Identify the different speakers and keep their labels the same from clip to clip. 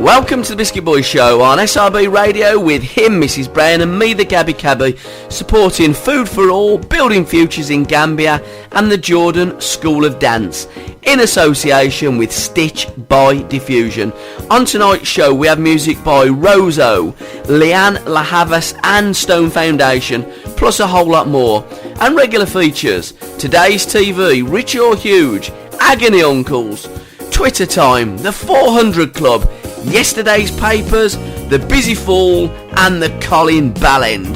Speaker 1: Welcome to the Biscuit Boys show on SRB Radio with him, Mrs. Brown, and me, the Gabby Cabby, supporting Food for All, Building Futures in Gambia and the Jordan School of Dance, in association with Stitch by Diffusion. On tonight's show we have music by Rozo, Leanne LaHavas and Stone Foundation, plus a whole lot more. And regular features, Today's TV, Rich or Huge, Agony Uncles, Twitter Time, The 400 Club, Yesterday's Papers, The Busy Fool and The Colin Ballend.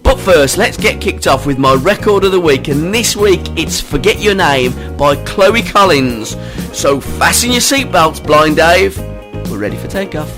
Speaker 1: But first, let's get kicked off with my record of the week, and this week it's Forget Your Name by Chloe Collins. So fasten your seatbelts, Blind Dave. We're ready for takeoff.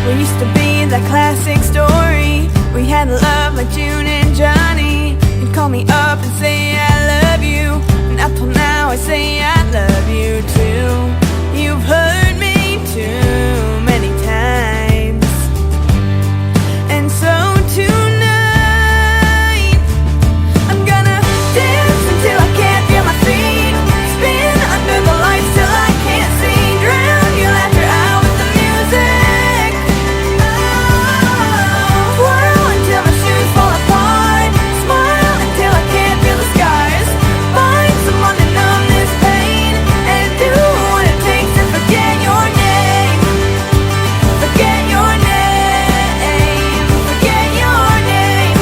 Speaker 2: We used to be that classic story. We had love like June and Johnny. You'd call me up and say I love you, and up till now I say I love you too. You've heard me too many times, and so tonight I'm gonna dance until I can't feel my feet, spin under the lights till I can't see, drown your laughter out with the music, whirl until my shoes fall apart, smile until I can't feel the scars, find someone to numb this pain, and do what it takes to forget your name, forget your name, forget your name.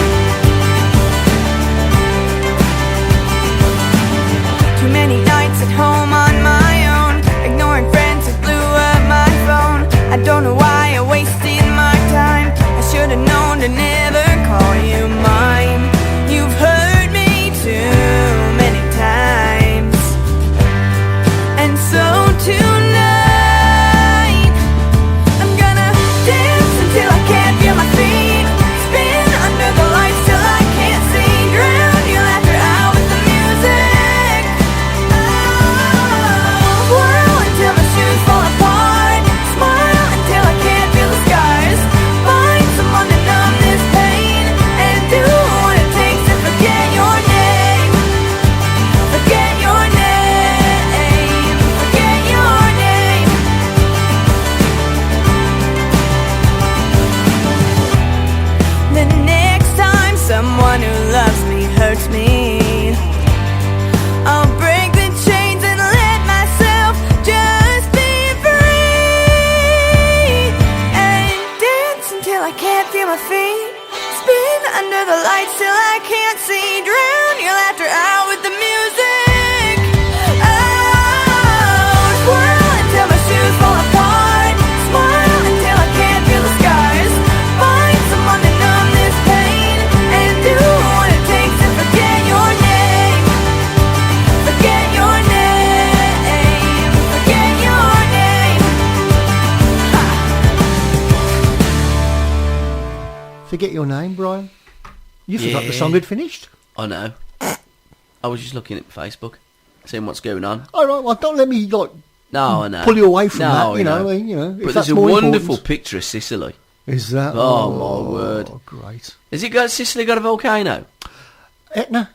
Speaker 2: Too many nights at home on my own, ignoring friends who blew up my phone. I don't know why I wasted my time. I should have known to never call you mine. You've heard me too many times, and so tonight I'm gonna dance until I can't feel my feet, spin under the lights till I can't see, drown your laughter out with the music, whirl until my shoes fall apart, smile until I can't feel the scars, find someone to numb this pain, and do what it takes to forget your name, forget your name, forget your name. The next time someone who loves me hurts me, I'll break the chains and let myself just be free, and dance until I can't feel my feet, spin under the lights till I can't see, drown your laughter out with the music, swirl until my shoes fall apart, smile until I can't feel the scars, find someone to numb this pain, and do what it takes to forget your name, forget your name, forget your name.
Speaker 3: Forget Your Name, Brian. You forgot the
Speaker 1: Yeah.
Speaker 3: song had finished.
Speaker 1: I know. I was just looking at Facebook, seeing what's going on.
Speaker 3: All right, well, don't let me
Speaker 1: No, I know.
Speaker 3: pull you away from
Speaker 1: No,
Speaker 3: that.
Speaker 1: I
Speaker 3: You know,
Speaker 1: know.
Speaker 3: I mean, you know. if
Speaker 1: But
Speaker 3: that's
Speaker 1: there's a
Speaker 3: more
Speaker 1: wonderful
Speaker 3: important.
Speaker 1: picture of Sicily.
Speaker 3: Is that?
Speaker 1: Oh, my word.
Speaker 3: Great.
Speaker 1: Has Sicily got a volcano?
Speaker 3: Etna,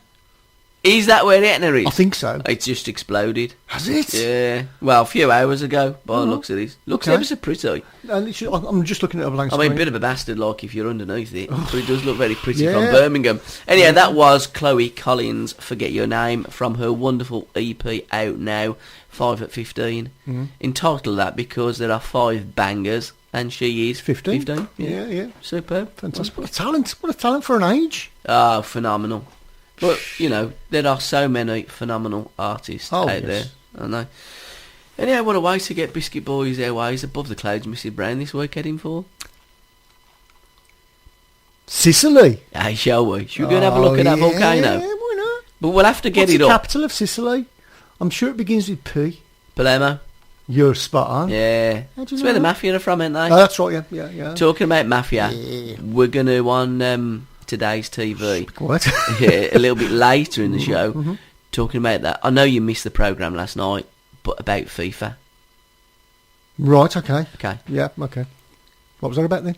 Speaker 1: Is that where Etna is?
Speaker 3: I think so.
Speaker 1: It's just exploded.
Speaker 3: Has it?
Speaker 1: Yeah. Well, a few hours ago, by the looks of this. Looks
Speaker 3: Okay.
Speaker 1: ever so pretty.
Speaker 3: And I'm just looking at a blank
Speaker 1: I
Speaker 3: screen.
Speaker 1: mean, bit of a bastard, like, if you're underneath it. But it does look very pretty
Speaker 3: Yeah.
Speaker 1: from Birmingham. Anyhow, that was Chloe Collins, Forget Your Name, from her wonderful EP out now, 5 at 15. Entitled that because there are 5 bangers, and she is
Speaker 3: 15. Yeah.
Speaker 1: Superb.
Speaker 3: Fantastic. What a talent. What a talent for an age.
Speaker 1: Oh, phenomenal. But, you know, there are so many phenomenal artists out
Speaker 3: yes.
Speaker 1: there, aren't they? Anyhow, what a way to get Biscuit Boys Airways above the clouds, Mrs. Brown, this week heading for?
Speaker 3: Sicily.
Speaker 1: Hey, shall we? Should we go and have a look at that volcano?
Speaker 3: Yeah, why not?
Speaker 1: But we'll have to get
Speaker 3: What's
Speaker 1: it
Speaker 3: the
Speaker 1: up.
Speaker 3: capital of Sicily? I'm sure it begins with P.
Speaker 1: Palermo.
Speaker 3: You're spot on.
Speaker 1: Yeah.
Speaker 3: How do you
Speaker 1: That's
Speaker 3: know
Speaker 1: where the
Speaker 3: that?
Speaker 1: mafia are from, ain't they?
Speaker 3: Oh, that's right, yeah.
Speaker 1: Talking about mafia,
Speaker 3: Yeah.
Speaker 1: we're going to on today's TV,
Speaker 3: What?
Speaker 1: yeah, a little bit later in the show, talking about that. I know you missed the programme last night, but about FIFA.
Speaker 3: Right, okay.
Speaker 1: Okay.
Speaker 3: Yeah, okay. What was that about then?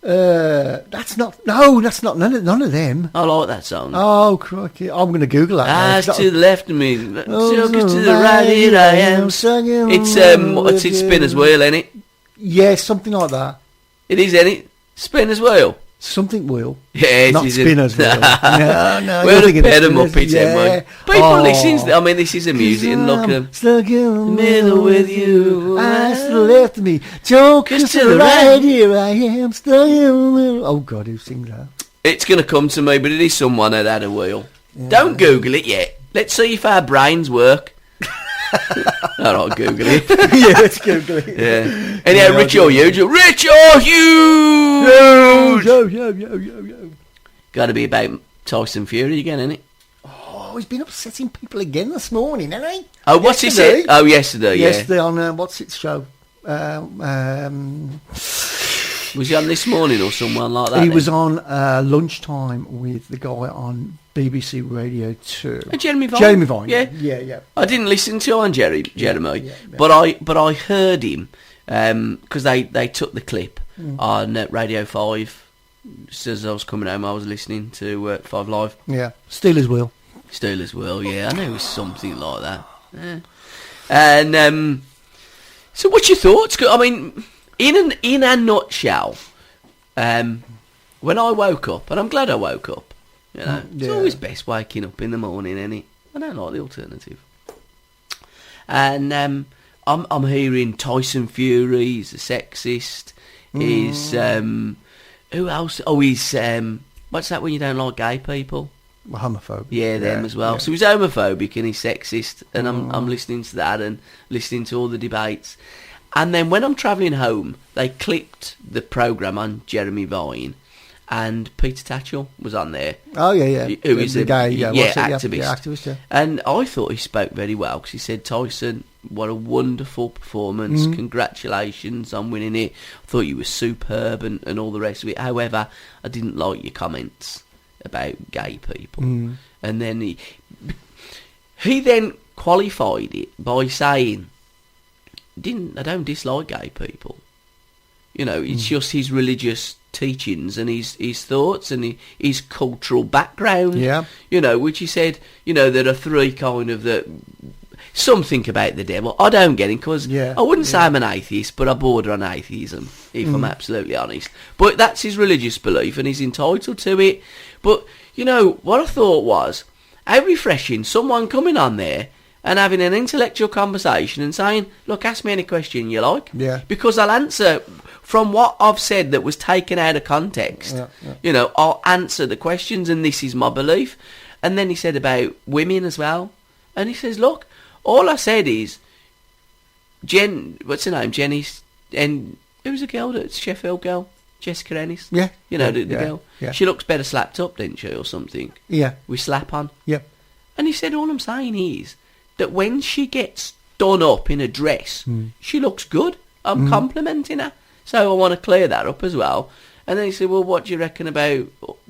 Speaker 3: That's not none of them.
Speaker 1: I like that song.
Speaker 3: Oh, crikey. I'm going to Google that.
Speaker 1: Eyes
Speaker 3: now.
Speaker 1: to the left of me,
Speaker 3: Oh,
Speaker 1: to the right, here I am.
Speaker 3: singing
Speaker 1: It's
Speaker 3: with
Speaker 1: Spinner's
Speaker 3: you.
Speaker 1: Wheel, ain't it?
Speaker 3: Yeah, something like that.
Speaker 1: It is, ain't it? Spinner's Wheel.
Speaker 3: Something wheel.
Speaker 1: Yeah, it
Speaker 3: Not
Speaker 1: isn't.
Speaker 3: Spinner's Wheel. No.
Speaker 1: We're
Speaker 3: you're
Speaker 1: a
Speaker 3: thinking
Speaker 1: pair
Speaker 3: of
Speaker 1: of
Speaker 3: Spinner's,
Speaker 1: Muppets, ain't we? People listen. I mean, this is a music, and look at them.
Speaker 3: Stuck in the
Speaker 1: Middle with you.
Speaker 3: Eyes to the left of me. Jokers to the right. Here I am. Stuck in the middle. Oh, God, who sings that?
Speaker 1: It's going to come to me, but it is someone that had a wheel. Don't Google it yet. Let's see if our brains work. All right, Google it.
Speaker 3: Yeah, let's Google it.
Speaker 1: Yeah. Anyhow,
Speaker 3: Yeah,
Speaker 1: Rich
Speaker 3: I'll
Speaker 1: or
Speaker 3: do it.
Speaker 1: huge? Rich or huge?
Speaker 3: Yo.
Speaker 1: Got to be about Tyson Fury again, isn't it?
Speaker 3: Oh, he's been upsetting people again this morning, hasn't he?
Speaker 1: Oh, what's he said? Oh, yesterday, yeah.
Speaker 3: Yesterday on, what's its show?
Speaker 1: Was he on this morning or someone like that?
Speaker 3: He
Speaker 1: then?
Speaker 3: was on lunchtime with the guy on BBC Radio 2.
Speaker 1: Jeremy Vine.
Speaker 3: Jeremy Vine.
Speaker 1: Yeah.
Speaker 3: Yeah.
Speaker 1: I didn't listen to on Jeremy,
Speaker 3: yeah.
Speaker 1: but I heard him because they took the clip on Radio 5. Just as I was coming home, I was listening to 5 Live.
Speaker 3: Yeah. Steelers will.
Speaker 1: Steelers will, yeah. I know it was something like that. Yeah. And so, what's your thoughts? I mean, in a nutshell, when I woke up, and I'm glad I woke up. You know, it's always best waking up in the morning, ain't it? I don't like the alternative. And I'm hearing Tyson Fury. He's a sexist. He's who else? Oh, he's what's that when you don't like gay people?
Speaker 3: Homophobe.
Speaker 1: Yeah, them as well. Yeah. So he's homophobic and he's sexist, and I'm listening to that and listening to all the debates. And then when I'm travelling home, they clipped the programme on Jeremy Vine, and Peter Tatchell was on there.
Speaker 3: Oh, yeah.
Speaker 1: Who is a
Speaker 3: guy,
Speaker 1: activist.
Speaker 3: Yeah, activist, yeah.
Speaker 1: And I thought he spoke very well, because he said, Tyson, what a wonderful performance. Congratulations on winning it. I thought you were superb and all the rest of it. However, I didn't like your comments about gay people. And then he then qualified it by saying, I don't dislike gay people. You know, it's just his religious teachings and his thoughts and his cultural background.
Speaker 3: Yeah.
Speaker 1: You know, which he said, you know, there are three kind of some think about the devil. I don't get him because I wouldn't say I'm an atheist, but I border on atheism, if I'm absolutely honest. But that's his religious belief and he's entitled to it. But, you know, what I thought was, how refreshing someone coming on there and having an intellectual conversation and saying, look, ask me any question you like.
Speaker 3: Yeah.
Speaker 1: Because I'll answer from what I've said that was taken out of context.
Speaker 3: Yeah.
Speaker 1: You know, I'll answer the questions and this is my belief. And then he said about women as well. And he says, look, all I said is, what's her name? Jenny's, and who was the girl, that Sheffield girl? Jessica Ennis?
Speaker 3: Yeah.
Speaker 1: You know, the girl?
Speaker 3: Yeah.
Speaker 1: She looks better slapped up, didn't she, or something?
Speaker 3: Yeah.
Speaker 1: With slap on.
Speaker 3: Yep.
Speaker 1: And he said, all I'm saying is that when she gets done up in a dress, she looks good. I'm complimenting her. So I want to clear that up as well. And then he said, well, what do you reckon about,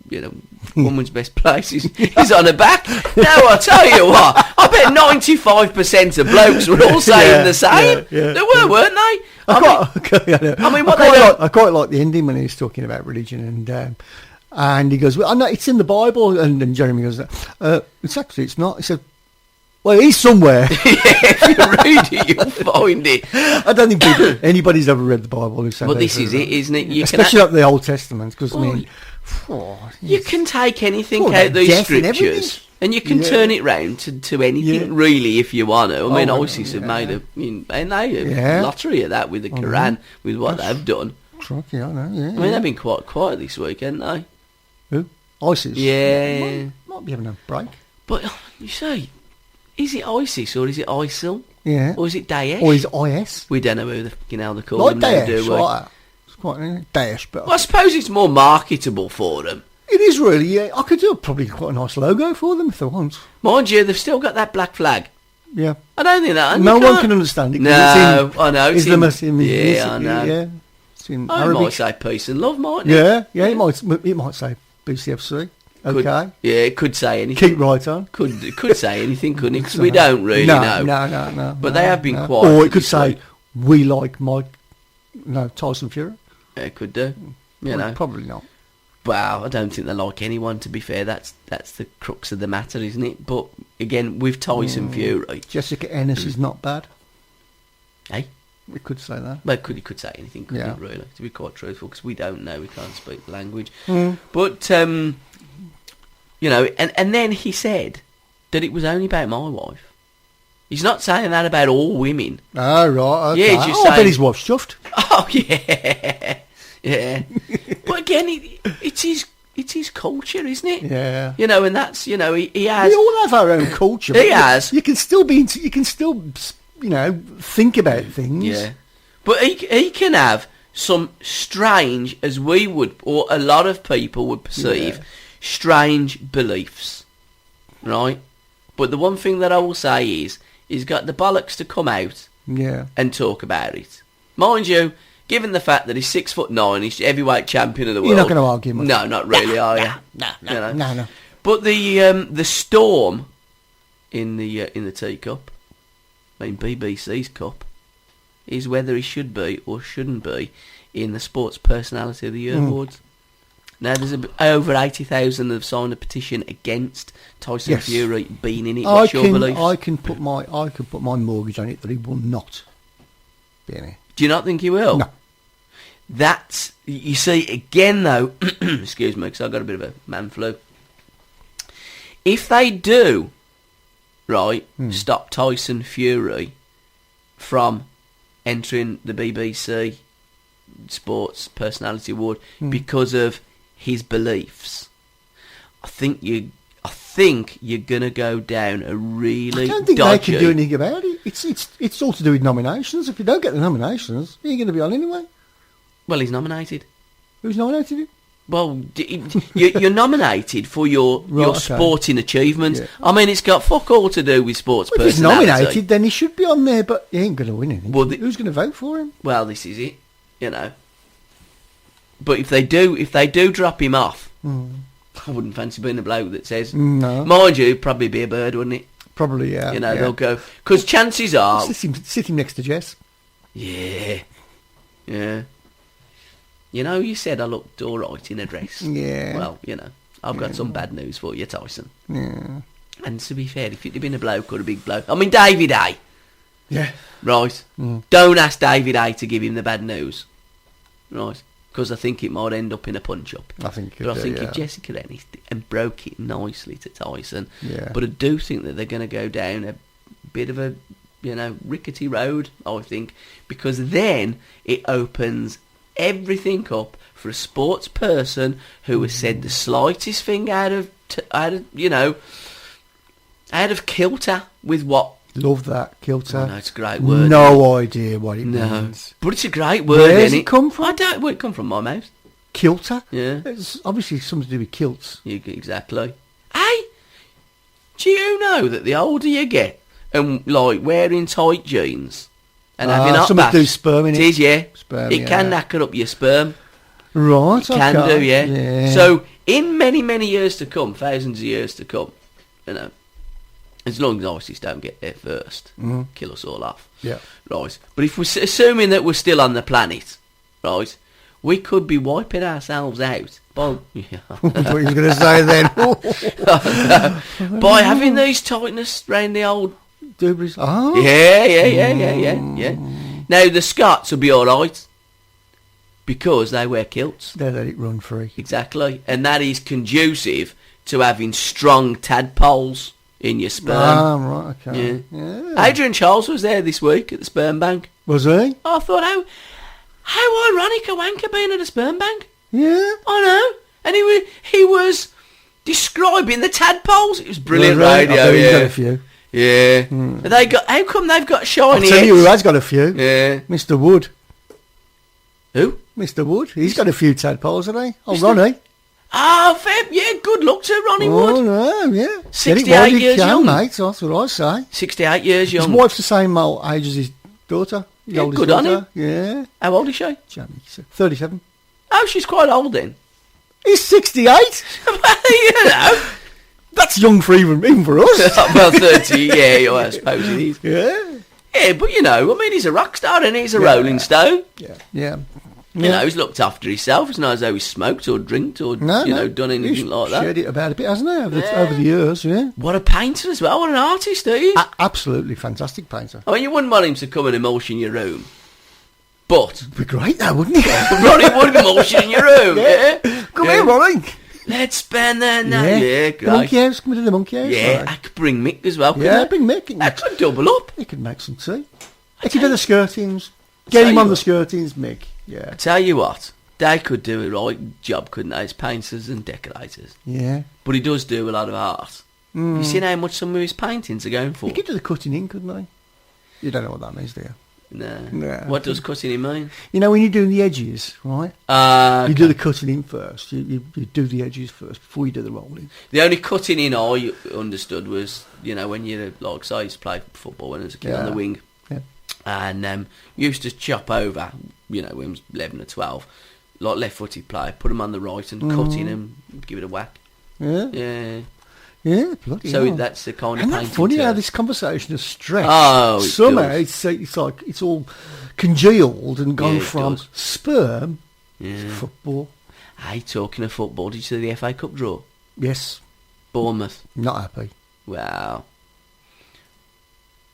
Speaker 1: you know, woman's best place is on her back? Now, I'll tell you what, I bet 95% of blokes were all saying the same.
Speaker 3: Yeah.
Speaker 1: They were, weren't they?
Speaker 3: I quite like the ending when he was talking about religion and he goes, well, I know it's in the Bible, and Jeremy goes, it's not. He said, well, he's somewhere.
Speaker 1: If you read it, you'll find it.
Speaker 3: I don't think anybody's ever read the Bible.
Speaker 1: But this is it, isn't it?
Speaker 3: Especially like the Old Testament, because
Speaker 1: you can take anything out these scriptures and you can turn it round to anything really if you want to. I mean, ISIS have made a lottery of that with the Quran, with what they've done.
Speaker 3: Trucky, I know,
Speaker 1: I mean, they've been quite quiet this week, haven't they?
Speaker 3: Who? ISIS?
Speaker 1: Yeah.
Speaker 3: Might be having a break.
Speaker 1: But, you say, is it ISIS or is it ISIL?
Speaker 3: Yeah.
Speaker 1: Or is it Daesh?
Speaker 3: Or is it IS?
Speaker 1: We don't know who the fucking hell they call
Speaker 3: like
Speaker 1: them
Speaker 3: Daesh,
Speaker 1: now, do we?
Speaker 3: right? It's quite Daesh, but...
Speaker 1: Well, I suppose it's more marketable for them.
Speaker 3: It is really, yeah. I could do probably quite a nice logo for them if they want.
Speaker 1: Mind you, they've still got that black flag.
Speaker 3: Yeah.
Speaker 1: I don't think that...
Speaker 3: No one can understand it.
Speaker 1: No, I know.
Speaker 3: It's Islam,
Speaker 1: yeah, I know.
Speaker 3: Yeah. It's in
Speaker 1: I
Speaker 3: Arabic.
Speaker 1: might say peace and love, mightn't it?
Speaker 3: Yeah, it might say BCFC. Okay.
Speaker 1: It could say anything.
Speaker 3: Keep right on.
Speaker 1: Could say anything, couldn't it? Because we don't really know.
Speaker 3: No.
Speaker 1: But they have been quiet.
Speaker 3: Or it could say, we like Tyson Fury.
Speaker 1: Yeah, it could do. You know,
Speaker 3: Probably not.
Speaker 1: well, I don't think they like anyone. To be fair, that's the crux of the matter, isn't it? But again, with Tyson Fury,
Speaker 3: Jessica Ennis is not bad.
Speaker 1: hey,
Speaker 3: We could say that.
Speaker 1: well, you could say anything, couldn't
Speaker 3: Yeah.
Speaker 1: it? Really, to be quite truthful, because we don't know, we can't speak the language.
Speaker 3: Mm.
Speaker 1: But you know, and then he said that it was only about my wife. He's not saying that about all women.
Speaker 3: Oh, right. Okay.
Speaker 1: Yeah, just
Speaker 3: I bet
Speaker 1: saying-
Speaker 3: his wife's chuffed.
Speaker 1: Oh yeah, yeah. But again, it's his culture, isn't it?
Speaker 3: Yeah.
Speaker 1: You know, and that's, you know, he has.
Speaker 3: We all have our own culture.
Speaker 1: He
Speaker 3: but
Speaker 1: has.
Speaker 3: You can still you know, think about things.
Speaker 1: Yeah. But he can have some strange, as we would, or a lot of people would perceive,
Speaker 3: Yeah.
Speaker 1: strange beliefs, right? But the one thing that I will say is, he's got the bollocks to come out
Speaker 3: Yeah.
Speaker 1: and talk about it. Mind you, given the fact that he's 6'9", he's heavyweight champion of the world.
Speaker 3: You're not going to argue much.
Speaker 1: No, not really, are you?
Speaker 3: No.
Speaker 1: You know?
Speaker 3: No.
Speaker 1: But the storm in the teacup, I mean BBC's cup, is whether he should be or shouldn't be in the Sports Personality of the Year awards. Now there's over 80,000 have signed a petition against Tyson
Speaker 3: Yes.
Speaker 1: Fury being in it. What's your belief?
Speaker 3: I can put my mortgage on it that he will not be in it.
Speaker 1: Do you not think he will?
Speaker 3: No.
Speaker 1: That's, you see, again though, excuse me, because I've got a bit of a man flu. If they do, right, stop Tyson Fury from entering the BBC Sports Personality Award because of his beliefs, I think you're gonna go down a really
Speaker 3: I don't think
Speaker 1: dodgy.
Speaker 3: they can do anything about it. It's all to do with nominations. If you don't get the nominations, you're going to be on anyway.
Speaker 1: Well, he's nominated.
Speaker 3: Who's nominated him?
Speaker 1: Well, you're nominated for your
Speaker 3: Right, okay.
Speaker 1: sporting achievements.
Speaker 3: Yeah.
Speaker 1: I mean, it's got fuck all to do with sports
Speaker 3: Well, if he's
Speaker 1: personality.
Speaker 3: nominated, then he should be on there, but he ain't going to win anything.
Speaker 1: Well,
Speaker 3: Who's going to vote for him?
Speaker 1: Well, this is it, you know. But if they do drop him off, I wouldn't fancy being a bloke that says,
Speaker 3: No.
Speaker 1: mind you, probably be a bird, wouldn't it?
Speaker 3: Probably, yeah.
Speaker 1: You know,
Speaker 3: yeah.
Speaker 1: they'll go, because chances are,
Speaker 3: Sit him next to Jess.
Speaker 1: yeah. You know, you said I looked all right in a dress.
Speaker 3: Yeah.
Speaker 1: Well, you know, I've got some bad news for you, Tyson.
Speaker 3: Yeah.
Speaker 1: And to be fair, if it had been a bloke or a big bloke, I mean, David A.
Speaker 3: Yeah.
Speaker 1: Right? Don't ask David A to give him the bad news. Right? Because I think it might end up in a punch-up.
Speaker 3: I think it
Speaker 1: But I
Speaker 3: could,
Speaker 1: think
Speaker 3: yeah.
Speaker 1: if Jessica Ennis and broke it nicely to Tyson.
Speaker 3: Yeah.
Speaker 1: But I do think that they're going to go down a bit of a, you know, rickety road, I think. Because then it opens everything up for a sports person who has said the slightest thing out of kilter with what.
Speaker 3: Love that, kilter.
Speaker 1: Oh, no, it's a great word.
Speaker 3: No idea what it
Speaker 1: No,
Speaker 3: means.
Speaker 1: but it's a great word.
Speaker 3: Where does
Speaker 1: isn't
Speaker 3: it come from?
Speaker 1: I don't. Well, it come from my mouth.
Speaker 3: Kilter?
Speaker 1: Yeah.
Speaker 3: It's obviously something to do with kilts.
Speaker 1: Exactly. Hey, do you know that the older you get, and like wearing tight jeans and having hot
Speaker 3: something to do with
Speaker 1: baths,
Speaker 3: sperm in
Speaker 1: it
Speaker 3: it.
Speaker 1: is, yeah.
Speaker 3: Sperm,
Speaker 1: it can
Speaker 3: yeah.
Speaker 1: knacker up your sperm.
Speaker 3: Right,
Speaker 1: It can
Speaker 3: okay.
Speaker 1: do, yeah. So in many, many years to come, thousands of years to come, you know, as long as ISIS don't get there first, kill us all off.
Speaker 3: Yeah.
Speaker 1: Right. But if we're assuming that we're still on the planet, right, we could be wiping ourselves out by,
Speaker 3: What were you going to say then?
Speaker 1: by having these tightness round the old.
Speaker 3: Dubris. Oh.
Speaker 1: Yeah. Now the Scots will be all right because they wear kilts.
Speaker 3: They let it run free.
Speaker 1: Exactly, and that is conducive to having strong tadpoles in your sperm.
Speaker 3: Ah, right, okay.
Speaker 1: Yeah. Adrian Charles was there this week at the sperm bank.
Speaker 3: Was he?
Speaker 1: I thought, how ironic a wanker being at a sperm bank.
Speaker 3: Yeah.
Speaker 1: I know, and he was describing the tadpoles. It was brilliant
Speaker 3: Was he?
Speaker 1: radio.
Speaker 3: I bet he's
Speaker 1: Yeah,
Speaker 3: got a few.
Speaker 1: yeah. How come they've got shiny
Speaker 3: I'll tell you
Speaker 1: heads?
Speaker 3: who has got a few.
Speaker 1: Yeah.
Speaker 3: Mr. Wood.
Speaker 1: Who?
Speaker 3: Mr. Wood. He's got a few tadpoles, hasn't he? Oh,
Speaker 1: Mr.
Speaker 3: Ronnie.
Speaker 1: Oh, fair. Yeah, good luck to Ronnie
Speaker 3: Oh,
Speaker 1: Wood.
Speaker 3: no, yeah. Get it
Speaker 1: 68
Speaker 3: while you
Speaker 1: years
Speaker 3: can,
Speaker 1: young.
Speaker 3: mate. That's what I say.
Speaker 1: 68 years
Speaker 3: His
Speaker 1: young.
Speaker 3: wife's the same old age as his daughter. His
Speaker 1: Yeah,
Speaker 3: oldest
Speaker 1: good on
Speaker 3: daughter. Yeah.
Speaker 1: How old is she?
Speaker 3: Jamie, 37.
Speaker 1: Oh, she's quite old then.
Speaker 3: He's 68.
Speaker 1: You know.
Speaker 3: That's young for even for us.
Speaker 1: Well, 30, yeah, I suppose it is.
Speaker 3: Yeah.
Speaker 1: Yeah, but you know, I mean, he's a rock star and he's a Rolling Stone.
Speaker 3: Yeah.
Speaker 1: You know, he's looked after himself. It's not as though he's smoked or drinked or done anything
Speaker 3: He's
Speaker 1: like that.
Speaker 3: shared it about a bit, hasn't he, over the years? Yeah.
Speaker 1: What a painter as well. What an artist he is.
Speaker 3: Absolutely fantastic painter.
Speaker 1: I mean, you wouldn't want him to come and emulsion your room, but
Speaker 3: It'd be great, though, wouldn't it?
Speaker 1: Ronnie would emulsion in your room. Yeah.
Speaker 3: Come here, Ronnie.
Speaker 1: Let's spend that night. Yeah, great.
Speaker 3: The monkey house. Come to the monkey house.
Speaker 1: Yeah,
Speaker 3: Right.
Speaker 1: I could bring Mick as well.
Speaker 3: Yeah,
Speaker 1: I?
Speaker 3: bring Mick.
Speaker 1: I could double up.
Speaker 3: He could make some tea. He could do the skirtings. Get him on the skirtings, Mick. Yeah.
Speaker 1: I tell you what, they could do a right job, couldn't they, as painters and decorators?
Speaker 3: Yeah.
Speaker 1: But he does do a lot of art. You seen how much some of his paintings are going for?
Speaker 3: He could do the cutting in, couldn't he? You don't know what that means, do you?
Speaker 1: No. What does cutting in mean?
Speaker 3: You know, when you're doing the edges, right?
Speaker 1: Okay.
Speaker 3: You do the cutting in first. You do the edges first before you do the rolling.
Speaker 1: The only cutting in I understood was, when you're like, so I used to play football when I was a kid on the wing.
Speaker 3: Yeah.
Speaker 1: And used to chop over, when I was 11 or 12, like left-footed player, put them on the right and cut in and give it a whack.
Speaker 3: Yeah.
Speaker 1: Yeah.
Speaker 3: Yeah, bloody
Speaker 1: So
Speaker 3: hell.
Speaker 1: that's the kind of
Speaker 3: Isn't
Speaker 1: painting.
Speaker 3: that funny how
Speaker 1: term.
Speaker 3: this conversation has stretched?
Speaker 1: Oh, it
Speaker 3: somehow
Speaker 1: does.
Speaker 3: it's like it's all congealed and gone
Speaker 1: Yeah, it
Speaker 3: from
Speaker 1: does.
Speaker 3: sperm to
Speaker 1: Yeah.
Speaker 3: football.
Speaker 1: Hey, talking of football, did you see the FA Cup draw?
Speaker 3: Yes,
Speaker 1: Bournemouth.
Speaker 3: not happy.
Speaker 1: Wow.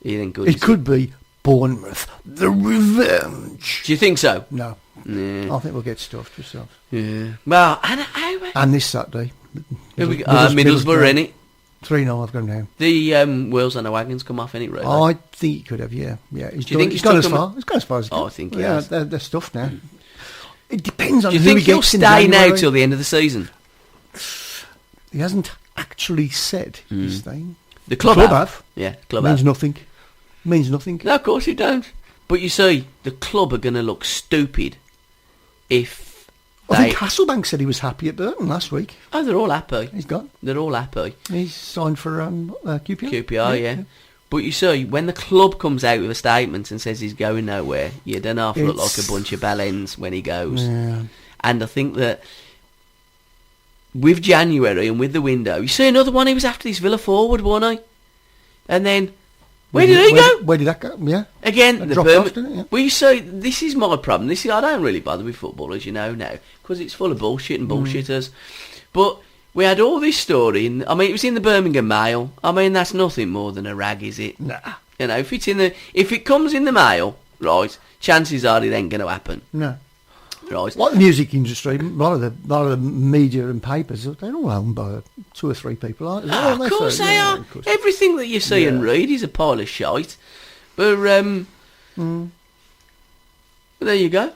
Speaker 1: He ain't good.
Speaker 3: It
Speaker 1: is
Speaker 3: could be Bournemouth, the revenge.
Speaker 1: Do you think so?
Speaker 3: No,
Speaker 1: Yeah.
Speaker 3: I think we'll get stuffed ourselves.
Speaker 1: Yeah. Well, and how?
Speaker 3: And this Saturday,
Speaker 1: Middlesbrough, innit?
Speaker 3: 3-0, I've gone down.
Speaker 1: The wheels on the wagons come off, innit, really?
Speaker 3: I think he could have, yeah.
Speaker 1: Do you think
Speaker 3: he's
Speaker 1: he's
Speaker 3: gone as
Speaker 1: took 'em-
Speaker 3: far? He's gone as far as he
Speaker 1: Oh,
Speaker 3: can.
Speaker 1: I think he
Speaker 3: yeah,
Speaker 1: has.
Speaker 3: they're stuffed now. It depends on
Speaker 1: Do you
Speaker 3: who
Speaker 1: think
Speaker 3: he
Speaker 1: he'll
Speaker 3: gets in
Speaker 1: stay now
Speaker 3: January.
Speaker 1: till the end of the season?
Speaker 3: He hasn't actually said he's staying.
Speaker 1: The club,
Speaker 3: have.
Speaker 1: Yeah, club
Speaker 3: Means
Speaker 1: have.
Speaker 3: nothing. Means nothing.
Speaker 1: No, of course you don't. But you see, the club are going to look stupid if
Speaker 3: I
Speaker 1: they...
Speaker 3: think Hasselbank said he was happy at Burton last week.
Speaker 1: Oh, they're all happy.
Speaker 3: He's gone.
Speaker 1: They're all happy.
Speaker 3: He's signed for QPR.
Speaker 1: QPR, yeah. But you see, when the club comes out with a statement and says he's going nowhere, you don't half look like
Speaker 3: It's-
Speaker 1: a bunch of bellends when he goes.
Speaker 3: Yeah.
Speaker 1: And I think that with January and with the window, you see another one, he was after this Villa forward, wasn't he? And then, where did he go?
Speaker 3: Where did that go? Yeah.
Speaker 1: Again,
Speaker 3: It
Speaker 1: the
Speaker 3: dropped off, didn't it? Yeah.
Speaker 1: Well, you see, this is my problem. I don't really bother with football, as you know now, because it's full of bullshit and bullshitters. But we had all this story, and I mean, it was in the Birmingham Mail. I mean, that's nothing more than a rag, is it?
Speaker 3: Nah.
Speaker 1: You know, if it comes in the Mail, right, chances are it ain't going to happen,
Speaker 3: No.
Speaker 1: right?
Speaker 3: Like the music industry, a lot of the media and papers, they're all owned by 2 or 3 people, aren't they?
Speaker 1: Oh, of course they are.
Speaker 3: Of course.
Speaker 1: Everything that you see and
Speaker 3: Yeah.
Speaker 1: read is a pile of shite. But but there you go.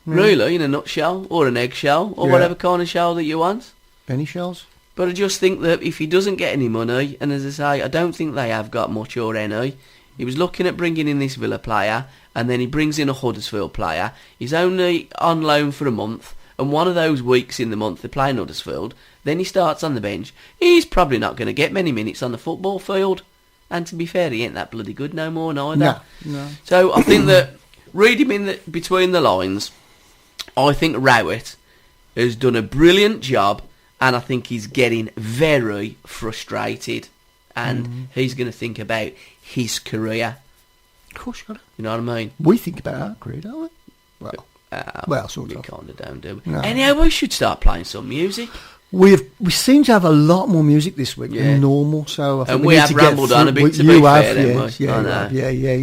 Speaker 1: Really, in a nutshell, or an eggshell, or
Speaker 3: Yeah.
Speaker 1: whatever kind of shell that you want.
Speaker 3: Penny shells?
Speaker 1: But I just think that if he doesn't get any money, and as I say, I don't think they have got much or any. He was looking at bringing in this Villa player, and then he brings in a Huddersfield player. He's only on loan for a month, and one of those weeks in the month they're playing Huddersfield, then he starts on the bench. He's probably not going to get many minutes on the football field. And to be fair, he ain't that bloody good no more neither.
Speaker 3: No.
Speaker 1: So I think that, read him between the lines, I think Rowett has done a brilliant job, and I think he's getting very frustrated, and he's going to think about his career.
Speaker 3: Of course you got to.
Speaker 1: You know what I mean?
Speaker 3: We think about our career, don't we? Well, sort
Speaker 1: we
Speaker 3: of.
Speaker 1: kind of don't do.
Speaker 3: No.
Speaker 1: Anyhow, we should start playing some music.
Speaker 3: We seem to have a lot more music this week
Speaker 1: Yeah.
Speaker 3: than normal, so I think
Speaker 1: And
Speaker 3: we
Speaker 1: we
Speaker 3: need
Speaker 1: have
Speaker 3: to get
Speaker 1: rambled on a
Speaker 3: through-
Speaker 1: bit, to
Speaker 3: you
Speaker 1: be
Speaker 3: have,
Speaker 1: fair, then,
Speaker 3: yes,
Speaker 1: we?
Speaker 3: yeah,
Speaker 1: I
Speaker 3: you
Speaker 1: know.
Speaker 3: have,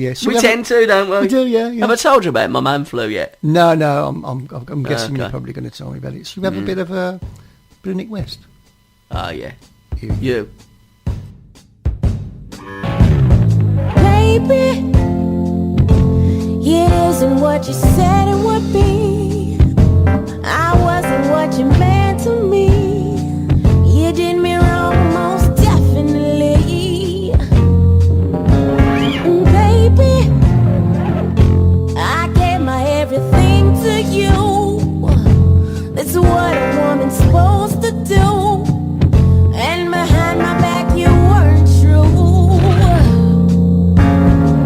Speaker 3: yeah. So
Speaker 1: We tend to, don't we?
Speaker 3: We do, yeah.
Speaker 1: Have I told you about my man flu yet?
Speaker 3: No, I'm guessing you're
Speaker 1: Okay.
Speaker 3: probably going to tell me about it. So we have a bit of Nick West.
Speaker 1: Oh, yeah.
Speaker 3: Here.
Speaker 1: You.
Speaker 4: Baby, it isn't what you said it would be. I wasn't what you meant to me. You did me wrong, most definitely. Baby, I gave my everything to you. That's what a woman's supposed to do. And behind my back, you weren't true.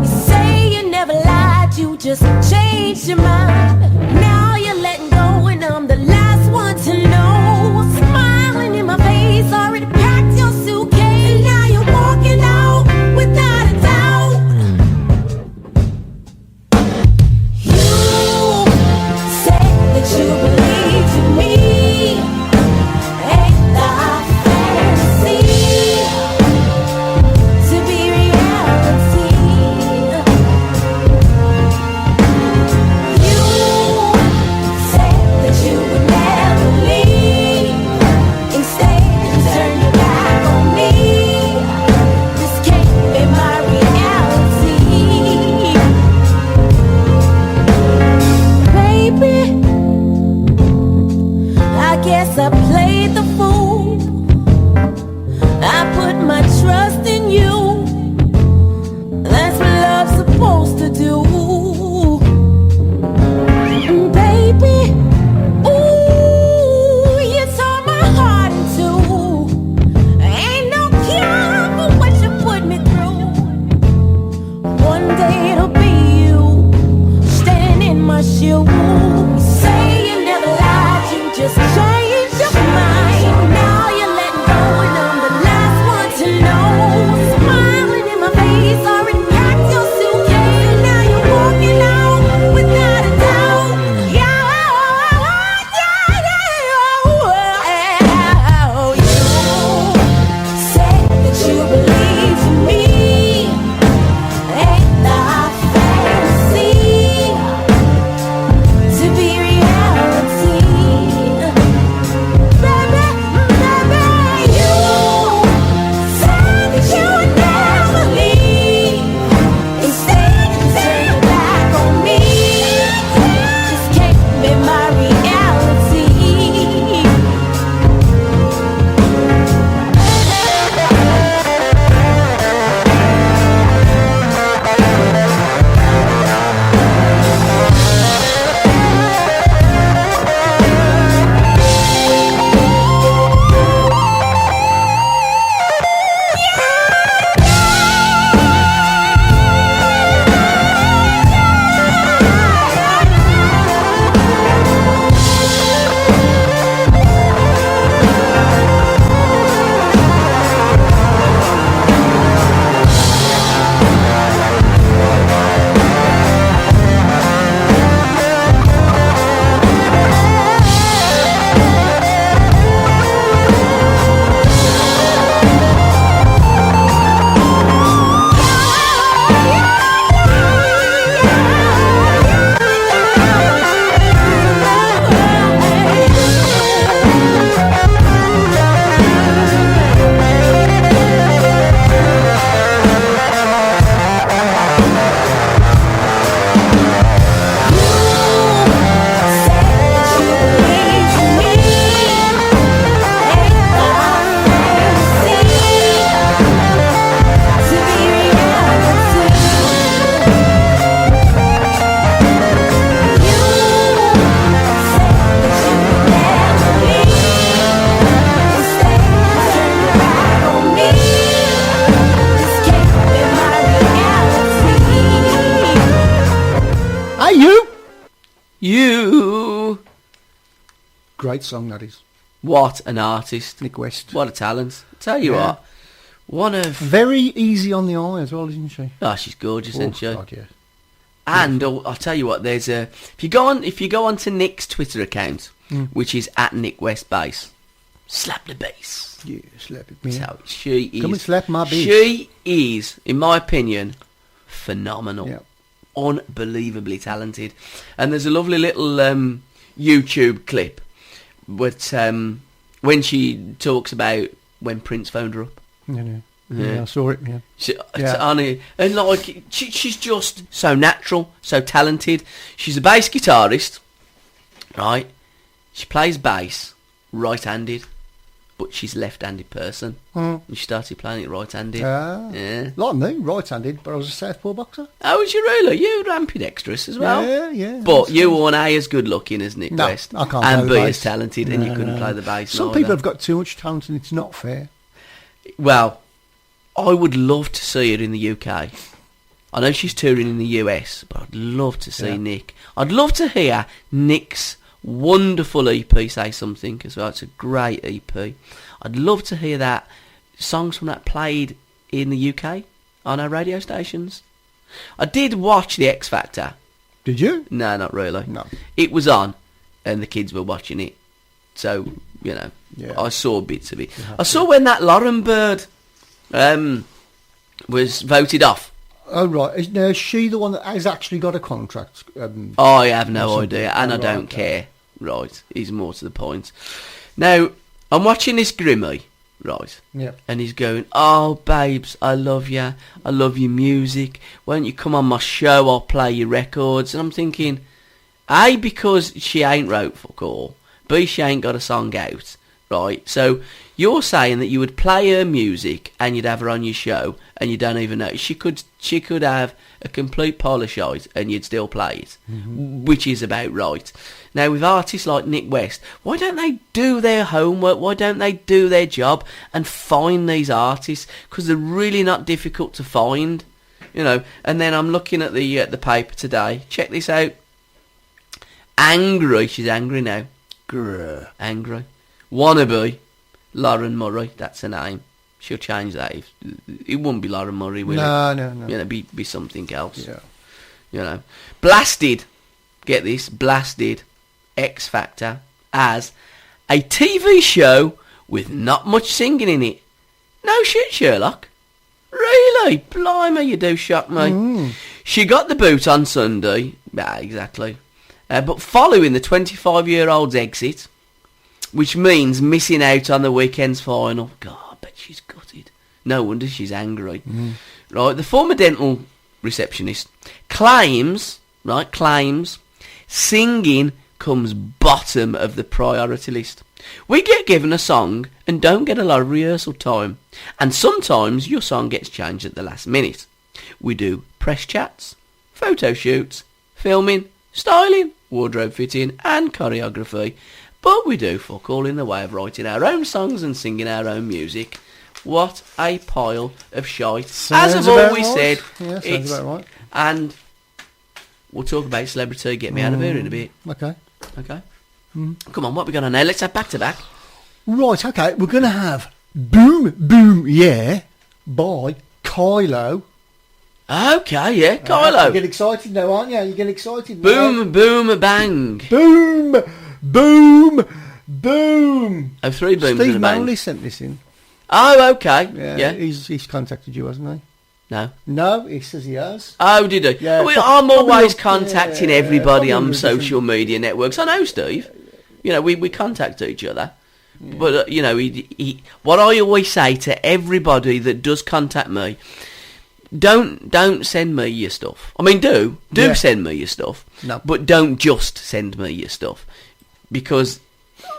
Speaker 4: You say you never lied, you just changed your mind. Now you're letting go, and I'm the last one to know. Smiling in my face, already packed your suitcase. Now you're walking out without a doubt. You said that 'cause I played the fool. I put my trust in you. That's what love's supposed to do. Baby, ooh, you tore my heart in two. Ain't no cure for what you put me through. One day it'll be you, stand in my shoes. Say you never lied, you just changed your mind. Now you're letting go and I'm the last one to know. Smiling in my face, already packed your suitcase. Now you're walking out without a doubt. You said that you believed in me. Ain't that fantasy to be reality? Baby, you said that you would never leave. Instead, you turned back on me. Just can't be my reality.
Speaker 3: Hey, you!
Speaker 1: You.
Speaker 3: Great song, that is.
Speaker 1: What an artist.
Speaker 3: Nick West.
Speaker 1: What a talent. Tell you
Speaker 3: Yeah.
Speaker 1: what. One of...
Speaker 3: Very easy on the eye as well, isn't she?
Speaker 1: Oh, she's gorgeous, isn't she?
Speaker 3: God, yeah.
Speaker 1: And I'll tell you what, there's a... If you go on to Nick's Twitter account, which is at Nick West Bass, slap the bass.
Speaker 3: Yeah, slap it, man.
Speaker 1: So she is...
Speaker 3: Come and slap my bass.
Speaker 1: She is, in my opinion, phenomenal.
Speaker 3: Yeah.
Speaker 1: Unbelievably talented. And there's a lovely little YouTube clip but when she talks about when Prince phoned her up.
Speaker 3: Yeah, I saw it, yeah.
Speaker 1: And like, she's just so natural, so talented. She's a bass guitarist, right? She plays bass right-handed, but she's a left-handed person. And she started playing it right-handed. Yeah.
Speaker 3: Like me, right-handed, but I was a southpaw boxer.
Speaker 1: Oh, was you really? You were ambidextrous as well?
Speaker 3: Yeah.
Speaker 1: But you weren't A, as good-looking as Nick West.
Speaker 3: I can't
Speaker 1: and
Speaker 3: play
Speaker 1: B,
Speaker 3: the
Speaker 1: as
Speaker 3: bass.
Speaker 1: talented, and you couldn't play the bass.
Speaker 3: Some
Speaker 1: neither.
Speaker 3: people have got too much talent and it's not fair.
Speaker 1: Well, I would love to see her in the UK. I know she's touring in the US, but I'd love to see Nick. I'd love to hear Nick's wonderful EP Say Something as well. It's a great EP. I'd love to hear that songs from that played in the UK on our radio stations. I did watch The X Factor.
Speaker 3: Did you?
Speaker 1: No, not really.
Speaker 3: No.
Speaker 1: It was on, and the kids were watching it. So, you know, I saw bits of it. I saw when that Lauren Bird was voted off.
Speaker 3: Oh, right. Now, is she the one that has actually got a contract?
Speaker 1: I have no idea, and I don't care. Right, he's more to the point. Now, I'm watching this Grimmy, right?
Speaker 3: Yeah.
Speaker 1: And he's going, "Oh, babes, I love you. I love your music. Why don't you come on my show? I'll play your records." And I'm thinking, A, because she ain't wrote fuck all. B, she ain't got a song out, right? So you're saying that you would play her music and you'd have her on your show and you don't even know. She could have a complete pile of shite and you'd still play it, which is about right. Now, with artists like Nick West, why don't they do their homework? Why don't they do their job and find these artists? Because they're really not difficult to find, you know. And then I'm looking at the paper today. Check this out. Angry. She's angry now. Grr. Angry. Wannabe. Lauren Murray. That's her name. She'll change that. It won't be Lauren Murray, will it?
Speaker 3: No.
Speaker 1: You know, be something else.
Speaker 3: Yeah.
Speaker 1: You know. Blasted. Get this. Blasted. X Factor as a TV show with not much singing in it. No shit, Sherlock. Really? Blimey, you do shock me. She got the boot on Sunday. Yeah, exactly. But following the 25-year-old's exit, which means missing out on the weekend's final. God, I bet she's gutted. No wonder she's angry. Right, the former dental receptionist claims singing comes bottom of the priority list. We get given a song and don't get a lot of rehearsal time. And sometimes your song gets changed at the last minute. We do press chats, photo shoots, filming, styling, wardrobe fitting and choreography. But we do fuck all in the way of writing our own songs and singing our own music. What a pile of shite.
Speaker 3: Sounds
Speaker 1: As I've always
Speaker 3: right.
Speaker 1: said,
Speaker 3: Yeah, sounds
Speaker 1: it's,
Speaker 3: about right.
Speaker 1: and we'll talk about celebrity, get me out of here in a bit.
Speaker 3: Okay.
Speaker 1: Okay. Come on, what we got on now? Let's have back to back.
Speaker 3: Right, okay. We're going to have Boom Boom Yeah by Kylo.
Speaker 1: Okay, yeah,
Speaker 3: You
Speaker 1: Kylo.
Speaker 3: get excited now, aren't you? You get excited now.
Speaker 1: Boom, boom, bang.
Speaker 3: Boom, boom, boom.
Speaker 1: Oh, three booms
Speaker 3: Steve
Speaker 1: and a bang.
Speaker 3: Manley sent this in.
Speaker 1: Oh, okay.
Speaker 3: Yeah,
Speaker 1: Yeah.
Speaker 3: He's contacted you, hasn't he?
Speaker 1: No.
Speaker 3: No, he says he has.
Speaker 1: Oh, did he?
Speaker 3: Yeah,
Speaker 1: I'm always
Speaker 3: probably-
Speaker 1: contacting
Speaker 3: yeah,
Speaker 1: everybody
Speaker 3: probably
Speaker 1: on
Speaker 3: with
Speaker 1: social media networks. I know, Steve. You know, we contact each other. But, you know, he, what I always say to everybody that does contact me, don't send me your stuff. I mean, do
Speaker 3: Yeah.
Speaker 1: send me your stuff.
Speaker 3: No.
Speaker 1: But don't just send me your stuff. Because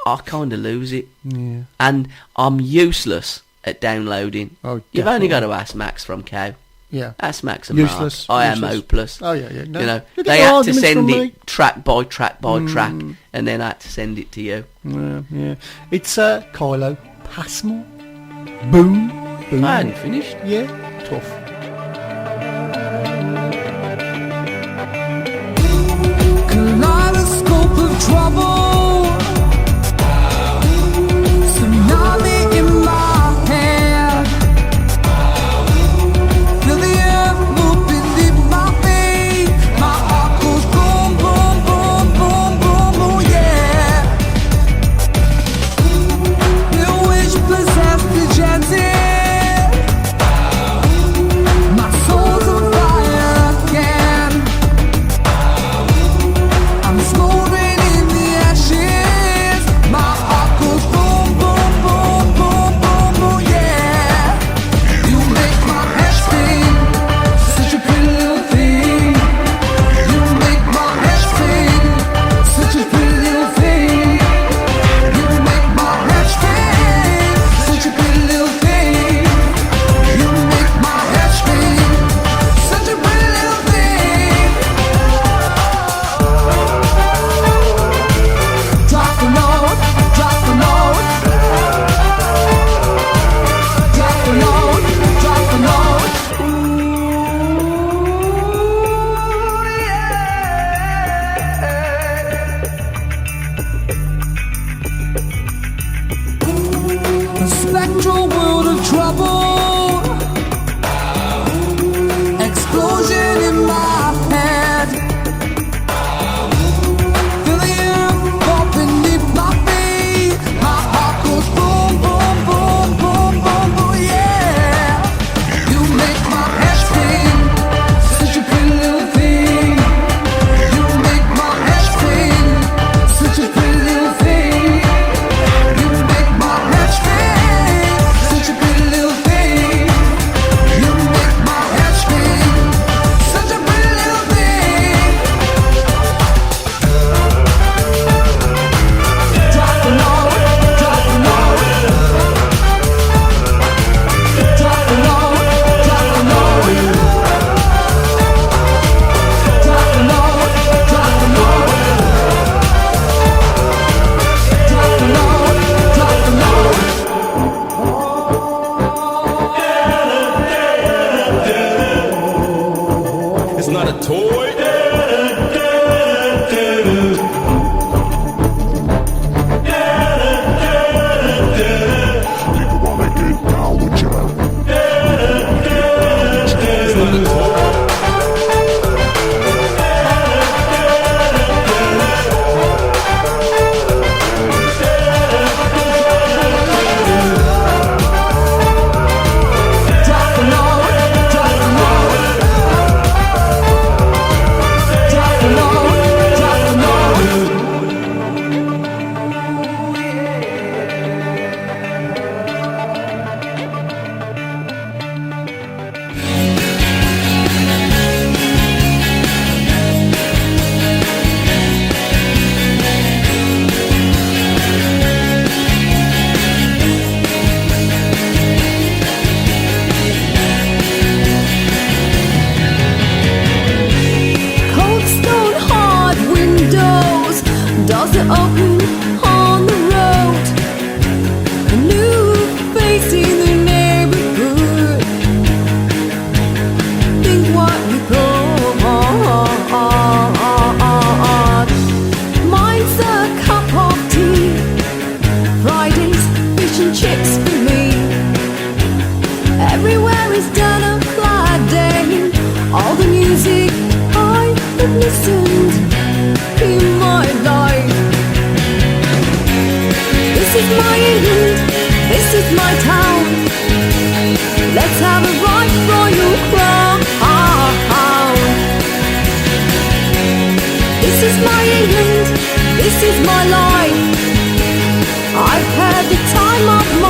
Speaker 1: I kind of lose it.
Speaker 3: Yeah.
Speaker 1: And I'm useless at downloading.
Speaker 3: Oh,
Speaker 1: You've only
Speaker 3: definitely.
Speaker 1: got to ask Max from Cow.
Speaker 3: Yeah.
Speaker 1: Ask Max and
Speaker 3: Useless,
Speaker 1: Mark. I am
Speaker 3: useless.
Speaker 1: hopeless.
Speaker 3: Oh, yeah. No.
Speaker 1: You know,
Speaker 3: You get
Speaker 1: they had to
Speaker 3: arguments
Speaker 1: send
Speaker 3: from
Speaker 1: it
Speaker 3: me.
Speaker 1: track by track by track, and then I had to send it to you.
Speaker 3: Yeah. It's Kylo Passmore. Boom, boom.
Speaker 1: I hadn't finished.
Speaker 3: Yeah, tough.
Speaker 5: Kaleidoscope of trouble, tsunami in my head. Feel the earth move beneath my feet. My heart goes boom, boom, boom, boom, boom, boom, yeah. The wish possessed the chances.
Speaker 4: Doors are open on the road. A new face in the neighborhood. Think what you got. Mine's a cup of tea. Fridays, fish and chips for me. Everywhere is done a Friday. All the music I have listened in my life. This is my England, this is my town. Let's have a right royal crown. This is my England, this is my life. I've had the time of my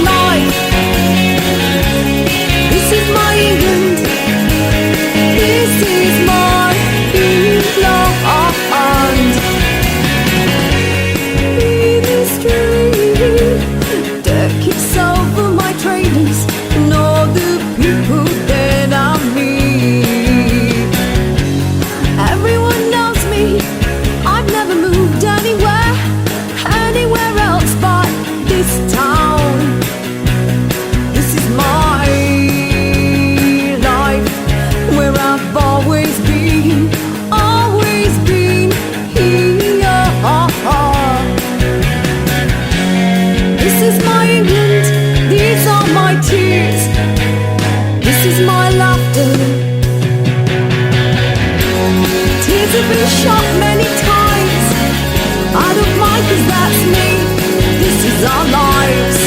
Speaker 4: life. This is my England, this is my England. In the street, dirt kicks over my trainers and all the people that I meet. Everyone knows me, I've never moved anywhere else but this town. This is my life, where I've always been here. This is my England, these are my tears. This is my laughter. Tears have been shot many times. I don't mind 'cause that's me. This is our lives.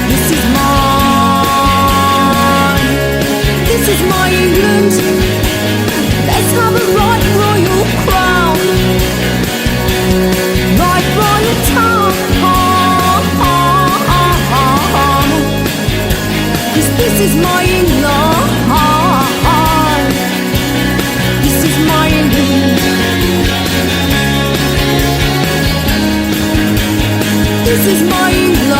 Speaker 4: This is my England. Let's have a right royal crown. Right royal town. 'Cause this is my England. This is my England. This is my England.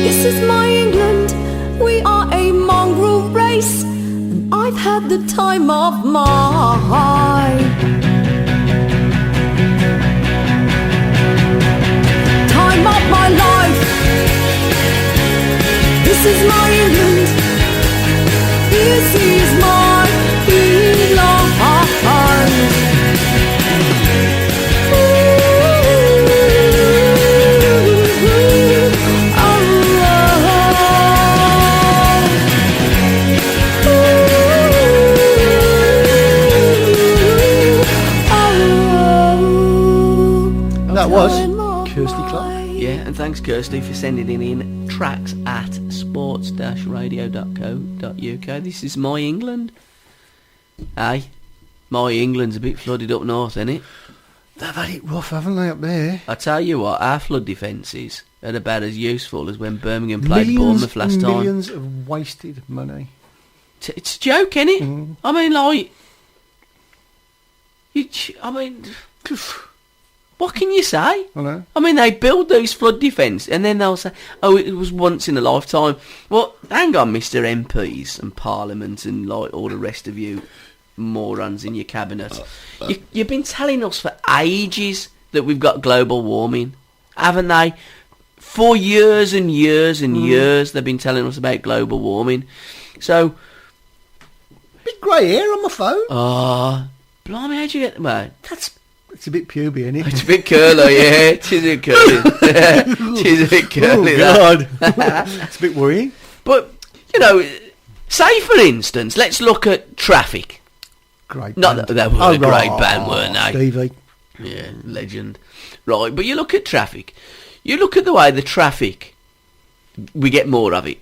Speaker 4: This is my England. We are a mongrel race, and I've had the time of my life. This is my England. This is my England.
Speaker 3: That was Kirsty Clark.
Speaker 1: Yeah, and thanks Kirsty for sending in tracks at sports-radio.co.uk. This is My England. Hey, My England's a bit flooded up north, isn't it?
Speaker 3: They've had it rough, haven't they, up there?
Speaker 1: I tell you what, our flood defences are about as useful as when Birmingham played Bournemouth last time.
Speaker 3: Millions of wasted money.
Speaker 1: It's a joke, isn't it?
Speaker 3: Mm.
Speaker 1: I mean, like... what can you say?
Speaker 3: I know.
Speaker 1: I mean, they build these flood defence and then they'll say, oh, it was once in a lifetime. Well, hang on, Mr. MPs and Parliament and like all the rest of you morons in your cabinet. You've been telling us for ages that we've got global warming, haven't they? For years and years and years they've been telling us about global warming. So...
Speaker 3: Bit grey hair on my phone.
Speaker 1: Oh, blimey, how'd you get... Well,
Speaker 3: It's a bit puby, isn't it?
Speaker 1: it's a bit curly, yeah. It is a bit curly. It is a bit curly.
Speaker 3: Oh, God. It's a bit worrying.
Speaker 1: But, you know, say for instance, let's look at traffic.
Speaker 3: Great
Speaker 1: Not
Speaker 3: band.
Speaker 1: that they were a great band, weren't they?
Speaker 3: Stevie.
Speaker 1: Yeah, legend. Right, but you look at traffic. You look at the way the traffic, we get more of it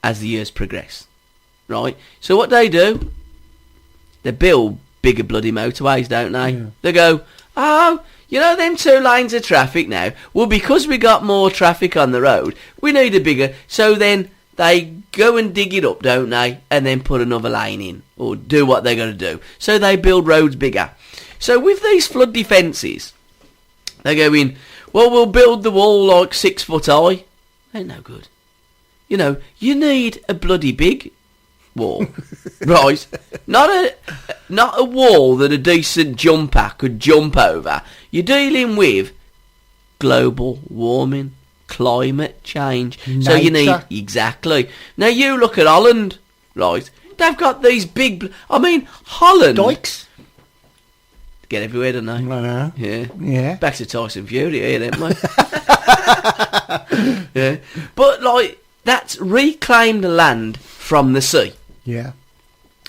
Speaker 1: as the years progress. Right? So what they do, they build bigger bloody motorways, don't they?
Speaker 3: Yeah.
Speaker 1: They go, oh, you know them 2 lanes of traffic now? Well, because we got more traffic on the road, we need a bigger... So then they go and dig it up, don't they? And then put another lane in, or do what they're going to do. So they build roads bigger. So with these flood defences, they go in, well, we'll build the wall like 6 foot high. Ain't no good. You know, you need a bloody big wall, right? Not a wall that a decent jumper could jump over. You're dealing with global warming, climate change. So you need...
Speaker 3: Nature.
Speaker 1: Exactly. Now you look at Holland, right? They've got these big... I mean, Holland...
Speaker 3: Dykes.
Speaker 1: Get everywhere, don't they?
Speaker 3: I know.
Speaker 1: Yeah.
Speaker 3: Yeah.
Speaker 1: Back to Tyson Fury here, don't we? Yeah. But, like, that's reclaimed land from the sea.
Speaker 3: Yeah.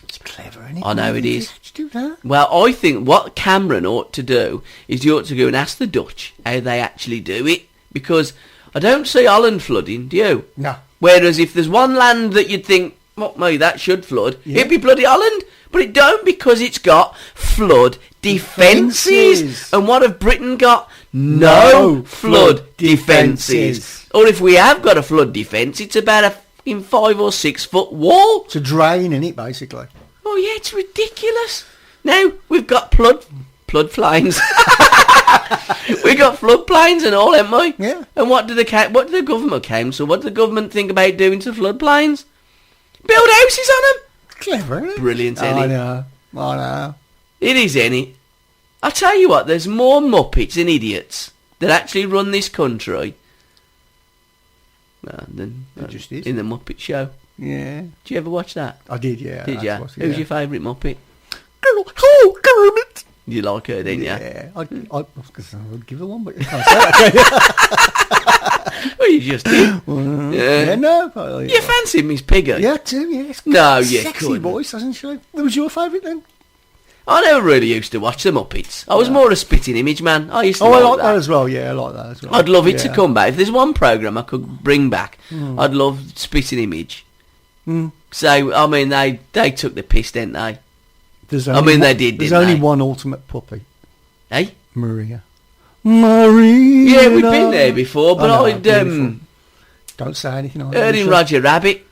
Speaker 3: It's clever, isn't it?
Speaker 1: I know it is.
Speaker 3: Do that.
Speaker 1: Well, I think what Cameron ought to do is you ought to go and ask the Dutch how they actually do it. Because I don't see Holland flooding, do you?
Speaker 3: No.
Speaker 1: Whereas if there's one land that you'd think, what me, that should flood,
Speaker 3: Yeah.
Speaker 1: it'd be bloody Holland. But it don't, because it's got flood defences.
Speaker 3: Defences.
Speaker 1: And what have Britain got? No flood defences. Or if we have got a flood defence, it's about a fucking 5 or 6 foot wall.
Speaker 3: It's a drain in it, basically.
Speaker 1: Oh yeah, it's ridiculous. Now we've got floodplains. We got floodplains and all, haven't we?
Speaker 3: Yeah.
Speaker 1: And what did the government council? What did the government think about doing to floodplains? Build houses on them.
Speaker 3: Clever, isn't it?
Speaker 1: Brilliant,
Speaker 3: I
Speaker 1: isn't it?
Speaker 3: know. I know.
Speaker 1: It is, ain't it? I'll tell you what, there's more muppets and idiots that actually run this country than
Speaker 3: It just is.
Speaker 1: in the Muppet Show.
Speaker 3: Yeah.
Speaker 1: Did you ever watch that?
Speaker 3: I did, yeah.
Speaker 1: Did
Speaker 3: That's
Speaker 1: you?
Speaker 3: what-
Speaker 1: Who's your favourite Muppet?
Speaker 3: Oh, Kermit.
Speaker 1: You like her, didn't you?
Speaker 3: Yeah. I was going to give her one, but you can't say that.
Speaker 1: Well, you just did.
Speaker 3: Yeah, no.
Speaker 1: You fancy Miss Piggy?
Speaker 3: Yeah, too, yes.
Speaker 1: No, you
Speaker 3: Sexy
Speaker 1: couldn't.
Speaker 3: voice, hasn't she? Who was your favourite then?
Speaker 1: I never really used to watch the Muppets. I was more a spitting image man. I used to
Speaker 3: Oh, I
Speaker 1: like
Speaker 3: like that as well. Yeah, I like that as well.
Speaker 1: I'd love it to
Speaker 3: Yeah.
Speaker 1: come back. If there's one programme I could bring back, I'd love spitting image. So, I mean, they took the piss, didn't they?
Speaker 3: There's
Speaker 1: I
Speaker 3: only
Speaker 1: mean, they
Speaker 3: one-
Speaker 1: did,
Speaker 3: There's
Speaker 1: didn't
Speaker 3: only
Speaker 1: they?
Speaker 3: one ultimate puppy.
Speaker 1: Eh?
Speaker 3: Maria. Maria.
Speaker 1: Yeah, we've been there before, but
Speaker 3: know,
Speaker 1: I'd
Speaker 3: beautiful. Don't say anything like
Speaker 1: heard
Speaker 3: that.
Speaker 1: in Roger Rabbit.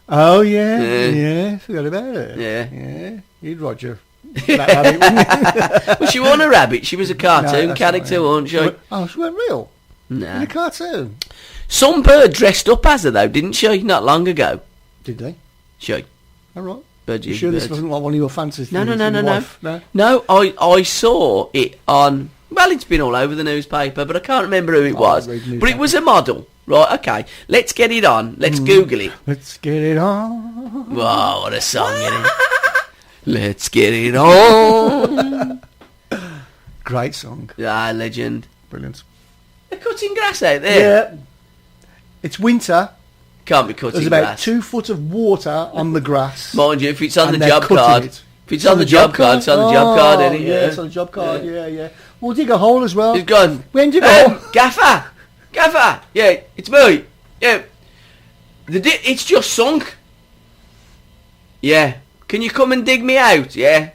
Speaker 3: Oh, yeah.
Speaker 1: Yeah.
Speaker 3: Yeah. Forgot about it.
Speaker 1: Yeah.
Speaker 3: Yeah. You'd Roger. That rabbit, wouldn't you?
Speaker 1: Well, she wasn't a rabbit. She was a cartoon
Speaker 3: that's
Speaker 1: character,
Speaker 3: not, yeah.
Speaker 1: wasn't she?
Speaker 3: Oh, she went real? In
Speaker 1: Nah.
Speaker 3: a cartoon?
Speaker 1: Some bird dressed up as her, though, didn't she? Not long ago.
Speaker 3: Did they?
Speaker 1: She.
Speaker 3: All right.
Speaker 1: Birdie,
Speaker 3: You sure this
Speaker 1: bird.
Speaker 3: wasn't like one of your fantasies?
Speaker 1: No, no,
Speaker 3: things
Speaker 1: no,
Speaker 3: with
Speaker 1: no,
Speaker 3: your
Speaker 1: no.
Speaker 3: wife? No.
Speaker 1: No, I saw it on... Well, it's been all over the newspaper, but I can't remember who it was.
Speaker 3: read
Speaker 1: But it was a model. Right, okay. Let's get it on. Let's Google it.
Speaker 3: Let's get it on.
Speaker 1: Whoa, what a song it is. Let's get it on.
Speaker 3: Great song.
Speaker 1: Ah, legend.
Speaker 3: Brilliant.
Speaker 1: They're cutting grass out there.
Speaker 3: Yeah. It's winter.
Speaker 1: Can't be cutting
Speaker 3: There's about
Speaker 1: grass.
Speaker 3: 2 foot of water on the grass.
Speaker 1: Mind you, if it's on
Speaker 3: and
Speaker 1: the
Speaker 3: they're
Speaker 1: job
Speaker 3: cutting
Speaker 1: card.
Speaker 3: it.
Speaker 1: If it's on the job card, it's on the job card, isn't it?
Speaker 3: Yeah, it's on the job card. Yeah, yeah. We'll dig a hole as well.
Speaker 1: He's gone.
Speaker 3: When do you go?
Speaker 1: Gaffer! Gaffer! Yeah, it's me. Yeah. It's just sunk. Yeah. Can you come and dig me out? Yeah.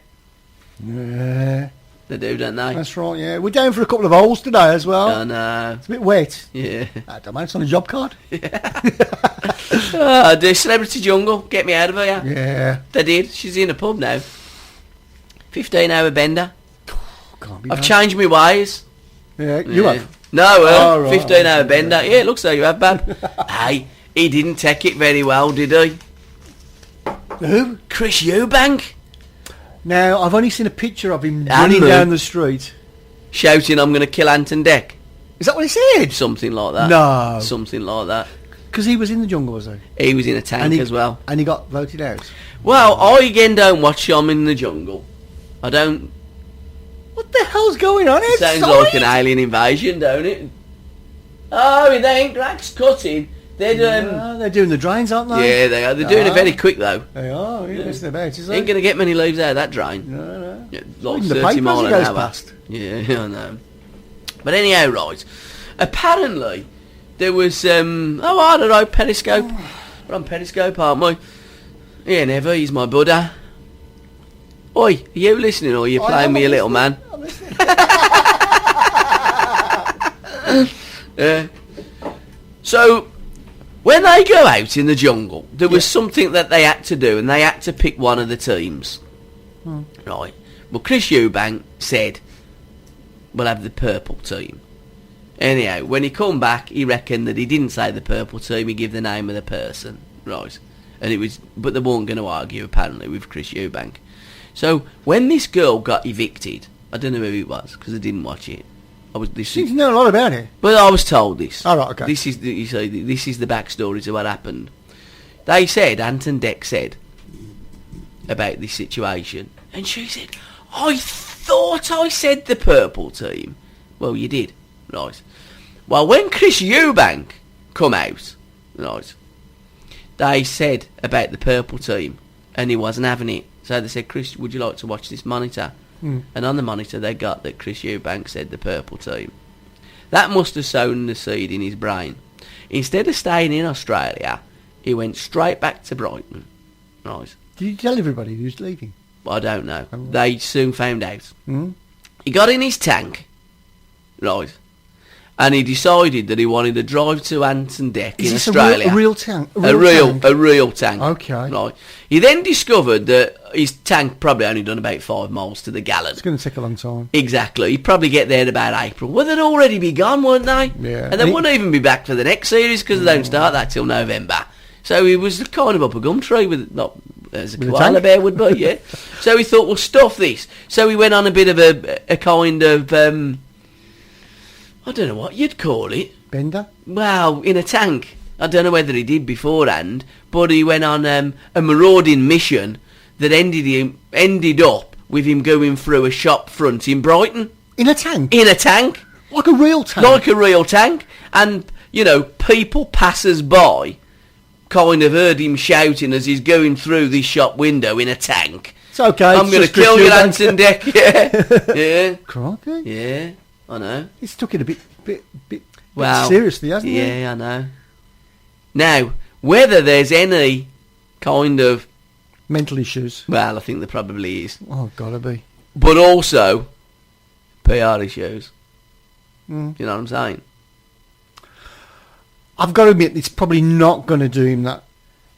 Speaker 3: Yeah,
Speaker 1: They do, don't they?
Speaker 3: that's right. Yeah, we're down for a couple of holes today as well.
Speaker 1: I know.
Speaker 3: It's a bit wet.
Speaker 1: Yeah.
Speaker 3: I don't mind. It's on a job card.
Speaker 1: The Celebrity Jungle. Get me out of here.
Speaker 3: Yeah.
Speaker 1: They did. She's in a pub now. 15-hour bender.
Speaker 3: Can't be
Speaker 1: I've
Speaker 3: done.
Speaker 1: changed my ways.
Speaker 3: Yeah, you
Speaker 1: Yeah.
Speaker 3: have.
Speaker 1: No,
Speaker 3: Oh, right.
Speaker 1: 15-hour bender. Yeah, it looks like you have, bad. Hey, he didn't take it very well, did he?
Speaker 3: Who?
Speaker 1: Chris Eubank.
Speaker 3: Now, I've only seen a picture of him
Speaker 1: And
Speaker 3: running
Speaker 1: Lou.
Speaker 3: down the street.
Speaker 1: Shouting, I'm going to kill Anton Deck.
Speaker 3: Is that what he said?
Speaker 1: Something like that.
Speaker 3: No.
Speaker 1: Something like that.
Speaker 3: Because he was in the jungle, was he?
Speaker 1: He was in a tank
Speaker 3: he,
Speaker 1: as well.
Speaker 3: And he got voted out.
Speaker 1: Well, I again don't watch I'm in the Jungle. I don't...
Speaker 3: What the hell's going on outside?
Speaker 1: Sounds like an alien invasion, don't it? Oh, they ain't Greg's cutting. They're
Speaker 3: They're doing the drains, aren't they?
Speaker 1: yeah, they are. They're doing it very quick though.
Speaker 3: They are. You're listening about, is
Speaker 1: Ain't
Speaker 3: they?
Speaker 1: going to get many leaves out of that drain.
Speaker 3: No.
Speaker 1: Yeah, like
Speaker 3: Even the
Speaker 1: 30
Speaker 3: papers
Speaker 1: mile
Speaker 3: he
Speaker 1: an
Speaker 3: goes
Speaker 1: hour.
Speaker 3: past.
Speaker 1: Yeah, I know. But anyhow, right. Apparently, there was I don't know, Periscope. We're on Periscope, aren't we? Yeah, never. He's my buddy. Oi, are you listening or are you playing me a little man?
Speaker 3: I'm listening.
Speaker 1: Yeah. So, when they go out in the jungle, there was something that they had to do, and they had to pick one of the teams. Right. Well, Chris Eubank said, we'll have the purple team. Anyhow, when he come back, he reckoned that he didn't say the purple team. He gave the name of the person, right? And it was, but they weren't going to argue apparently with Chris Eubank. So when this girl got evicted, I don't know who it was because I didn't watch it.
Speaker 3: You know a lot about it.
Speaker 1: But I was told this.
Speaker 3: Oh, right, okay.
Speaker 1: This is this is the backstory to what happened. They said, Anton Deck said about this situation, and she said, "I thought I said the purple team." Well, you did, right? Well, when Chris Eubank come out, right, they said about the purple team, and he wasn't having it. So they said, "Chris, would you like to watch this monitor?" And on the monitor they got that Chris Eubank said the purple team. That must have sown the seed in his brain. Instead of staying in Australia, he went straight back to Brighton. Right.
Speaker 3: Did you tell everybody he was leaving?
Speaker 1: I don't know. They soon found out.
Speaker 3: Mm.
Speaker 1: He got in his tank, right, and he decided that he wanted to drive to Anton Deck in Australia.
Speaker 3: A real tank?
Speaker 1: A real tank.
Speaker 3: Okay.
Speaker 1: Right. He then discovered that his tank probably only done about 5 miles to the gallon.
Speaker 3: It's going to take a long time.
Speaker 1: Exactly. He'd probably get there in about April. Well, they'd already be gone, weren't they?
Speaker 3: Yeah.
Speaker 1: And they wouldn't even be back for the next series because they don't start that till November. So he was kind of up a gum tree with, not as a koala bear would be, yeah. So he thought, well, stuff this. So he went on a bit of a kind of, I don't know what you'd call it.
Speaker 3: Bender?
Speaker 1: Well, in a tank. I don't know whether he did beforehand, but he went on a marauding mission that ended up with him going through a shop front in Brighton.
Speaker 3: In a tank?
Speaker 1: In a tank.
Speaker 3: Like a real tank?
Speaker 1: Like a real tank. And, you know, people passers-by kind of heard him shouting as he's going through this shop window in a tank.
Speaker 3: It's okay.
Speaker 1: I'm going to kill you, Anton Deck. Yeah. Yeah.
Speaker 3: Crikey.
Speaker 1: Yeah. I know.
Speaker 3: He's took it a bit seriously, hasn't he?
Speaker 1: Yeah, I know. Now, whether there's any kind of
Speaker 3: mental issues.
Speaker 1: Well, I think there probably is.
Speaker 3: Oh, gotta be.
Speaker 1: But also, PR issues.
Speaker 3: Mm.
Speaker 1: You know what I'm saying?
Speaker 3: I've got to admit, it's probably not going to do him that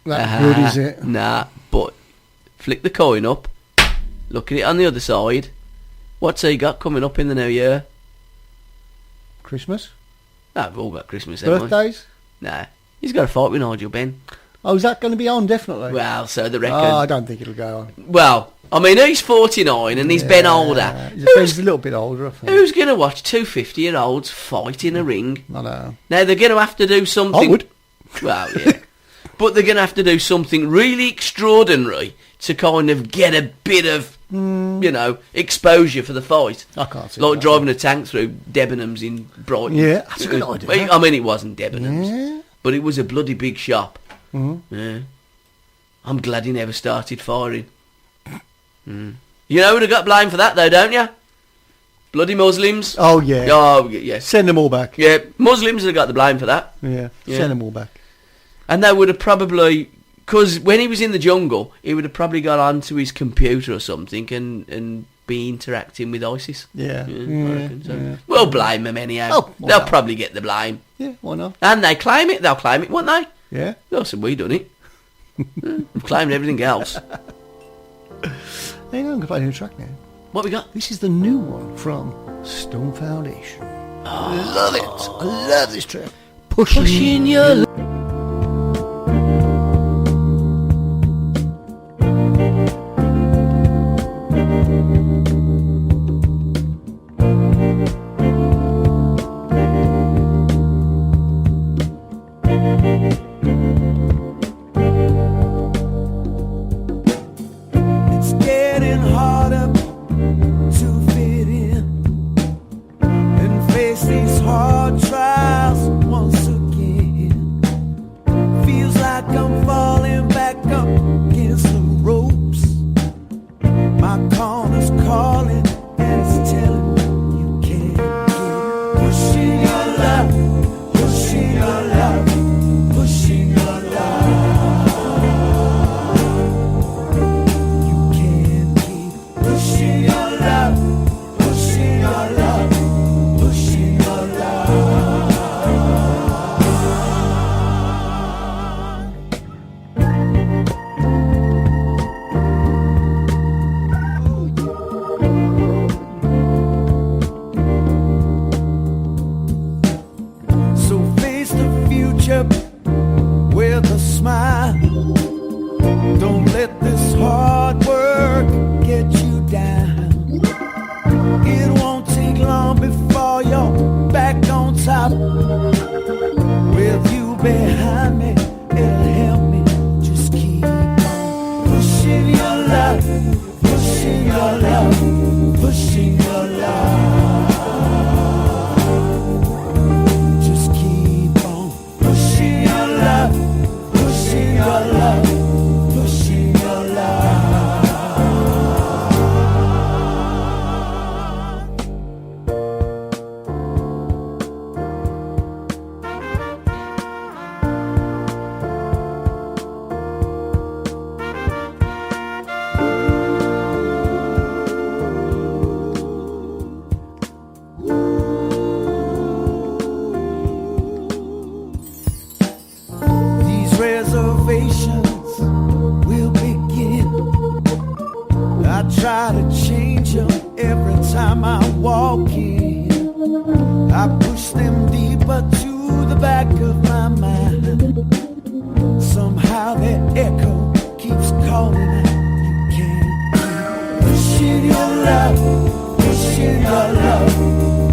Speaker 3: good, is it?
Speaker 1: Nah, but flick the coin up, look at it on the other side. What's he got coming up in the new year?
Speaker 3: Christmas?
Speaker 1: No, we've all got Christmas, haven't we?
Speaker 3: Birthdays?
Speaker 1: Nah. He's got a fight with Nigel Benn.
Speaker 3: Oh, is that going to be on, definitely?
Speaker 1: Well, so the reckon.
Speaker 3: Oh, I don't think it'll go on.
Speaker 1: Well, I mean, he's 49 and he's Ben older.
Speaker 3: Ben's a little bit older, I think.
Speaker 1: Who's going to watch two 50-year-olds fight in a ring?
Speaker 3: I know.
Speaker 1: Now, they're going to have to do something...
Speaker 3: I would.
Speaker 1: Well, yeah. But they're going to have to do something really extraordinary to kind of get a bit of, you know, exposure for the fight.
Speaker 3: I can't see
Speaker 1: like
Speaker 3: that.
Speaker 1: driving a tank through Debenhams in Brighton.
Speaker 3: Yeah, that's a good idea.
Speaker 1: I mean, it wasn't Debenhams,
Speaker 3: Yeah.
Speaker 1: but it was a bloody big shop.
Speaker 3: Mm-hmm.
Speaker 1: Yeah. I'm glad he never started firing. Mm. You know who'd have got blamed for that, though, don't you? Bloody Muslims.
Speaker 3: Oh, yeah.
Speaker 1: Oh, yes.
Speaker 3: Send them all back.
Speaker 1: Yeah, Muslims would have got the blame for that.
Speaker 3: Yeah,
Speaker 1: Yeah.
Speaker 3: send them all back.
Speaker 1: And they would have probably... Because when he was in the jungle, he would have probably got onto his computer or something and be interacting with ISIS.
Speaker 3: Yeah.
Speaker 1: I reckon so.
Speaker 3: Yeah.
Speaker 1: We'll blame them anyhow.
Speaker 3: Oh, why
Speaker 1: They'll
Speaker 3: not?
Speaker 1: probably get the blame.
Speaker 3: Yeah, why not?
Speaker 1: And they claim it. They'll claim it, won't they?
Speaker 3: Yeah.
Speaker 1: Oh, so we done it. We've claimed everything else.
Speaker 3: Hang on, I'm going to play a new track now.
Speaker 1: What we got?
Speaker 3: This is the new one from Stone Foundation. I love it. I love this track.
Speaker 1: Pushing your...
Speaker 5: It's getting harder to fit in and face these hard trials once again. how that echo keeps calling out. You can't keep pushing your love, pushing your love,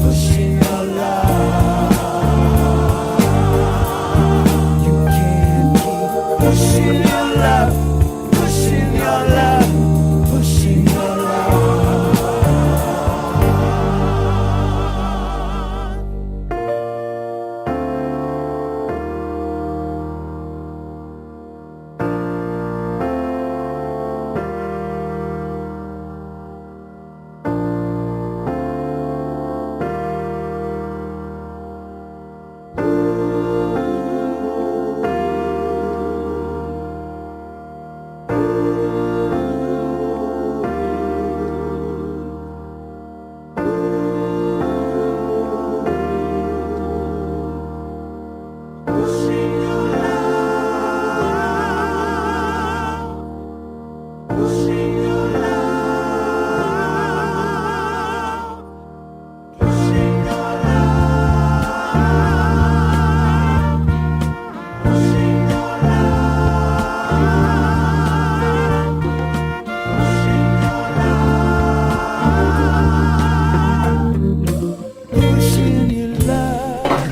Speaker 5: pushing your love. You can't keep pushing your love, pushing your love, pushing your love.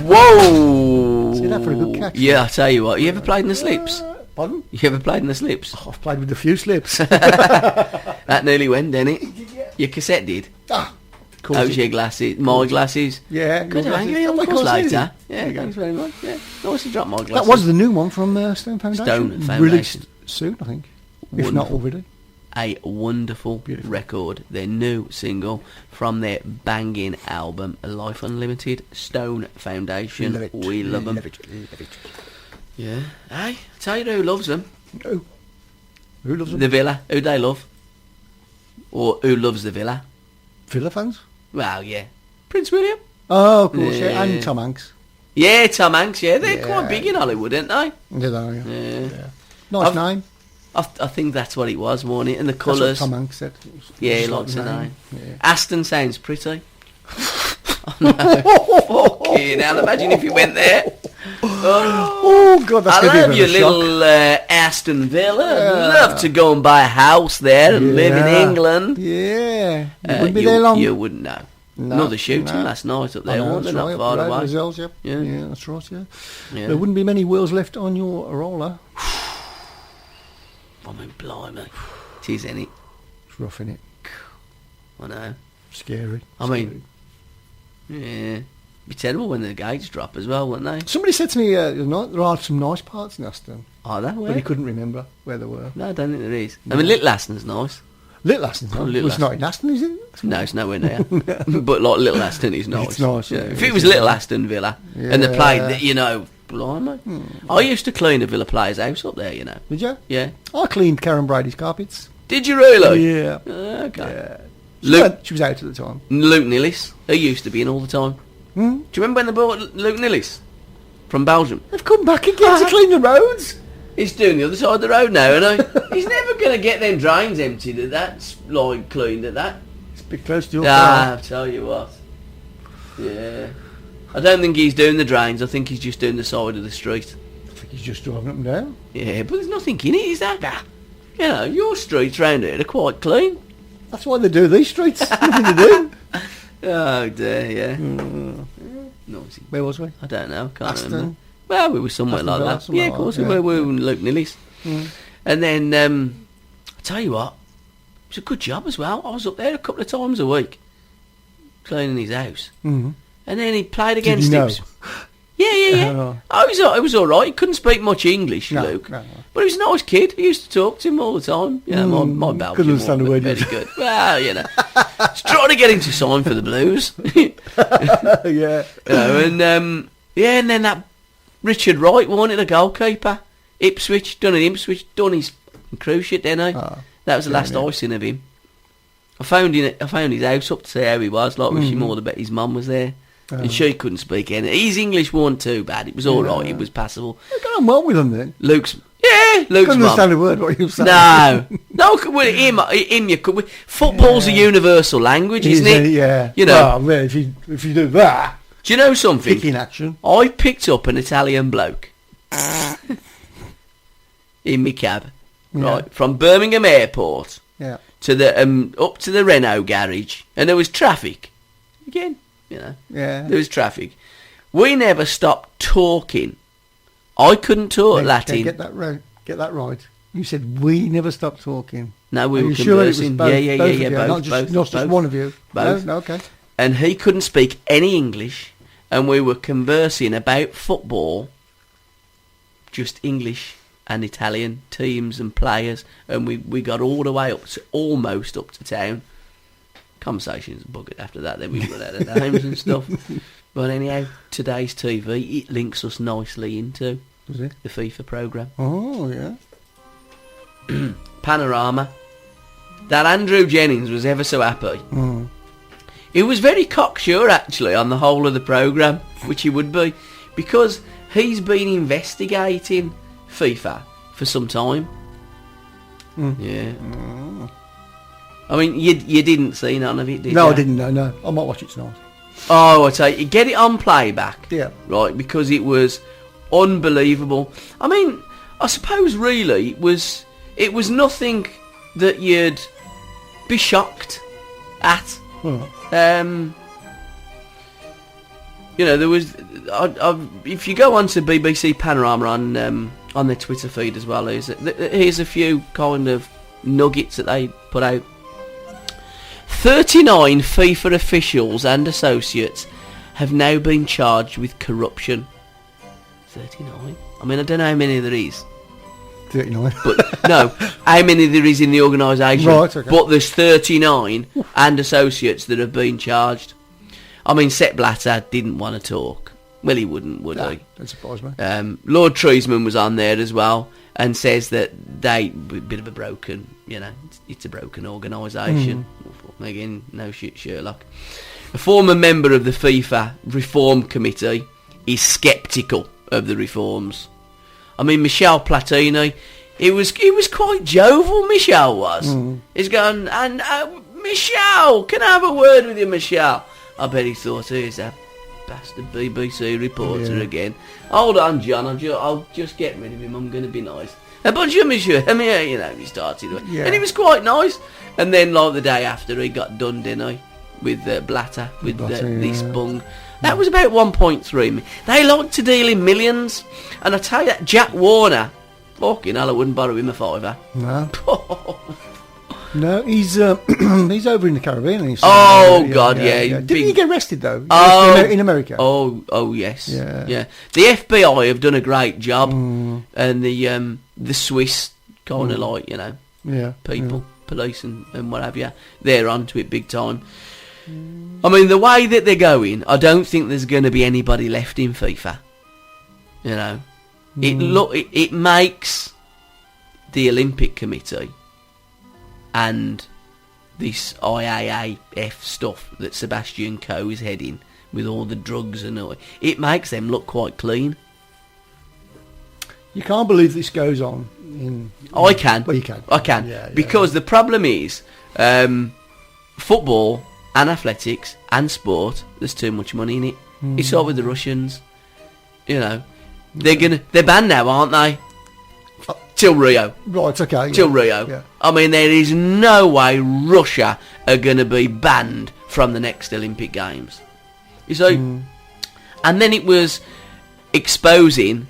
Speaker 1: Whoa!
Speaker 3: See that for a good catch?
Speaker 1: Yeah, I tell you what. You ever played in the slips?
Speaker 3: Pardon?
Speaker 1: You ever played in the slips?
Speaker 3: I've played with a few slips.
Speaker 1: That nearly went, didn't it? Your cassette did.
Speaker 3: Ah, cool.
Speaker 1: Those your glasses, my glasses.
Speaker 3: Yeah,
Speaker 1: Good,
Speaker 3: your
Speaker 1: thank you.
Speaker 3: glasses.
Speaker 1: Of course,
Speaker 3: Oh,
Speaker 1: later.
Speaker 3: yeah,
Speaker 1: Yeah, thanks very much. Yeah, nice to drop my glasses.
Speaker 3: that was the new one from Stone Foundation.
Speaker 1: Stone Foundation.
Speaker 3: Released soon, I think. If not
Speaker 1: Wonderful.
Speaker 3: already.
Speaker 1: A wonderful
Speaker 3: Beautiful.
Speaker 1: record. Their new single from their banging album, Life Unlimited. Stone Foundation.
Speaker 3: Love it.
Speaker 1: We love them.
Speaker 3: Love it. Love it.
Speaker 1: Yeah. Hey, tell you who loves them.
Speaker 3: Oh. Who loves them?
Speaker 1: The Villa. Who they love? Or who loves the Villa?
Speaker 3: Villa fans?
Speaker 1: Well, yeah. Prince William.
Speaker 3: Oh, of course, yeah.
Speaker 1: Yeah.
Speaker 3: And Tom Hanks.
Speaker 1: Yeah, Tom Hanks, yeah. They're
Speaker 3: Yeah.
Speaker 1: quite big in Hollywood, aren't they?
Speaker 3: Yeah, they are,
Speaker 1: Yeah.
Speaker 3: Nice
Speaker 1: I've-
Speaker 3: name.
Speaker 1: I think that's what it was, wasn't it? And the
Speaker 3: That's what
Speaker 1: colours.
Speaker 3: Tom Hanks said.
Speaker 1: Yeah, he
Speaker 3: Just like
Speaker 1: likes
Speaker 3: the
Speaker 1: the name.
Speaker 3: Yeah.
Speaker 1: Aston sounds pretty. Oh, no. Fucking hell, imagine if you went there.
Speaker 3: Oh, God, that's
Speaker 1: I
Speaker 3: going to
Speaker 1: love
Speaker 3: be a
Speaker 1: your
Speaker 3: bit of a shock.
Speaker 1: little Aston Villa. I'd love to go and buy a house there and live in
Speaker 3: Yeah.
Speaker 1: England.
Speaker 3: Yeah. You wouldn't be
Speaker 1: you,
Speaker 3: there long.
Speaker 1: You wouldn't know.
Speaker 3: No,
Speaker 1: Another shooting
Speaker 3: no.
Speaker 1: last night up
Speaker 3: I
Speaker 1: there,
Speaker 3: know,
Speaker 1: weren't they?
Speaker 3: that's
Speaker 1: Not
Speaker 3: right,
Speaker 1: far
Speaker 3: up the road,
Speaker 1: away.
Speaker 3: Results, yeah.
Speaker 1: Yeah.
Speaker 3: Yeah, that's right, yeah.
Speaker 1: Yeah.
Speaker 3: There wouldn't be many wheels left on your roller.
Speaker 1: I mean, blimey. It is, ain't it?
Speaker 3: It's rough, innit?
Speaker 1: I know.
Speaker 3: Scary.
Speaker 1: I mean, yeah. Be terrible when the gates drop as well, wouldn't they?
Speaker 3: Somebody said to me, there are some nice parts in Aston,
Speaker 1: Are they?
Speaker 3: but
Speaker 1: Where?
Speaker 3: he couldn't remember where they were.
Speaker 1: No, I don't think there is. I mean, Little Aston's nice.
Speaker 3: Little Aston's
Speaker 1: Oh,
Speaker 3: nice.
Speaker 1: Little
Speaker 3: It's not in Aston, is it?
Speaker 1: No, it's nowhere near. But like Little Aston is nice.
Speaker 3: It's nice, yeah.
Speaker 1: If it was Little Aston Villa and they
Speaker 3: Yeah.
Speaker 1: played, you know, blimey. I used to clean a Villa player's house up there, you know.
Speaker 3: Did you?
Speaker 1: Yeah.
Speaker 3: I cleaned Karen Brady's carpets.
Speaker 1: Did you really?
Speaker 3: Yeah.
Speaker 1: Okay.
Speaker 3: Yeah.
Speaker 1: Luke,
Speaker 3: She was out at the time.
Speaker 1: Luke Nillis, who used to be in all the time.
Speaker 3: Hmm?
Speaker 1: Do you remember when they brought Luke Nillis from Belgium?
Speaker 3: They've come back again to clean the roads.
Speaker 1: He's doing the other side of the road now, isn't he? He's never going to get them drains emptied at that, like cleaned at that.
Speaker 3: It's a bit close to your
Speaker 1: Ah,
Speaker 3: car.
Speaker 1: I'll tell you what. Yeah. I don't think he's doing the drains. I think he's just doing the side of the street.
Speaker 3: I think he's just driving up and down.
Speaker 1: Yeah, but there's nothing in it, is there? You know, your streets round here are quite clean.
Speaker 3: That's why they do these streets. Nothing to do.
Speaker 1: Oh dear, yeah. Noisy.
Speaker 3: Where was we?
Speaker 1: I don't know. Can't
Speaker 3: Aston.
Speaker 1: remember. Well, we were somewhere
Speaker 3: Aston
Speaker 1: like
Speaker 3: Villa,
Speaker 1: that.
Speaker 3: somewhere
Speaker 1: Yeah, of
Speaker 3: like
Speaker 1: course
Speaker 3: that,
Speaker 1: we
Speaker 3: yeah.
Speaker 1: were. We were in Luke Nillis. And then, I tell you what, it was a good job as well. I was up there a couple of times a week, cleaning his house.
Speaker 3: Mm-hmm.
Speaker 1: And then he played
Speaker 3: Did
Speaker 1: against
Speaker 3: he know?
Speaker 1: him. Yeah.
Speaker 3: Oh.
Speaker 1: It was all right. He couldn't speak much English,
Speaker 3: No,
Speaker 1: Luke.
Speaker 3: no.
Speaker 1: But he was a nice kid. He used to talk to him all the time. You know, my Belgian
Speaker 3: couldn't understand a
Speaker 1: wasn't
Speaker 3: word,
Speaker 1: very good. Well, you know. Just trying to get him to sign for the Blues.
Speaker 3: Yeah.
Speaker 1: You know, and and then that Richard Wright wanted a goalkeeper. Ipswich, done his cruise shit, didn't he?
Speaker 3: Ah,
Speaker 1: That was the last
Speaker 3: yeah.
Speaker 1: I seen of him. I found his house up to see how he was, like wishing more that his mum was there. And she couldn't speak any. His English wasn't too bad. It was all right. It was passable.
Speaker 3: I got on well with them then.
Speaker 1: Luke's
Speaker 3: Couldn't
Speaker 1: mum.
Speaker 3: understand a word what you were saying.
Speaker 1: No, well, him you could. Football's a universal language, isn't it?
Speaker 3: Yeah.
Speaker 1: You know.
Speaker 3: Well, if you do that,
Speaker 1: Do you know something?
Speaker 3: kick in action.
Speaker 1: I picked up an Italian bloke. in my cab,
Speaker 3: Yeah.
Speaker 1: right, from Birmingham Airport
Speaker 3: Yeah.
Speaker 1: to the up to the Renault garage, and there was traffic. Again,
Speaker 3: Yeah.
Speaker 1: there was traffic. We never stopped talking. I couldn't talk
Speaker 3: Okay,
Speaker 1: Latin.
Speaker 3: Get that right. Get that right. You said we never stopped talking.
Speaker 1: No, we
Speaker 3: Are
Speaker 1: were
Speaker 3: you sure it was
Speaker 1: conversing.
Speaker 3: both,
Speaker 1: yeah,
Speaker 3: both of you,
Speaker 1: both,
Speaker 3: not just one of you.
Speaker 1: Both.
Speaker 3: No, okay.
Speaker 1: And he couldn't speak any English, and we were conversing about football, just English and Italian teams and players, and we got all the way up to almost up to town. Conversations buggered after that, then we run out of names and stuff. But anyhow, today's TV, it links us nicely into
Speaker 3: Was it?
Speaker 1: the FIFA programme.
Speaker 3: Oh, yeah.
Speaker 1: Panorama. That Andrew Jennings was ever so happy.
Speaker 3: Mm.
Speaker 1: He was very cocksure, actually, on the whole of the programme, which he would be, because he's been investigating FIFA for some time.
Speaker 3: Mm.
Speaker 1: Yeah. I mean, you didn't see none of it, did you?
Speaker 3: No, I didn't know, no. I might watch it tonight.
Speaker 1: Oh, I tell you, get it on playback.
Speaker 3: Yeah.
Speaker 1: Right, because it was unbelievable. I mean, I suppose really it was nothing that you'd be shocked at.
Speaker 3: Oh.
Speaker 1: There was. If you go on to BBC Panorama on their Twitter feed as well, here's a few kind of nuggets that they put out. 39 FIFA officials and associates have now been charged with corruption. 39? I mean, I don't know how many there is.
Speaker 3: 39.
Speaker 1: But no, how many there is in the organisation.
Speaker 3: Right, okay.
Speaker 1: But there's 39 and associates that have been charged. I mean, Sepp Blatter didn't want to talk. Well, he wouldn't, would he?
Speaker 3: Don't surprise me.
Speaker 1: Lord Treisman was on there as well and says that they, a bit of a broken, it's a broken organisation. Again, no shit, Sherlock. A former member of the FIFA Reform Committee is sceptical of the reforms. I mean, Michel Platini, he was quite jovial, Michel was. He's going, and Michel, can I have a word with you, Michel? I bet he thought, here's that bastard BBC reporter again. Hold on, John, I'll just get rid of him, I'm going to be nice. Bonjour, monsieur, he started.
Speaker 3: Yeah.
Speaker 1: And he was quite nice. And then, like, the day after, he got done, didn't he? With Blatter, with this bung. That was about 1.3 million. They like to deal in millions. And I tell you that, Jack Warner, fucking hell, I wouldn't borrow him a fiver.
Speaker 3: No. No, he's he's over in the Caribbean. He's
Speaker 1: God, yeah.
Speaker 3: Didn't he get arrested, though?
Speaker 1: Oh,
Speaker 3: in America?
Speaker 1: Oh, yes.
Speaker 3: Yeah.
Speaker 1: The FBI have done a great job. And the Swiss kind of like, people, police and what have you, they're onto it big time. I mean, the way that they're going, I don't think there's going to be anybody left in FIFA. It makes the Olympic Committee and this IAAF stuff that Sebastian Coe is heading with all the drugs and all, it makes them look quite clean.
Speaker 3: You can't believe this goes on.
Speaker 1: I can.
Speaker 3: Well, you can.
Speaker 1: I can.
Speaker 3: Yeah.
Speaker 1: Because the problem is, football and athletics and sport, there's too much money in it. It's like with the Russians. They're banned now, aren't they? Till Rio.
Speaker 3: Right, okay.
Speaker 1: Till Rio.
Speaker 3: Yeah.
Speaker 1: I mean, there is no way Russia are going to be banned from the next Olympic Games. And then it was exposing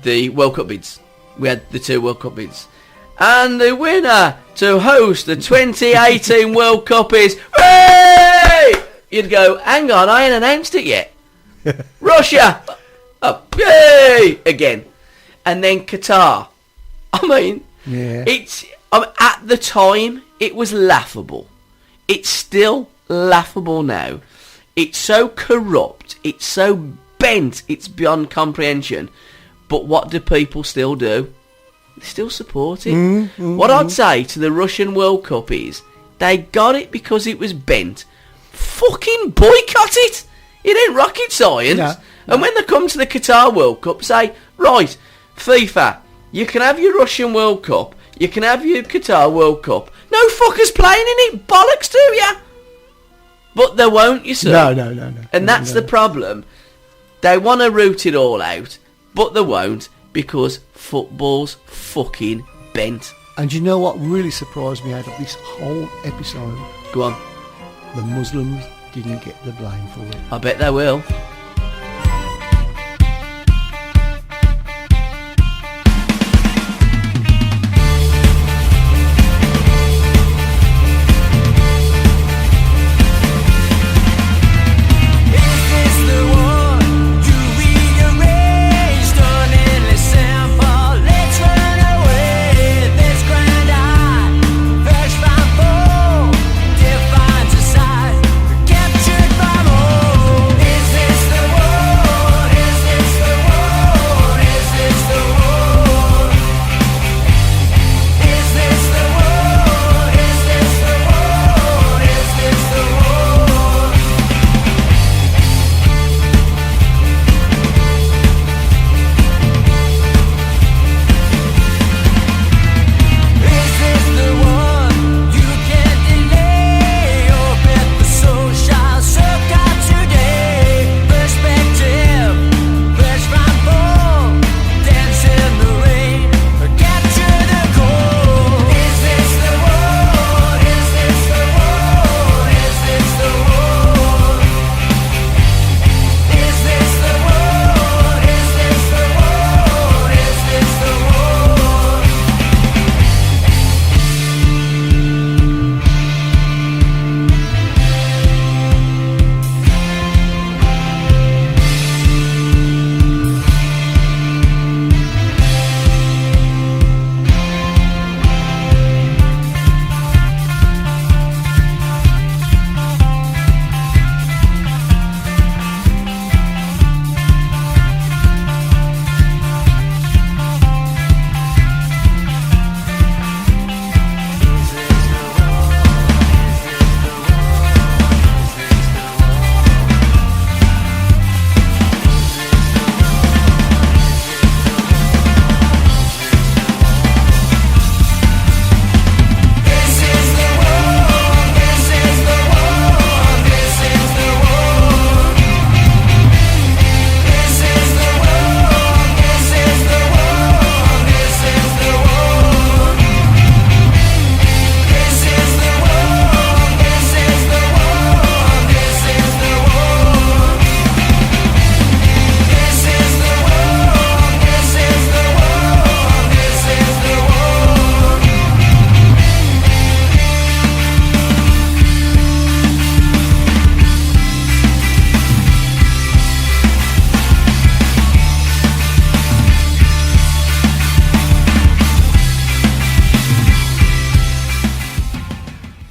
Speaker 1: the World Cup bids. We had the 2 World Cup bids. And the winner to host the 2018 World Cup is... Hooray! You'd go, hang on, I ain't announced it yet. Russia! Oh, yay! Again. And then Qatar. I mean, at the time, it was laughable. It's still laughable now. It's so corrupt. It's so bent. It's beyond comprehension. But what do people still do? They still support it. What I'd say to the Russian World Cup is, they got it because it was bent. Fucking boycott it! It ain't rocket science.
Speaker 3: No.
Speaker 1: And when they come to the Qatar World Cup, say, right, FIFA, you can have your Russian World Cup, you can have your Qatar World Cup. No fuckers playing in it, bollocks to ya! But they won't, you see.
Speaker 3: No.
Speaker 1: And that's the problem. They want to root it all out, but they won't, because football's fucking bent.
Speaker 3: And you know what really surprised me out of this whole episode?
Speaker 1: Go on.
Speaker 3: The Muslims didn't get the blame for it.
Speaker 1: I bet they will.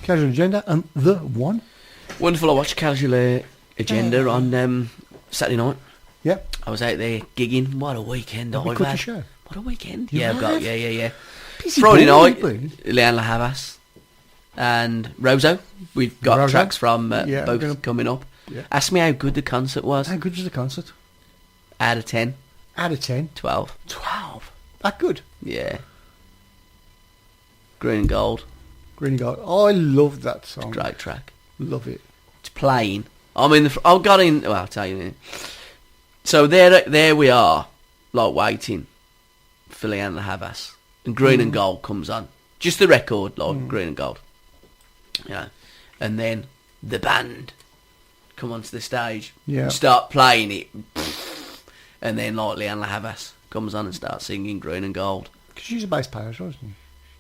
Speaker 3: Casual Agenda and The One.
Speaker 1: Wonderful. I watched Casual Agenda on Saturday night.
Speaker 3: Yeah.
Speaker 1: I was out there gigging. What a weekend
Speaker 3: We
Speaker 1: I've
Speaker 3: cut
Speaker 1: had.
Speaker 3: the show.
Speaker 1: What a weekend.
Speaker 3: You
Speaker 1: Yeah, I've got,
Speaker 3: have?
Speaker 1: yeah.
Speaker 3: Busy
Speaker 1: Friday
Speaker 3: boy,
Speaker 1: night,
Speaker 3: been.
Speaker 1: Leanne La Havas and Rozo. We've got
Speaker 3: Rozo?
Speaker 1: tracks from
Speaker 3: Yeah,
Speaker 1: both
Speaker 3: gonna-
Speaker 1: coming up.
Speaker 3: Yeah.
Speaker 1: Ask me how good the concert was.
Speaker 3: How good was the concert?
Speaker 1: Out of 10,
Speaker 3: Out of 10.
Speaker 1: 12.
Speaker 3: 12. That good.
Speaker 1: Yeah. Green and Gold.
Speaker 3: Green Gold. Oh, I love that song.
Speaker 1: Great track.
Speaker 3: Love it.
Speaker 1: It's playing. I'm in the... I got in... Well, I'll tell you in a minute. So there we are, like waiting for Leanne La Havas. And Green and Gold comes on. Just the record, like Green and Gold. You know. And then the band come onto the stage.
Speaker 3: Yeah.
Speaker 1: And start playing it. And then like Leanne La Havas comes on and starts singing Green and Gold.
Speaker 3: Because she's a bass player, isn't she?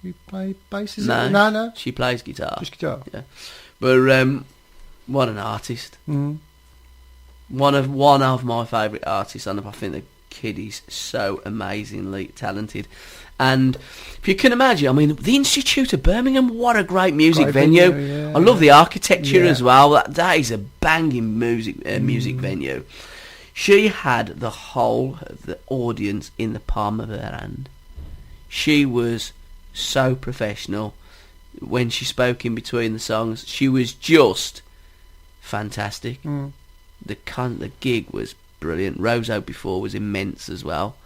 Speaker 3: You play bass, is
Speaker 1: No,
Speaker 3: it? No.
Speaker 1: She plays guitar.
Speaker 3: Just guitar.
Speaker 1: Yeah. But what an artist.
Speaker 3: Mm.
Speaker 1: One of my favourite artists, and I think the kid is so amazingly talented. And if you can imagine, I mean, the Institute of Birmingham, what a great music
Speaker 3: Great
Speaker 1: venue.
Speaker 3: venue, yeah,
Speaker 1: I love the architecture
Speaker 3: Yeah.
Speaker 1: as well. That is a banging music venue. She had the whole of the audience in the palm of her hand. She was so professional. When she spoke in between the songs, she was just fantastic.
Speaker 3: Mm.
Speaker 1: The gig was brilliant. Rozo before was immense as well,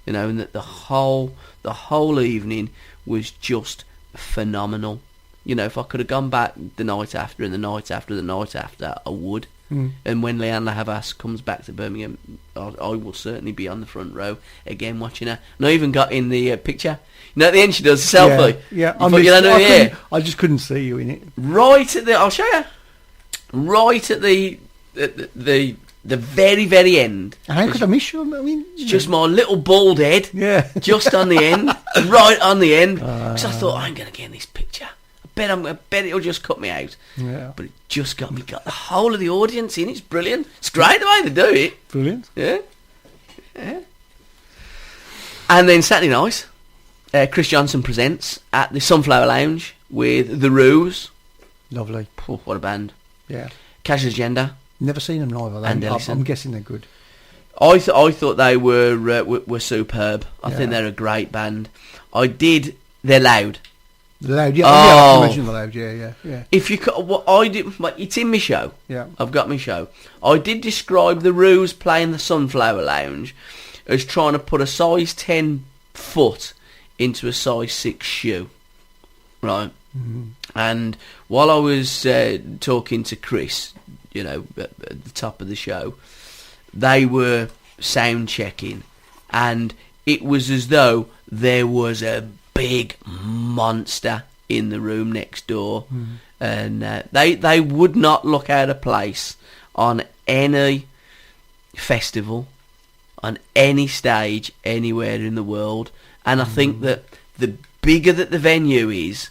Speaker 1: you know, and that the whole evening was just phenomenal. You know, if I could have gone back the night after and the night after the night after, I would. And when Leanne Havas comes back to Birmingham, I will certainly be on the front row again watching her. And I even got in the picture. You know, at the end she does a selfie.
Speaker 3: Yeah. I just couldn't see you in it.
Speaker 1: Right at the, I'll show you. Right at the very, very end.
Speaker 3: How could I miss you? I mean,
Speaker 1: Just my little bald head.
Speaker 3: Yeah.
Speaker 1: Just on the end. Right on the end. Because I thought, I'm going to get in this picture. I bet it'll just cut me out.
Speaker 3: Yeah.
Speaker 1: But it just got the whole of the audience in. It's brilliant. It's great the way they do it.
Speaker 3: Brilliant.
Speaker 1: Yeah. And then Saturday night, Chris Johnson presents at the Sunflower Lounge with The Ruse. Lovely. Oh, what a band.
Speaker 3: Yeah.
Speaker 1: Cash Agenda.
Speaker 3: Never seen them live.
Speaker 1: And
Speaker 3: I'm guessing they're good.
Speaker 1: I thought they were superb. I think they're a great band. They're loud.
Speaker 3: The Loud, yeah. I can imagine The Loud, yeah.
Speaker 1: If you what I did, it's in my show.
Speaker 3: Yeah.
Speaker 1: I've got my show. I did describe The Ruse playing the Sunflower Lounge as trying to put a size 10 foot into a size 6 shoe, right? Mm-hmm. And while I was talking to Chris, you know, at the top of the show, they were sound checking, and it was as though there was a big monster in the room next door, and they would not look out of place on any festival, on any stage, anywhere in the world. And I think that the bigger that the venue is,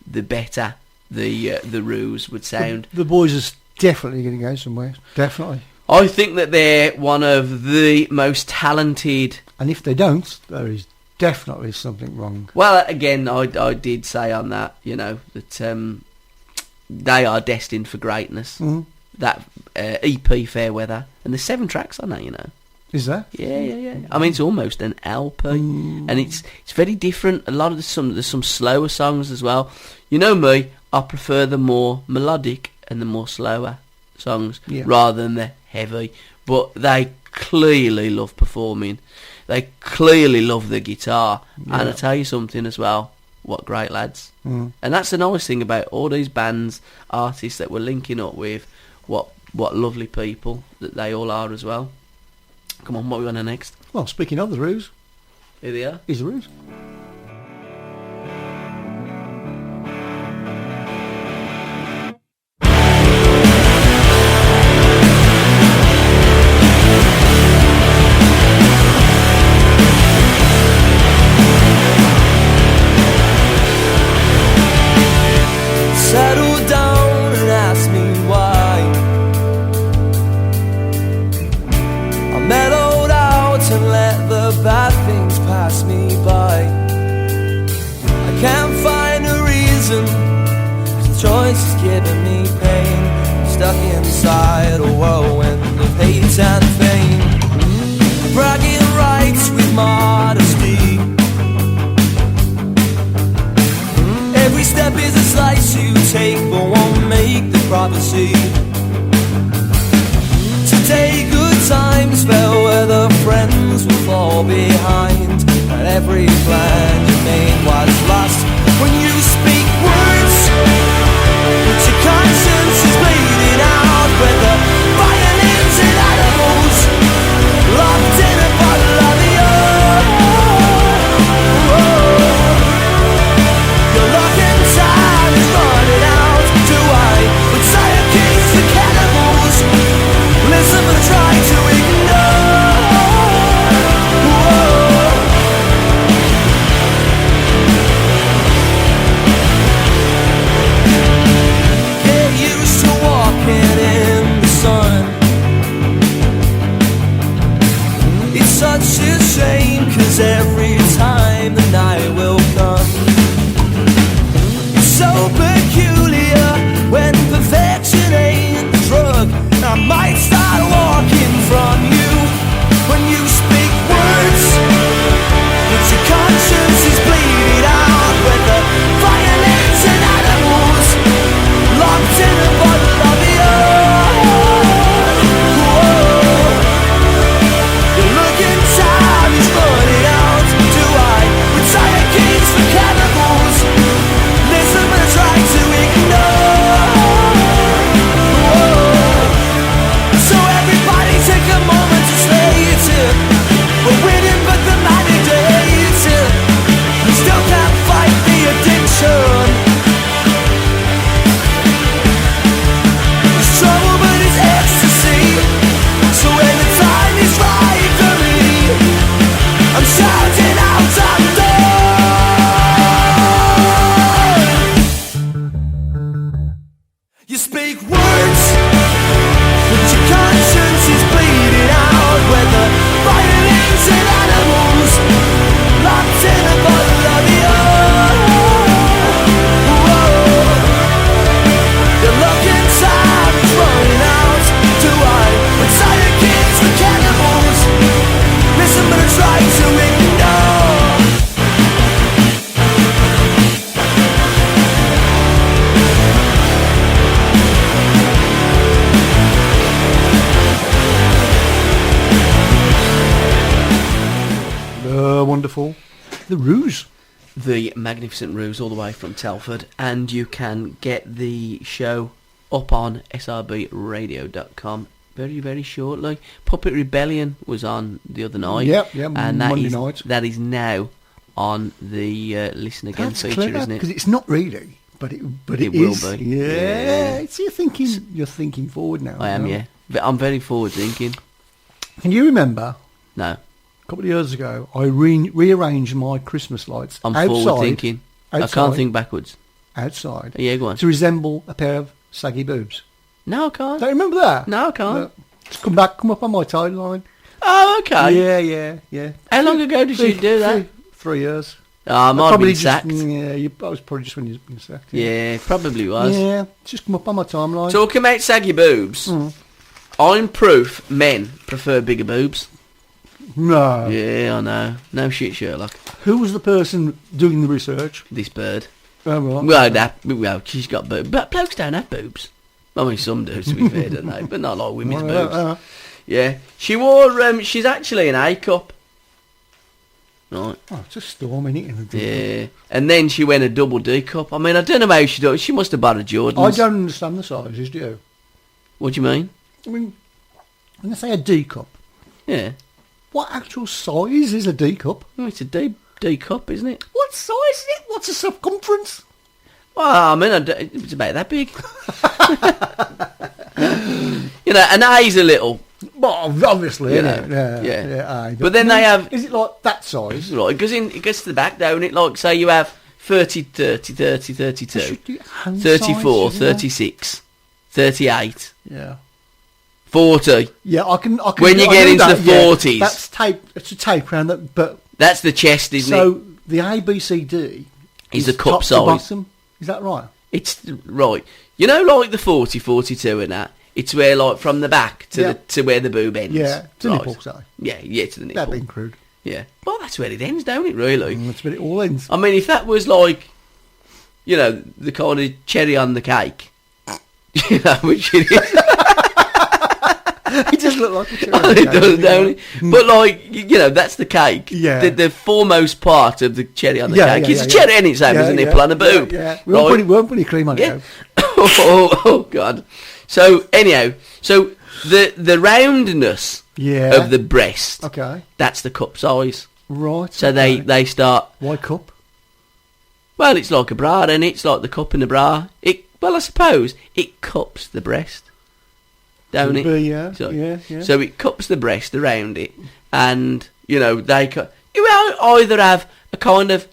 Speaker 1: the better the Ruse would sound.
Speaker 3: The boys are definitely going to go somewhere. Definitely.
Speaker 1: I think that they're one of the most talented.
Speaker 3: And if they don't, there is definitely something wrong.
Speaker 1: Well, again, I did say on that, you know, that they are destined for greatness. Mm-hmm. That EP, Fair Weather, and there's 7 tracks on that, you know.
Speaker 3: Is there?
Speaker 1: Yeah. I mean, it's almost an LP, and it's very different. A lot of there's some slower songs as well. You know me, I prefer the more melodic and the more slower songs rather than the heavy. But they clearly love performing. They clearly love the guitar. Yeah. And I tell you something as well, what great lads. And that's the nice thing about all these bands, artists that we're linking up with, what lovely people that they all are as well. Come on, what are we on to next?
Speaker 3: Well, speaking of The Ruse.
Speaker 1: Here they are.
Speaker 3: Here's The Ruse.
Speaker 5: Settle down and ask me why. I mellowed out and let the bad things pass me by. I can't find a reason, 'cause the choice is giving me pain. I'm stuck inside a whirlwind of hate and fame, bragging rights with modesty. Every step is a slice you take, but won't make the prophecy. Today good times, fair weather friends will fall behind, and every plan you made was lost when you speak words, but your conscience is bleeding out when the violins and animals locked in a bottle of the your luck and time is running out. Do I would say against the cannibals? Listen but try to ignore.
Speaker 3: the Ruse.
Speaker 1: The Magnificent Ruse, all the way from Telford, and you can get the show up on srbradio.com very, very shortly. Puppet Rebellion was on the other night.
Speaker 3: Yep,
Speaker 1: and
Speaker 3: Monday night.
Speaker 1: That is now on the Listen Again
Speaker 3: That's
Speaker 1: feature,
Speaker 3: clever,
Speaker 1: isn't it?
Speaker 3: because it's not really, but it
Speaker 1: It
Speaker 3: is.
Speaker 1: will be.
Speaker 3: Yeah. It's you're thinking forward now.
Speaker 1: I am,
Speaker 3: you know?
Speaker 1: yeah. But I'm very forward thinking.
Speaker 3: Can you remember
Speaker 1: No,
Speaker 3: a couple of years ago I rearranged my Christmas lights
Speaker 1: I'm
Speaker 3: outside,
Speaker 1: forward thinking. I
Speaker 3: outside,
Speaker 1: can't think backwards.
Speaker 3: outside
Speaker 1: Yeah, go on.
Speaker 3: to resemble a pair of saggy boobs?
Speaker 1: No, I can't.
Speaker 3: Don't you remember that?
Speaker 1: No, I can't.
Speaker 3: Look, just come up on my timeline.
Speaker 1: Oh, okay.
Speaker 3: Yeah.
Speaker 1: How long ago did you do that?
Speaker 3: 3 years.
Speaker 1: Oh, I might have been sacked.
Speaker 3: I was probably just when you been sacked.
Speaker 1: Yeah, probably was.
Speaker 3: Yeah, it's just come up on my timeline.
Speaker 1: Talking about saggy boobs, I'm proof men prefer bigger boobs.
Speaker 3: No.
Speaker 1: Yeah, I know. No shit, Sherlock.
Speaker 3: Who was the person doing the research?
Speaker 1: This bird.
Speaker 3: Oh, right.
Speaker 1: Well, she's got boobs. But blokes don't have boobs. I mean, some do, to be fair, don't they? But not like women's boobs. Yeah. She wore, she's actually an A cup. Right.
Speaker 3: Oh, it's a storm, innit?
Speaker 1: Yeah. And then she went a double D cup. I mean, I don't know how she does. She must have borrowed Jordans.
Speaker 3: I don't understand the sizes, do you?
Speaker 1: What do you mean?
Speaker 3: I mean, when I say a D cup,
Speaker 1: Yeah.
Speaker 3: what actual size is a D cup?
Speaker 1: Well, it's a D cup, isn't it?
Speaker 3: What size is it? What's the circumference?
Speaker 1: Well, I mean, it's about that big. You know, an A's a little.
Speaker 3: Well, obviously,
Speaker 1: You
Speaker 3: innit?
Speaker 1: know,
Speaker 3: Yeah.
Speaker 1: yeah.
Speaker 3: Aye,
Speaker 1: But then they have...
Speaker 3: Is it like that size?
Speaker 1: Right, it goes to the back, don't it? Like, say you have 30, 30, 30, 32,
Speaker 3: They should do hand
Speaker 1: 34,
Speaker 3: size, you know?
Speaker 1: 36, 38,
Speaker 3: Yeah.
Speaker 1: 40.
Speaker 3: Yeah, I can.
Speaker 1: When you
Speaker 3: I
Speaker 1: get
Speaker 3: know
Speaker 1: into
Speaker 3: that,
Speaker 1: the
Speaker 3: yeah.
Speaker 1: 40s.
Speaker 3: That's tape. It's a tape round that. But
Speaker 1: That's the chest, isn't it?
Speaker 3: so the A, B, C, D
Speaker 1: Is the cup
Speaker 3: top to
Speaker 1: size.
Speaker 3: bottom. Is that right?
Speaker 1: It's, right. You know, like the 40, 42 and that? It's where, like, from the back to to where the boob ends.
Speaker 3: Yeah, to
Speaker 1: Right.
Speaker 3: nipple, say.
Speaker 1: Yeah, to the nipple.
Speaker 3: That'd be crude.
Speaker 1: Yeah. Well, that's where it ends, don't it, really?
Speaker 3: That's where it all ends.
Speaker 1: I mean, if that was like, you know, the kind of cherry on the cake, you know, which it is.
Speaker 3: It does look like a cherry.
Speaker 1: It does, don't it? But like, you know, that's the cake.
Speaker 3: Yeah.
Speaker 1: The foremost part of the cherry on the
Speaker 3: Yeah,
Speaker 1: cake.
Speaker 3: yeah,
Speaker 1: It's a
Speaker 3: yeah,
Speaker 1: cherry in its own,
Speaker 3: Yeah,
Speaker 1: isn't it?
Speaker 3: yeah,
Speaker 1: Plan a boob.
Speaker 3: Yeah. We
Speaker 1: Right?
Speaker 3: won't put any cream on
Speaker 1: Yeah.
Speaker 3: it.
Speaker 1: oh, God. So anyhow, so the roundness
Speaker 3: Yeah.
Speaker 1: of the breast,
Speaker 3: Okay.
Speaker 1: that's the cup size.
Speaker 3: Right.
Speaker 1: So
Speaker 3: okay.
Speaker 1: they start.
Speaker 3: Why cup?
Speaker 1: Well, it's like a bra, and it's like the cup in the bra. Well, I suppose it cups the breast, don't it?
Speaker 3: Yeah.
Speaker 1: So,
Speaker 3: yeah.
Speaker 1: So it cups the breast around it, and you know you either have a kind of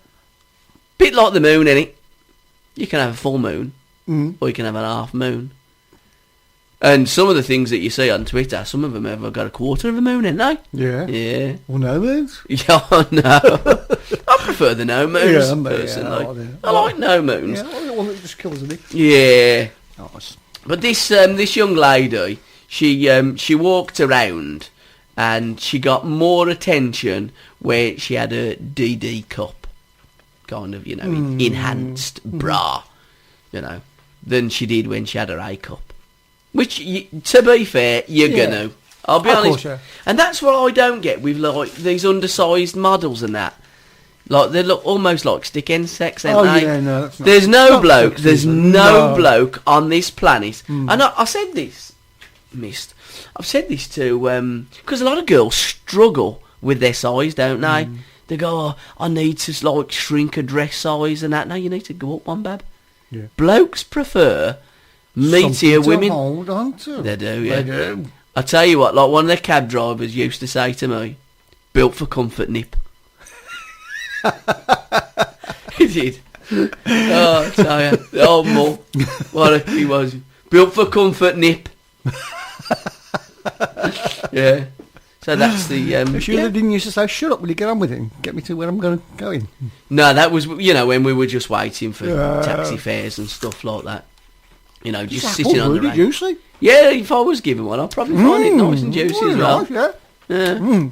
Speaker 1: bit like the moon in it. You can have a full moon, or you can have an half moon. And some of the things that you see on Twitter, some of them have got a quarter of a moon, haven't they?
Speaker 3: Yeah.
Speaker 1: Yeah.
Speaker 3: Well, no moons.
Speaker 1: Yeah, I know. I prefer the no moons,
Speaker 3: Yeah, but,
Speaker 1: personally.
Speaker 3: yeah,
Speaker 1: I like no moons.
Speaker 3: Yeah. I want it just kills me.
Speaker 1: Yeah.
Speaker 3: Nice.
Speaker 1: But this young lady, she walked around and she got more attention where she had a DD cup, kind of, you know, enhanced bra, you know, than she did when she had her A cup. Which, to be fair, you're gonna. I'll be
Speaker 3: Of
Speaker 1: honest.
Speaker 3: course, yeah.
Speaker 1: And that's what I don't get with like these undersized models and that. Like they look almost like stick insects, don't they?
Speaker 3: Yeah, no, that's not.
Speaker 1: There's no
Speaker 3: not
Speaker 1: bloke.
Speaker 3: sexism,
Speaker 1: There's no bloke on this planet. And I said this, I've said this to because a lot of girls struggle with their size, don't they? They go, oh, I need to like shrink a dress size and that. No, you need to go up one, bab.
Speaker 3: Yeah.
Speaker 1: Blokes prefer meatier
Speaker 3: Something to
Speaker 1: women.
Speaker 3: hold on to.
Speaker 1: They do, yeah.
Speaker 3: They do.
Speaker 1: I tell you what, like one of the cab drivers used to say to me, "Built for comfort, nip." He did. Oh, I tell you, the old mull, what he was, built for comfort, nip. Yeah. So that's the.
Speaker 3: Sure, they didn't used to say, "Shut up, will you get on with it and get me to where I'm going to go in?"
Speaker 1: No, that was, you know, when we were just waiting for taxi fares and stuff like that. You know, just sitting on the
Speaker 3: Really
Speaker 1: rail.
Speaker 3: juicy.
Speaker 1: Yeah, if I was given one, I'd probably find it nice and juicy as well.
Speaker 3: Nice, yeah.
Speaker 1: Yeah.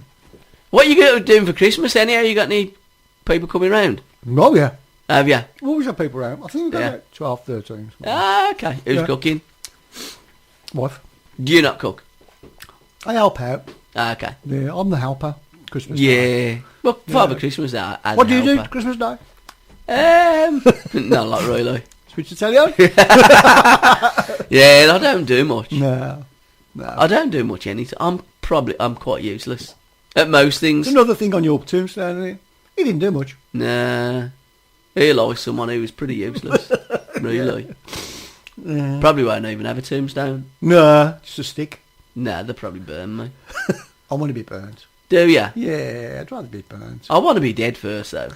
Speaker 1: What are you going to do for Christmas anyhow? You got any people coming round?
Speaker 3: Oh, yeah.
Speaker 1: Have you?
Speaker 3: We always have people around. I think we've got
Speaker 1: Yeah.
Speaker 3: about 12, 13.
Speaker 1: Ah, okay. Who's
Speaker 3: Yeah.
Speaker 1: cooking?
Speaker 3: Wife.
Speaker 1: Do you not cook?
Speaker 3: I help out.
Speaker 1: Ah, okay.
Speaker 3: Yeah, I'm the helper. Christmas Day.
Speaker 1: Yeah. Well, Father Christmas Day.
Speaker 3: What do you do Christmas Day?
Speaker 1: Not like really.
Speaker 3: Switch to telly.
Speaker 1: Yeah, I don't do much.
Speaker 3: No.
Speaker 1: I don't do much anything. I'm quite useless at most things.
Speaker 3: There's another thing on your tombstone, isn't it? He didn't do much.
Speaker 1: Nah. He'll always someone who was pretty useless. Really.
Speaker 3: Yeah.
Speaker 1: Probably won't even have a tombstone.
Speaker 3: No, just a stick.
Speaker 1: Nah, they'll probably burn me.
Speaker 3: I want to be burnt.
Speaker 1: Do ya?
Speaker 3: Yeah, I'd rather be burnt.
Speaker 1: I want to be dead first, though.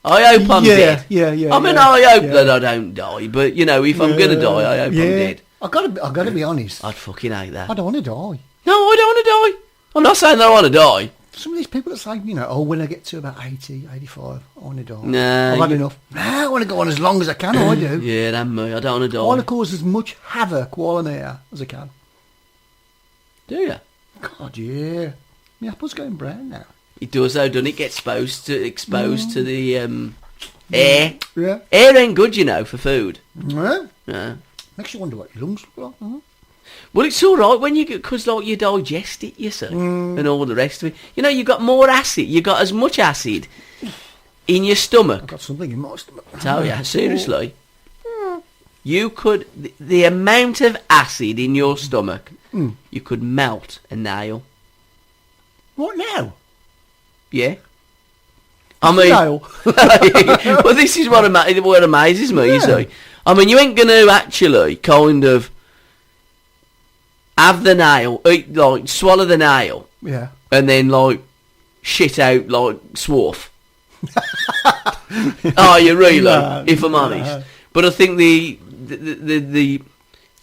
Speaker 1: I hope I'm dead.
Speaker 3: Yeah.
Speaker 1: I mean, I hope that I don't die, but, you know, if I'm going to die, I hope I'm dead.
Speaker 3: I gotta be honest.
Speaker 1: I'd fucking hate that.
Speaker 3: I don't want to die.
Speaker 1: No, I don't want to die. I'm not saying that I want to die.
Speaker 3: Some of these people that say, you know, when I get to about 80, 85, I want to die.
Speaker 1: Nah.
Speaker 3: I've had enough. Nah, I want to go on as long as I can, I do.
Speaker 1: Yeah, that's me. I don't want to die.
Speaker 3: I want to cause as much havoc while I'm here as I can.
Speaker 1: Do you?
Speaker 3: God, yeah. My apple's going brown now.
Speaker 1: It does, though, doesn't it? Get exposed to the air.
Speaker 3: Yeah.
Speaker 1: Air ain't good, you know, for food.
Speaker 3: Yeah.
Speaker 1: Yeah.
Speaker 3: Makes you wonder what your lungs look like. Huh?
Speaker 1: Well, it's all right when you get, because like you digest it, you see, and all the rest of it. You know, you got more acid. You got as much acid in your stomach.
Speaker 3: I've got something in my stomach.
Speaker 1: Tell ya, seriously. You could the amount of acid in your stomach, you could melt a nail.
Speaker 3: What now?
Speaker 1: Yeah. I mean,
Speaker 3: Nail?
Speaker 1: well, this is what amazes me. You see, I mean, you ain't gonna actually kind of have the nail, like swallow the nail,
Speaker 3: Yeah.
Speaker 1: and then like shit out like swarf. Oh, you really?
Speaker 3: No,
Speaker 1: if I'm honest, but I think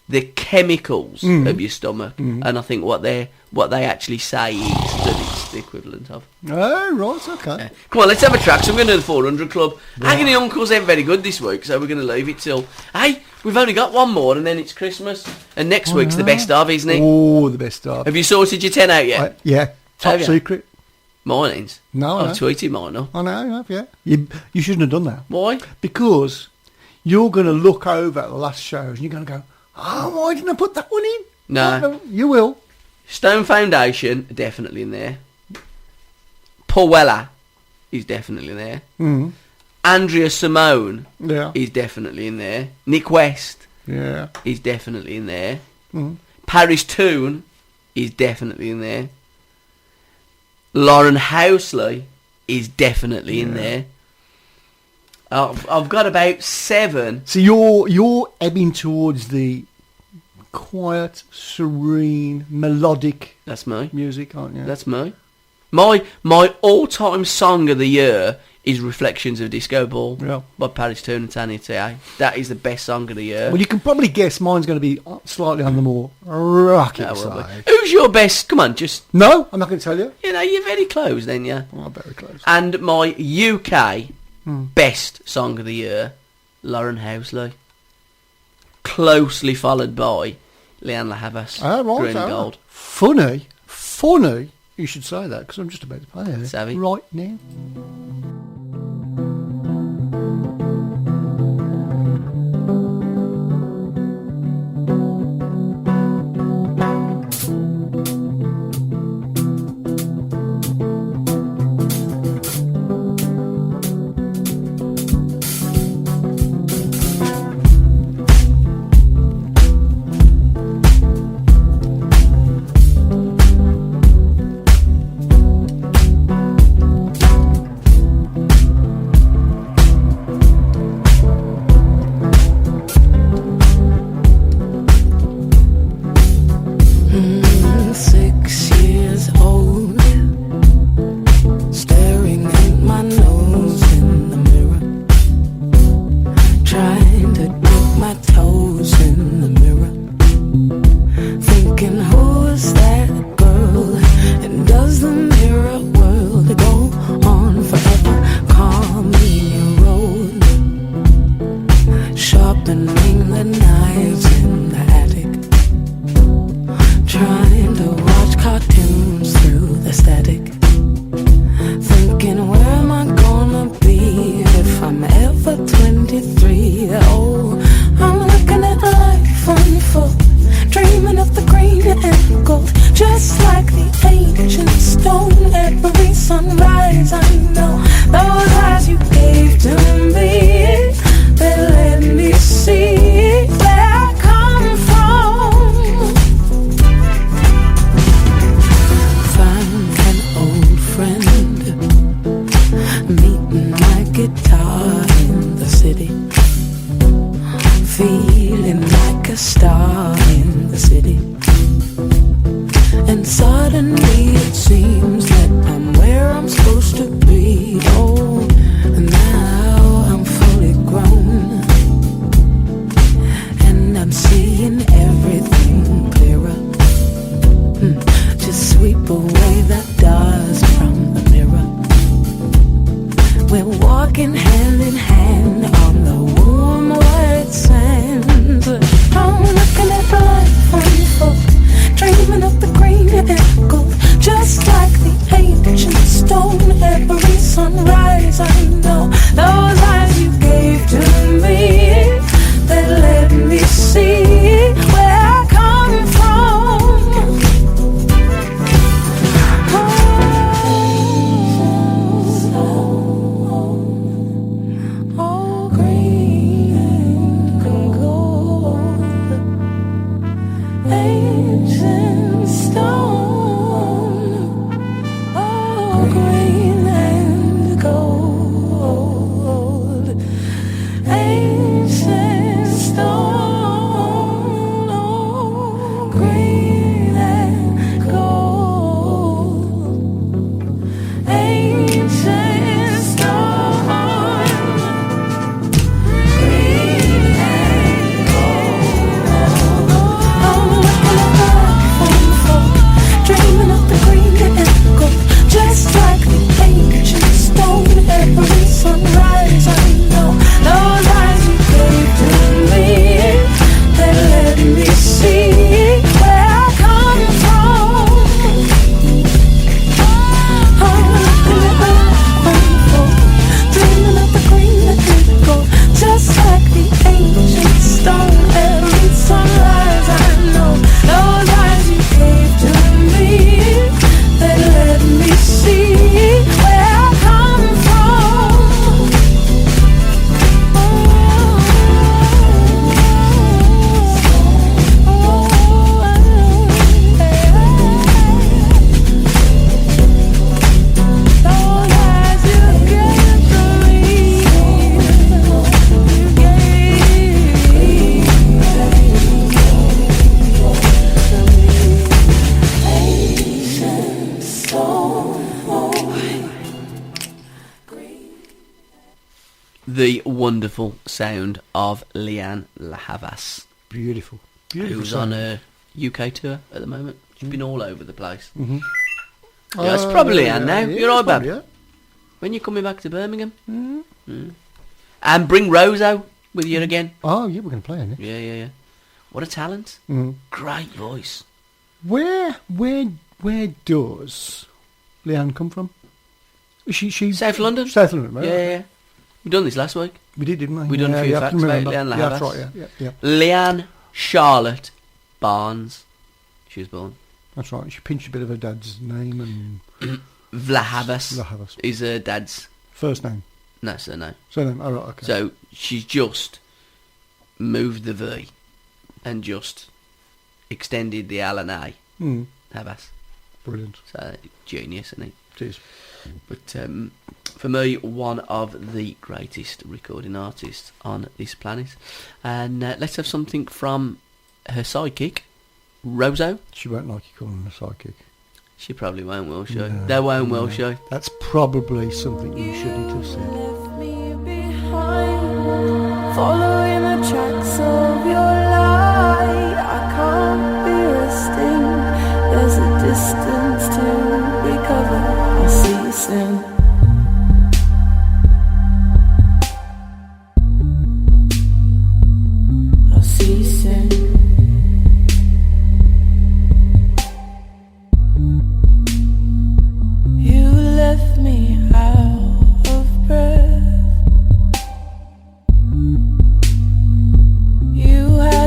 Speaker 1: the chemicals of your stomach, and I think what they actually say is that it's the equivalent of.
Speaker 3: Oh, right, okay.
Speaker 1: Yeah. Come on, let's have a track. So I'm going to do the 400 Club. Agony Uncles ain't very good this week, so we're going to leave it till... Hey, we've only got one more, and then it's Christmas. And next week's the best of, isn't it?
Speaker 3: Oh, the best of.
Speaker 1: Have you sorted your 10 out yet?
Speaker 3: Yeah. Top
Speaker 1: Have you?
Speaker 3: secret.
Speaker 1: Mine is.
Speaker 3: No,
Speaker 1: I've tweeted mine up.
Speaker 3: I know, yeah. You shouldn't have done that.
Speaker 1: Why?
Speaker 3: Because you're going to look over at the last shows and you're going to go, oh, why didn't I put that one in?
Speaker 1: No.
Speaker 3: You will.
Speaker 1: Stone Foundation, definitely in there. Paul Weller is definitely in there.
Speaker 3: Mm.
Speaker 1: Andrea Simone
Speaker 3: Yeah.
Speaker 1: is definitely in there. Nick West
Speaker 3: Yeah.
Speaker 1: is definitely in there.
Speaker 3: Mm.
Speaker 1: Paris Toon is definitely in there. Lauren Housley is definitely in there. I've got about 7.
Speaker 3: So you're ebbing towards the quiet, serene, melodic
Speaker 1: That's me.
Speaker 3: music, aren't you?
Speaker 1: That's me. My all-time song of the year is Reflections of Disco Ball by Paris Toon and Tanya T.A. That is the best song of the year.
Speaker 3: Well, you can probably guess mine's going to be slightly on the more rocket side.
Speaker 1: Who's your best? Come on, just...
Speaker 3: No, I'm not going to tell you.
Speaker 1: You know, you're very close then, yeah?
Speaker 3: Oh, very close.
Speaker 1: And my UK best song of the year, Lauren Housley. Closely followed by Leanne La Havas, Green and Gold.
Speaker 3: Funny. You should say that, because I'm just about to play it
Speaker 1: Savvy.
Speaker 3: right now.
Speaker 4: dreaming of the green and gold, just like the ancient stone. Every sunrise I know those eyes you gave to me, they let me see where I come from. Found an old friend, meeting my guitar in the city, feeling like a star in the city. And suddenly it seems that I'm where I'm supposed to be. Oh, and now I'm fully grown, and I'm seeing everything clearer. Just sweep away the dust from the mirror. We're walking hand in hand on the warm white sands. I'm looking at life unfold, dreaming of the green and gold, just like the ancient stone. Every sunrise I know those eyes you gave to me, that let me see where I come from. Oh, green and gold, ancient stone. Oh, green and gold, ancient stone. Oh, green and gold, ancient stone. Green and gold. I'm looking at life unfold, dreaming of the green and gold, just like the ancient stone. Every sunrise I know those eyes you gave to me, they let me see where I come from. I'm looking at life unfold, dreaming of the green and gold, just like the ancient stone. Every sunrise I know those eyes you gave to me, they let me see where I come from. Those eyes you gave to me, you gave
Speaker 1: The wonderful sound of Leanne La Havas,
Speaker 3: Beautiful. Beautiful.
Speaker 1: who's on a UK tour at the moment. She's been all over the place.
Speaker 3: Mm-hmm.
Speaker 1: Yeah, it's probably Leanne now. You're right, babe.
Speaker 3: Yeah.
Speaker 1: When you coming back to Birmingham? And bring Roso with you again.
Speaker 3: Oh, yeah, we're going to play, aren't we?
Speaker 1: Yeah. What a talent. Great voice.
Speaker 3: Where does Leanne come from? She's
Speaker 1: South London?
Speaker 3: South London, right?
Speaker 1: Yeah. We done this last week.
Speaker 3: We did, didn't we?
Speaker 1: We done a few
Speaker 3: I
Speaker 1: facts
Speaker 3: can
Speaker 1: about
Speaker 3: remember.
Speaker 1: Leanne La
Speaker 3: Yeah, that's
Speaker 1: Havas.
Speaker 3: right, yeah.
Speaker 1: Leanne Charlotte Barnes. She was born.
Speaker 3: That's right. She pinched a bit of her dad's name and
Speaker 1: Vlahavas
Speaker 3: La Havas.
Speaker 1: is her dad's
Speaker 3: First name.
Speaker 1: no surname.
Speaker 3: Surname. Oh, right, okay.
Speaker 1: So she's just moved the V and just extended the L and A. Havas.
Speaker 3: Brilliant.
Speaker 1: So genius, isn't he?
Speaker 3: Cheers.
Speaker 1: But for me, one of the greatest recording artists on this planet. And let's have something from her sidekick, Roso.
Speaker 3: She won't like you calling her a psychic.
Speaker 1: She probably won't, will she?
Speaker 3: No,
Speaker 1: They won't, will
Speaker 3: no.
Speaker 1: she?
Speaker 3: That's probably something you shouldn't have said.
Speaker 4: Left me behind, following the tracks of your light. I can't be resting. There's a distance to recover. I'll see you soon. I'll see you soon. You left me out of breath. You had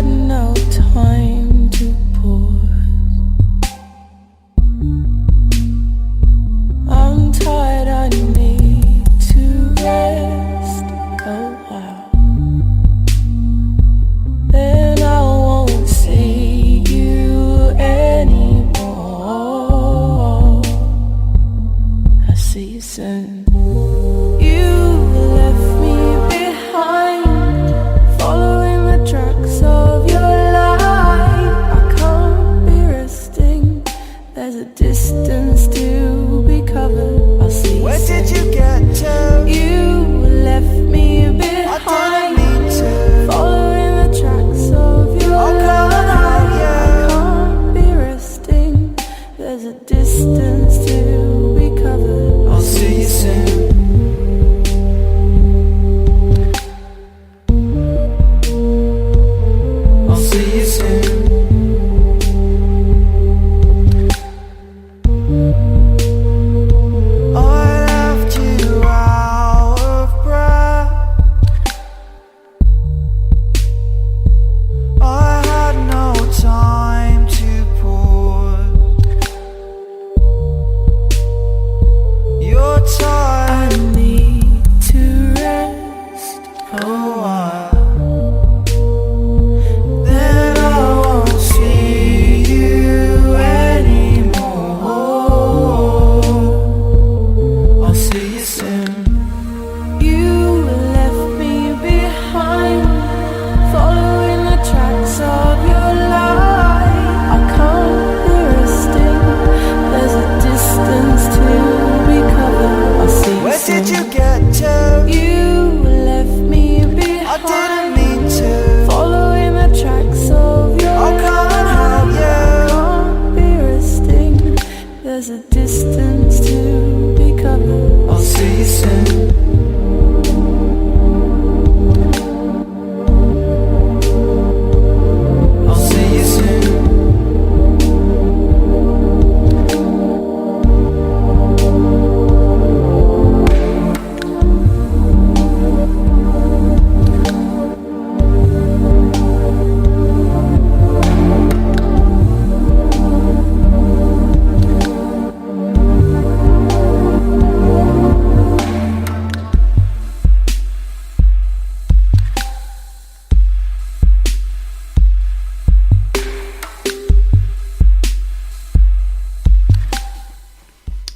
Speaker 5: a while, then I won't see you anymore. I'll see you soon.
Speaker 4: You left me behind, following the tracks of your light. I can't hear a sting. There's a distance to be covered. I'll see you
Speaker 5: Where
Speaker 4: soon.
Speaker 5: did you get to?
Speaker 4: You left me behind.
Speaker 5: I didn't mean to.
Speaker 4: Following the tracks of your
Speaker 5: I can't help you.
Speaker 4: Can't hear a sting. There's a distance to be covered.
Speaker 5: I'll see you soon. I'll see you soon.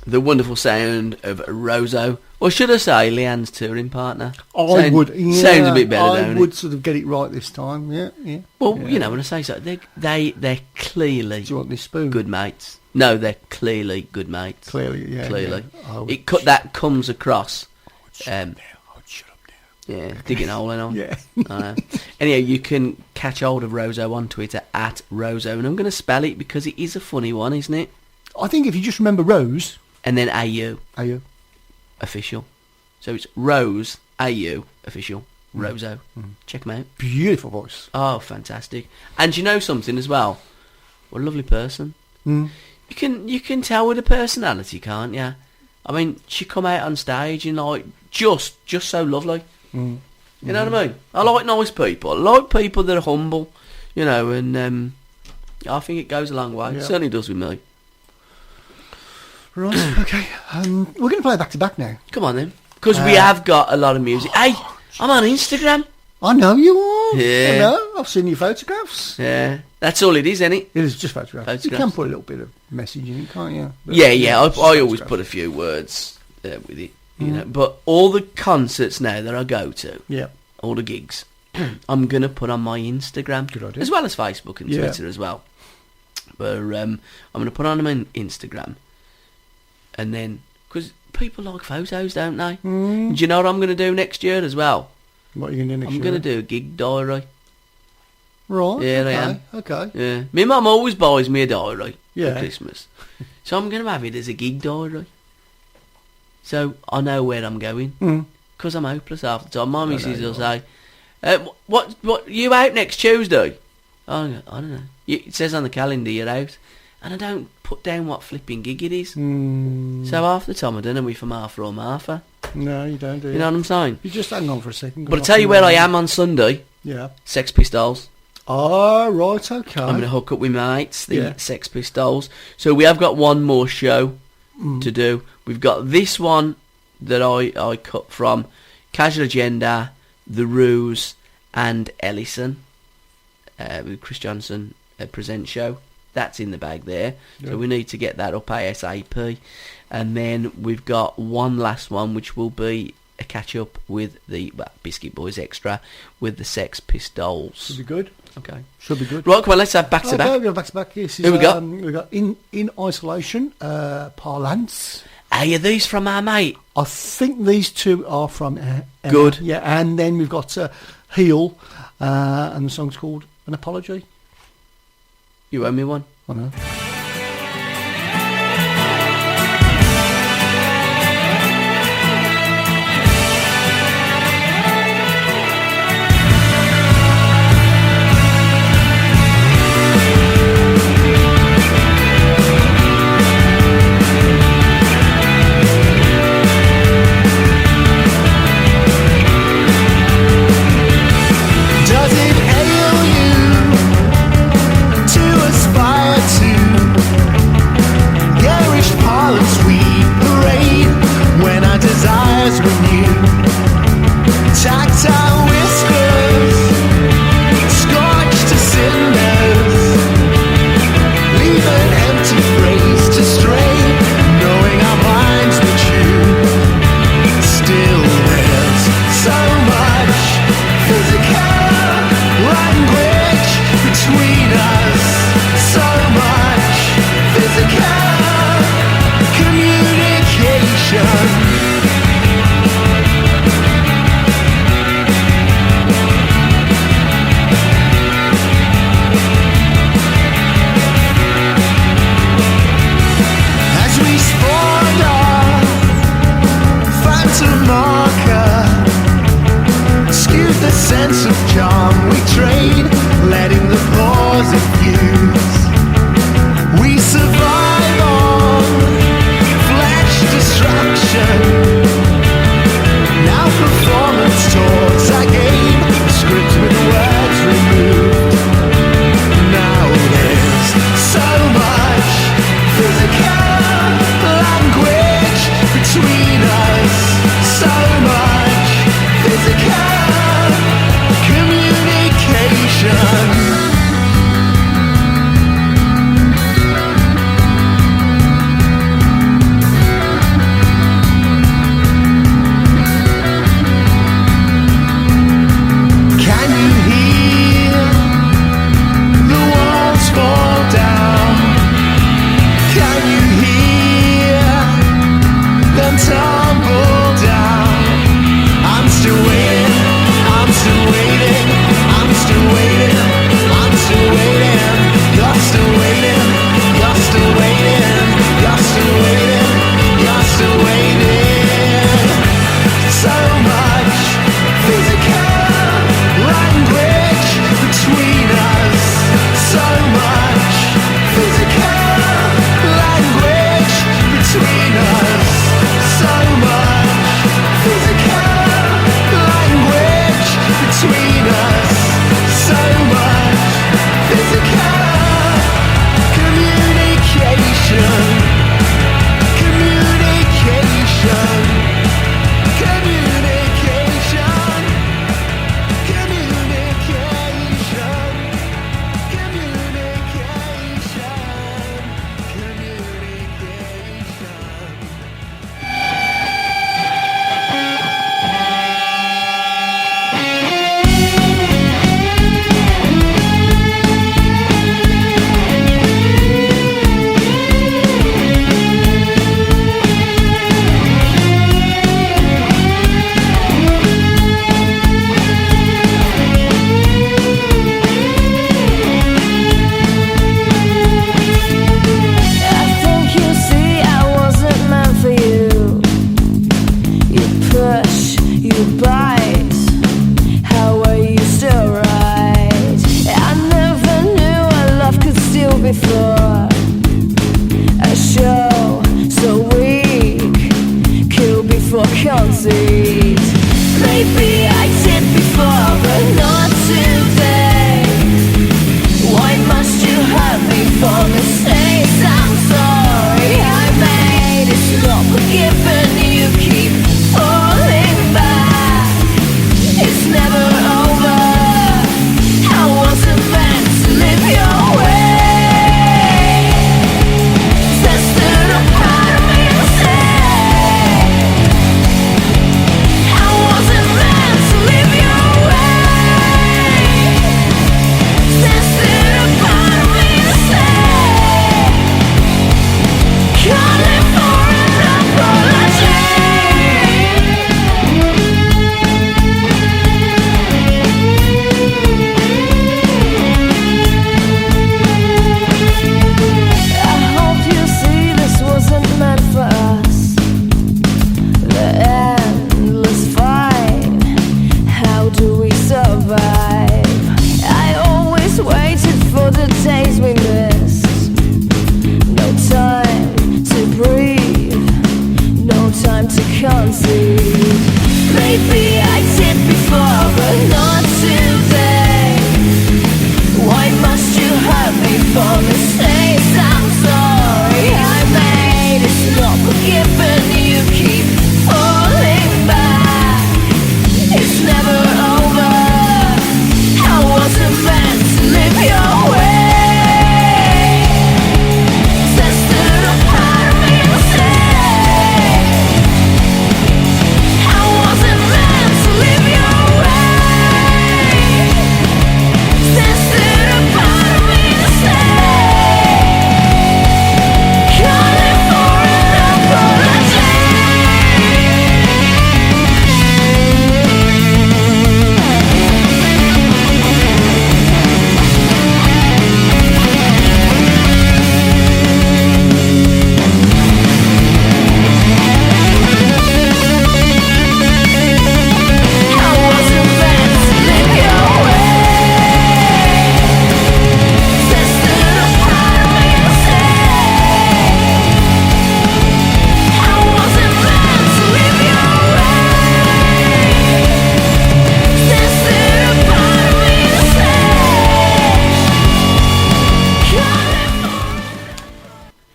Speaker 1: The wonderful sound of Roso, or should I say Leanne's touring partner.
Speaker 3: I would. Yeah,
Speaker 1: sounds a bit better, don't
Speaker 3: I
Speaker 1: it?
Speaker 3: would sort of get it right this time. Yeah, yeah.
Speaker 1: Well,
Speaker 3: yeah.
Speaker 1: you know, when I say so, they're clearly
Speaker 3: Do you want this spoon?
Speaker 1: good mates. No, they're clearly good mates.
Speaker 3: Clearly, yeah.
Speaker 1: Clearly.
Speaker 3: Yeah. I would
Speaker 1: That comes across.
Speaker 3: shut up now.
Speaker 1: Yeah, digging a hole in on.
Speaker 3: Yeah.
Speaker 1: I know. Anyhow, you can catch hold of Roso on Twitter at Roso, and I'm going to spell it because it is a funny one, isn't it?
Speaker 3: I think if you just remember Rose,
Speaker 1: And then AU
Speaker 3: are you?
Speaker 1: official. So it's Rose AU official. Roso. Check him out.
Speaker 3: Beautiful voice.
Speaker 1: Oh, fantastic! And you know something as well. What a lovely person.
Speaker 3: Mm.
Speaker 1: You can tell with a personality, can't you? I mean, she come out on stage and like just so lovely.
Speaker 3: Mm.
Speaker 1: You know what I mean? I like nice people. I like people that are humble. You know, and I think it goes a long way.
Speaker 3: Yeah.
Speaker 1: It certainly does with me.
Speaker 3: Right, okay. We're going to play back to back now.
Speaker 1: Come on then, because we have got a lot of music. Hey, I'm on Instagram.
Speaker 3: I know you are.
Speaker 1: Yeah.
Speaker 3: I know. I've seen your photographs.
Speaker 1: Yeah, that's all it is, isn't it?
Speaker 3: It is just photographs. You can
Speaker 1: Photographs.
Speaker 3: put a little bit of message in it, can't you? But
Speaker 1: Yeah. I
Speaker 3: just
Speaker 1: always
Speaker 3: photographs.
Speaker 1: put a few words with it, you know. But all the concerts now that I go to,
Speaker 3: Yeah.
Speaker 1: all the gigs, I'm gonna put on my Instagram,
Speaker 3: Good idea.
Speaker 1: as well as Facebook and
Speaker 3: Yeah.
Speaker 1: Twitter as well. But I'm gonna put on them on Instagram, and then because people like photos, don't they? Do you know what I'm gonna do next year as well?
Speaker 3: What are you going to do next
Speaker 1: I'm
Speaker 3: year?
Speaker 1: gonna do a gig diary.
Speaker 3: Right.
Speaker 1: Yeah, I
Speaker 3: okay.
Speaker 1: am.
Speaker 3: Okay.
Speaker 1: Yeah, my mum always buys me a diary
Speaker 3: Yeah.
Speaker 1: for Christmas, so I'm gonna have it as a gig diary. So I know where I'm going.
Speaker 3: Mm.
Speaker 1: Because I'm hopeless half the time. My missus
Speaker 3: you
Speaker 1: will say, what, you out next Tuesday? I don't know. It says on the calendar you're out. And I don't put down what flipping gig it is.
Speaker 3: Mm.
Speaker 1: So half the time I don't know if I'm Martha or Martha.
Speaker 3: No, you don't do
Speaker 1: You know what I'm saying?
Speaker 3: You just hang on for a second.
Speaker 1: But I'll tell you where I am on Sunday.
Speaker 3: Yeah.
Speaker 1: Sex Pistols.
Speaker 3: Oh, right, okay.
Speaker 1: I'm going to hook up with my mates, the
Speaker 3: Yeah.
Speaker 1: Sex Pistols. So we have got one more show to do. We've got this one that I cut from Casual Agenda, The Ruse, and Ellison. With Chris Johnson present show. That's in the bag there. So we need to get that up ASAP. And then we've got one last one, which will be a catch-up with the Biscuit Boys Extra with the Sex Pistols.
Speaker 3: Should be good.
Speaker 1: Okay.
Speaker 3: Should be good.
Speaker 1: Right, come on, let's have back to
Speaker 3: Okay,
Speaker 1: back.
Speaker 3: we go back to back. This is,
Speaker 1: Who we got?
Speaker 3: We got in isolation. Parlance.
Speaker 1: Hey, are these from our mate?
Speaker 3: I think these two are from Emma.
Speaker 1: Good.
Speaker 3: Yeah, and then we've got Heel, and the song's called An Apology.
Speaker 1: You owe me one.
Speaker 3: I know.
Speaker 5: Does it ail you to aspire to sense of calm we trade, letting the pause infuse. We survive on flesh destruction. Now performance talks I gave, script with words removed. Now there's so much physical language between us, so much physical communication.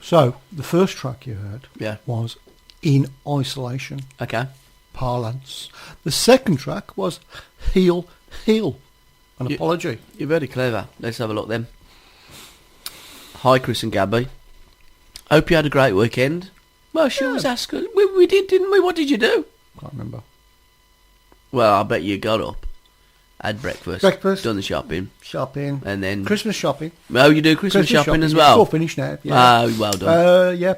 Speaker 3: So, the first track you heard
Speaker 1: Yeah.
Speaker 3: was In Isolation,
Speaker 1: Okay.
Speaker 3: Parlance. The second track was Heal, Heal, an apology.
Speaker 1: You're very clever. Let's have a look then. Hi, Chris and Gabby. Hope you had a great weekend. Well, she was asking. We did, didn't we? What did you do?
Speaker 3: Can't remember.
Speaker 1: Well, I bet you got up, had breakfast, done the shopping, and then
Speaker 3: Christmas shopping.
Speaker 1: Oh, you do Christmas shopping as
Speaker 3: It's
Speaker 1: well?
Speaker 3: all finished now. Yeah.
Speaker 1: Oh, well done.
Speaker 3: Yeah.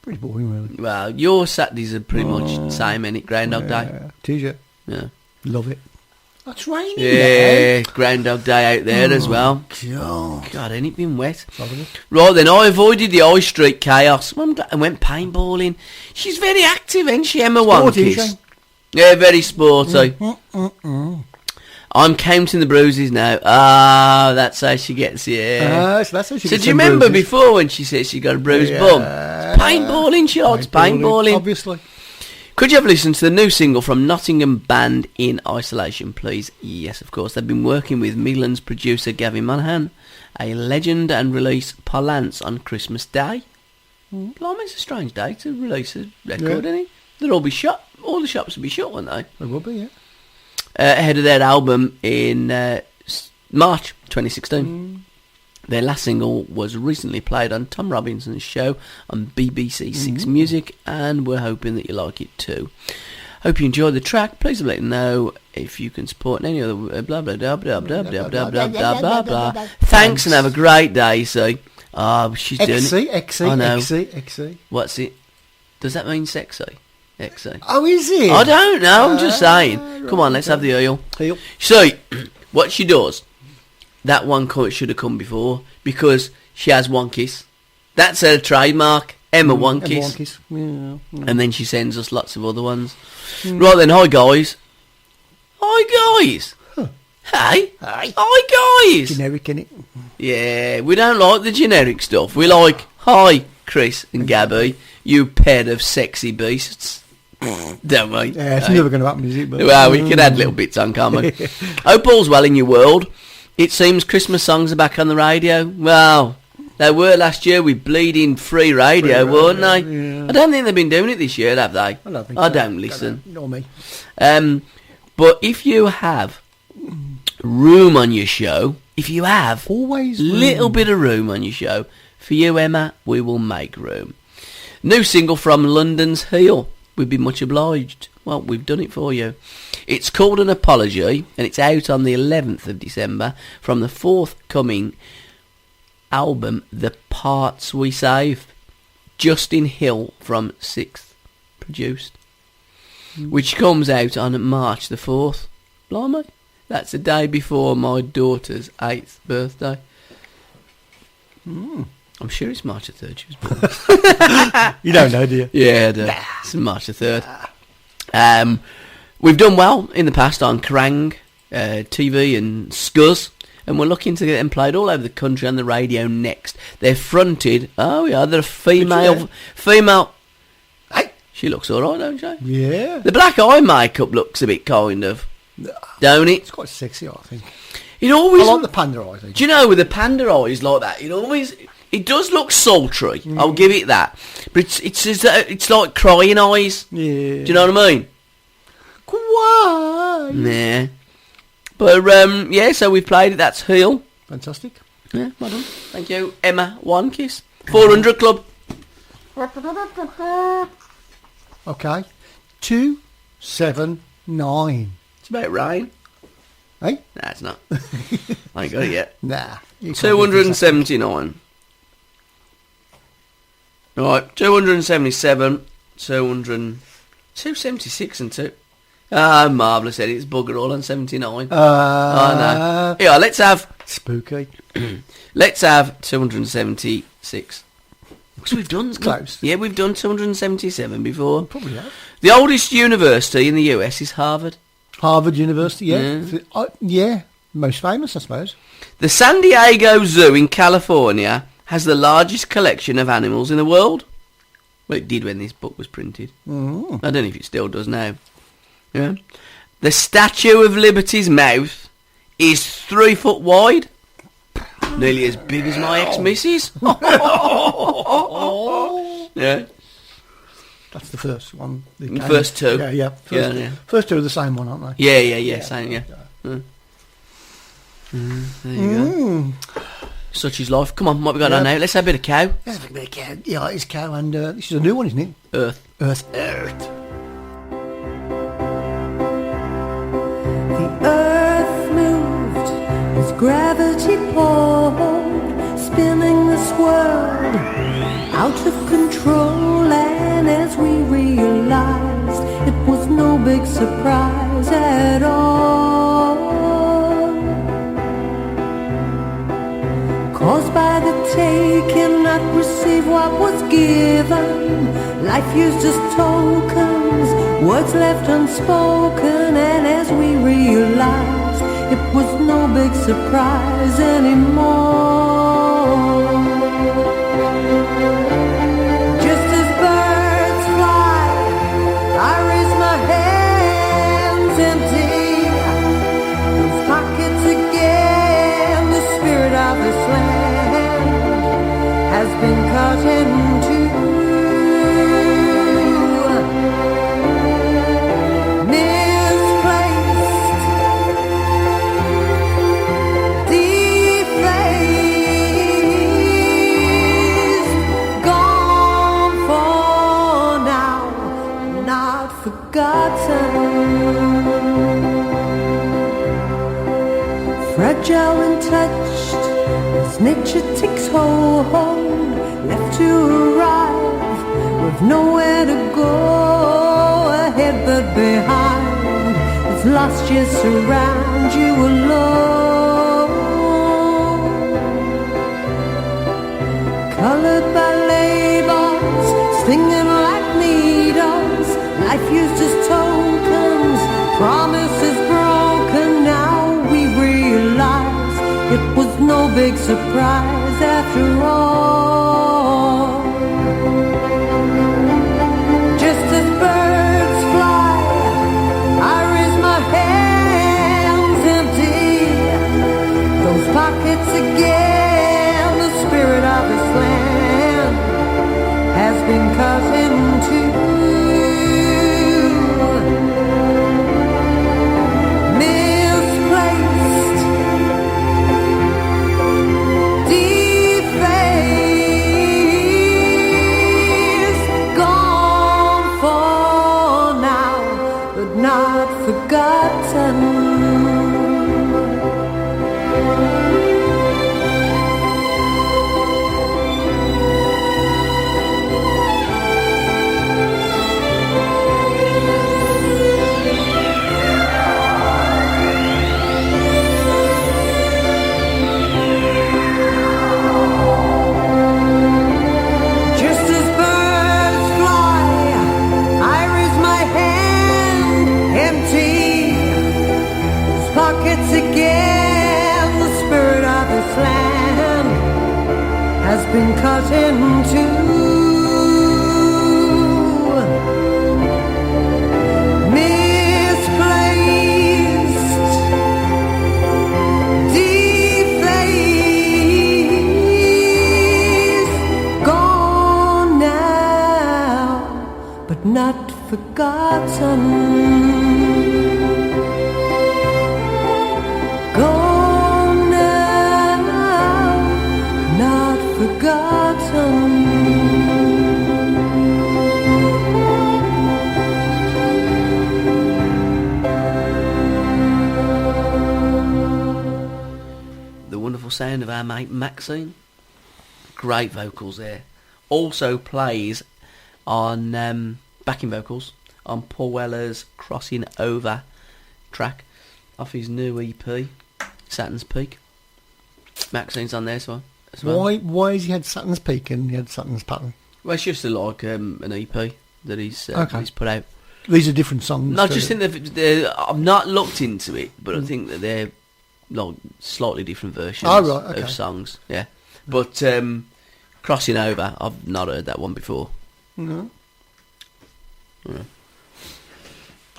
Speaker 3: Pretty boring, really.
Speaker 1: Well, your Saturdays are pretty much the same, ain't it? Groundhog Day.
Speaker 3: T-shirt.
Speaker 1: Yeah.
Speaker 3: Love it. That's raining.
Speaker 1: Yeah, Groundhog Day out there as well.
Speaker 3: God.
Speaker 1: God, ain't it been wet? Right then, I avoided the High Street chaos. I went paintballing. She's very active, ain't she, Emma
Speaker 3: Sporty,
Speaker 1: Wankis?
Speaker 3: isn't she?
Speaker 1: Yeah, very sporty. I'm counting the bruises now. Ah, that's how she gets, yeah.
Speaker 3: So that's how she
Speaker 1: So
Speaker 3: gets
Speaker 1: do you
Speaker 3: them
Speaker 1: remember
Speaker 3: bruises.
Speaker 1: before when she said she got a bruised bum? Paintballing, she likes paintballing.
Speaker 3: Obviously.
Speaker 1: Could you have listened to the new single from Nottingham band In Isolation, please? Yes, of course. They've been working with Midland's producer Gavin Monaghan, a legend, and release Parlance on Christmas Day. Blimey, it's a strange day to release a record, isn't it? They'll all be shut. All the shops will be shut, won't they?
Speaker 3: They will be, yeah.
Speaker 1: Ahead of their album in March 2016. Their last single was recently played on Tom Robinson's show on BBC Six Music, and we're hoping that you like it too. Hope you enjoyed the track. Please let me know if you can support any other blah blah blah blah blah blah blah blah blah blah. Thanks and have a great day. See, she's doing it. I know.
Speaker 3: XC.
Speaker 1: What's it? Does that mean sexy? XC.
Speaker 3: Oh, is it?
Speaker 1: I don't know. I'm just saying. Come on, let's have the oil.
Speaker 3: Heel.
Speaker 1: So, what she does, that one should have come before, because she has one kiss. That's her trademark, Emma One Kiss.
Speaker 3: Yeah.
Speaker 1: And then she sends us lots of other ones. Right then, hi guys. Hi guys. Hey. Hi guys.
Speaker 3: Generic, innit?
Speaker 1: Yeah, we don't like the generic stuff. We like, hi Chris and Gabby, you pair of sexy beasts. Don't we?
Speaker 3: Yeah, it's never going to happen, is it? But,
Speaker 1: well, we can add little bits on, can't we? Hope all's well in your world. It seems Christmas songs are back on the radio. Well, they were last year with bleeding free radio, weren't they?
Speaker 3: Yeah.
Speaker 1: I don't think they've been doing it this year, have they?
Speaker 3: I don't think
Speaker 1: I
Speaker 3: so.
Speaker 1: don't listen.
Speaker 3: Nor me.
Speaker 1: But if you have room on your show, if you have
Speaker 3: Always
Speaker 1: little bit of room on your show, for you, Emma, we will make room. New single from London's Heel. We'd be much obliged. Well, we've done it for you. It's called An Apology, and it's out on the 11th of December from the forthcoming album The Parts We Save. Justin Hill from 6th produced, which comes out on March the 4th. Blimey, that's the day before my daughter's 8th birthday. I'm sure it's March the 3rd she was born.
Speaker 3: You don't know, do you?
Speaker 1: Yeah, I do. It's March the 3rd. We've done well in the past on Kerrang, TV and Scuzz, and we're looking to get them played all over the country on the radio next. They're fronted, they're a female. Hey, she looks alright, don't she?
Speaker 3: Yeah.
Speaker 1: The black eye makeup looks a bit kind of, don't it?
Speaker 3: It's quite sexy, I think.
Speaker 1: It always...
Speaker 3: I like the panda eyes.
Speaker 1: Do you know, with the panda eyes like that, it does look sultry. I'll give it that. But it's like crying eyes.
Speaker 3: Yeah.
Speaker 1: Do you know what I mean?
Speaker 3: Why?
Speaker 1: Nah. But, yeah, so we've played it. That's Heel.
Speaker 3: Fantastic.
Speaker 1: Yeah, well done. Thank you. Emma, One Kiss. 400 Club.
Speaker 3: Okay. 279.
Speaker 1: It's about rain.
Speaker 3: Hey?
Speaker 1: Nah, it's not. I ain't got it yet.
Speaker 3: Nah.
Speaker 1: 279. Right, 277, 276 and 2. Ah, marvellous, Eddie. It's bugger all on 79. I know. Yeah, let's have...
Speaker 3: Spooky.
Speaker 1: Let's have 276. Because we've done...
Speaker 3: It's close.
Speaker 1: Yeah, we've done 277 before.
Speaker 3: Probably have.
Speaker 1: The oldest university in the US is Harvard.
Speaker 3: Harvard University, yeah. Yeah. Most famous, I suppose.
Speaker 1: The San Diego Zoo in California has the largest collection of animals in the world. Well, it did when this book was printed. I don't know if it still does now. Yeah. The Statue of Liberty's mouth is 3 foot wide. Nearly as big as my ex-missus. Yeah.
Speaker 3: That's the first one.
Speaker 1: The first two.
Speaker 3: Yeah. First two are the same one, aren't they?
Speaker 1: Yeah. Same, yeah. There you go. Such is life. Come on, what we got on now? Let's have a bit of cow.
Speaker 3: Let's have a bit of cow. Yeah, it's cow, and this is a new one, isn't it?
Speaker 1: Earth.
Speaker 3: Earth.
Speaker 4: The earth moved as gravity pulled, spinning this world out of control. And as we realized, it was no big surprise at all. Caused by the taking, not receive what was given. Life used as tokens, words left unspoken. And as we realized, it was no big surprise anymore. Just as birds fly, I raise my hands empty. Those pockets again, the spirit of this land has been cut in two. Misplaced, defaced, gone for now, not forgotten. Fragile and touched as nature takes hold, left to arrive with nowhere to go, ahead but behind, as lost years surround you alone. Colored by labels, stinging like needles, life used as tokens, promises broken. Now we realize it was no big surprise after all. Just as birds fly, I raise my hands empty. Those pockets again, the spirit of this land has been cut in two. Misplaced, defaced, gone for now, but not forgotten. Just as birds fly, I raise my hand empty. Those pockets again, the spirit of this land has been cut in two. Misplaced, defaced, gone now, but not forgotten. Gone now, not forgotten.
Speaker 1: The wonderful sound of our mate Maxine. Great vocals there. Also plays on backing vocals on Paul Weller's Crossing Over track off his new EP, Saturn's Peak. Maxine's on there as well.
Speaker 3: Why has he had Saturn's Peak and he had Saturn's Pattern?
Speaker 1: Well, it's just like an EP that he's put out.
Speaker 3: These are different songs.
Speaker 1: No, I just think I've not looked into it, but I think that they're like slightly different versions of songs. Yeah, but Crossing Over, I've not heard that one before.
Speaker 3: No.
Speaker 1: Yeah.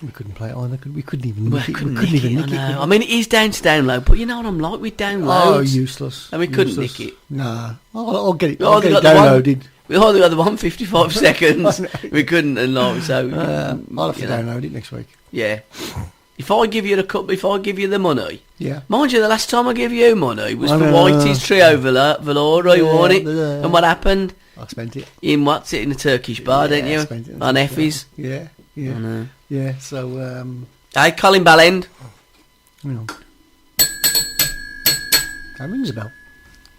Speaker 3: We couldn't play it either. We couldn't even
Speaker 1: Well,
Speaker 3: nick it.
Speaker 1: couldn't
Speaker 3: We couldn't
Speaker 1: nick
Speaker 3: even
Speaker 1: it,
Speaker 3: nick it.
Speaker 1: I
Speaker 3: could
Speaker 1: know.
Speaker 3: we?
Speaker 1: I mean, it is down to download, but you know what I'm like with downloads.
Speaker 3: Oh, useless.
Speaker 1: And we couldn't
Speaker 3: Useless.
Speaker 1: nick it.
Speaker 3: Nah. I'll get it.
Speaker 1: We
Speaker 3: I'll
Speaker 1: either
Speaker 3: get it
Speaker 1: got the one-
Speaker 3: downloaded.
Speaker 1: We only got the 155 seconds.
Speaker 3: I know.
Speaker 1: We couldn't unlock, so
Speaker 3: I'll have to
Speaker 1: you know.
Speaker 3: download it next week.
Speaker 1: Yeah. If I give you the money,
Speaker 3: Yeah.
Speaker 1: mind you, the last time I gave you money was
Speaker 3: I
Speaker 1: for
Speaker 3: know.
Speaker 1: Whitey's Trio Valora,
Speaker 3: Yeah,
Speaker 1: wasn't it?
Speaker 3: yeah.
Speaker 1: And what happened?
Speaker 3: I spent it.
Speaker 1: In what's it, in a Turkish bar,
Speaker 3: Yeah,
Speaker 1: didn't
Speaker 3: I
Speaker 1: you?
Speaker 3: spent it
Speaker 1: On Effie's.
Speaker 3: Yeah. Yeah.
Speaker 1: I know.
Speaker 3: Yeah. So,
Speaker 1: Hey, Colin Ballend.
Speaker 3: you know. That rings a bell.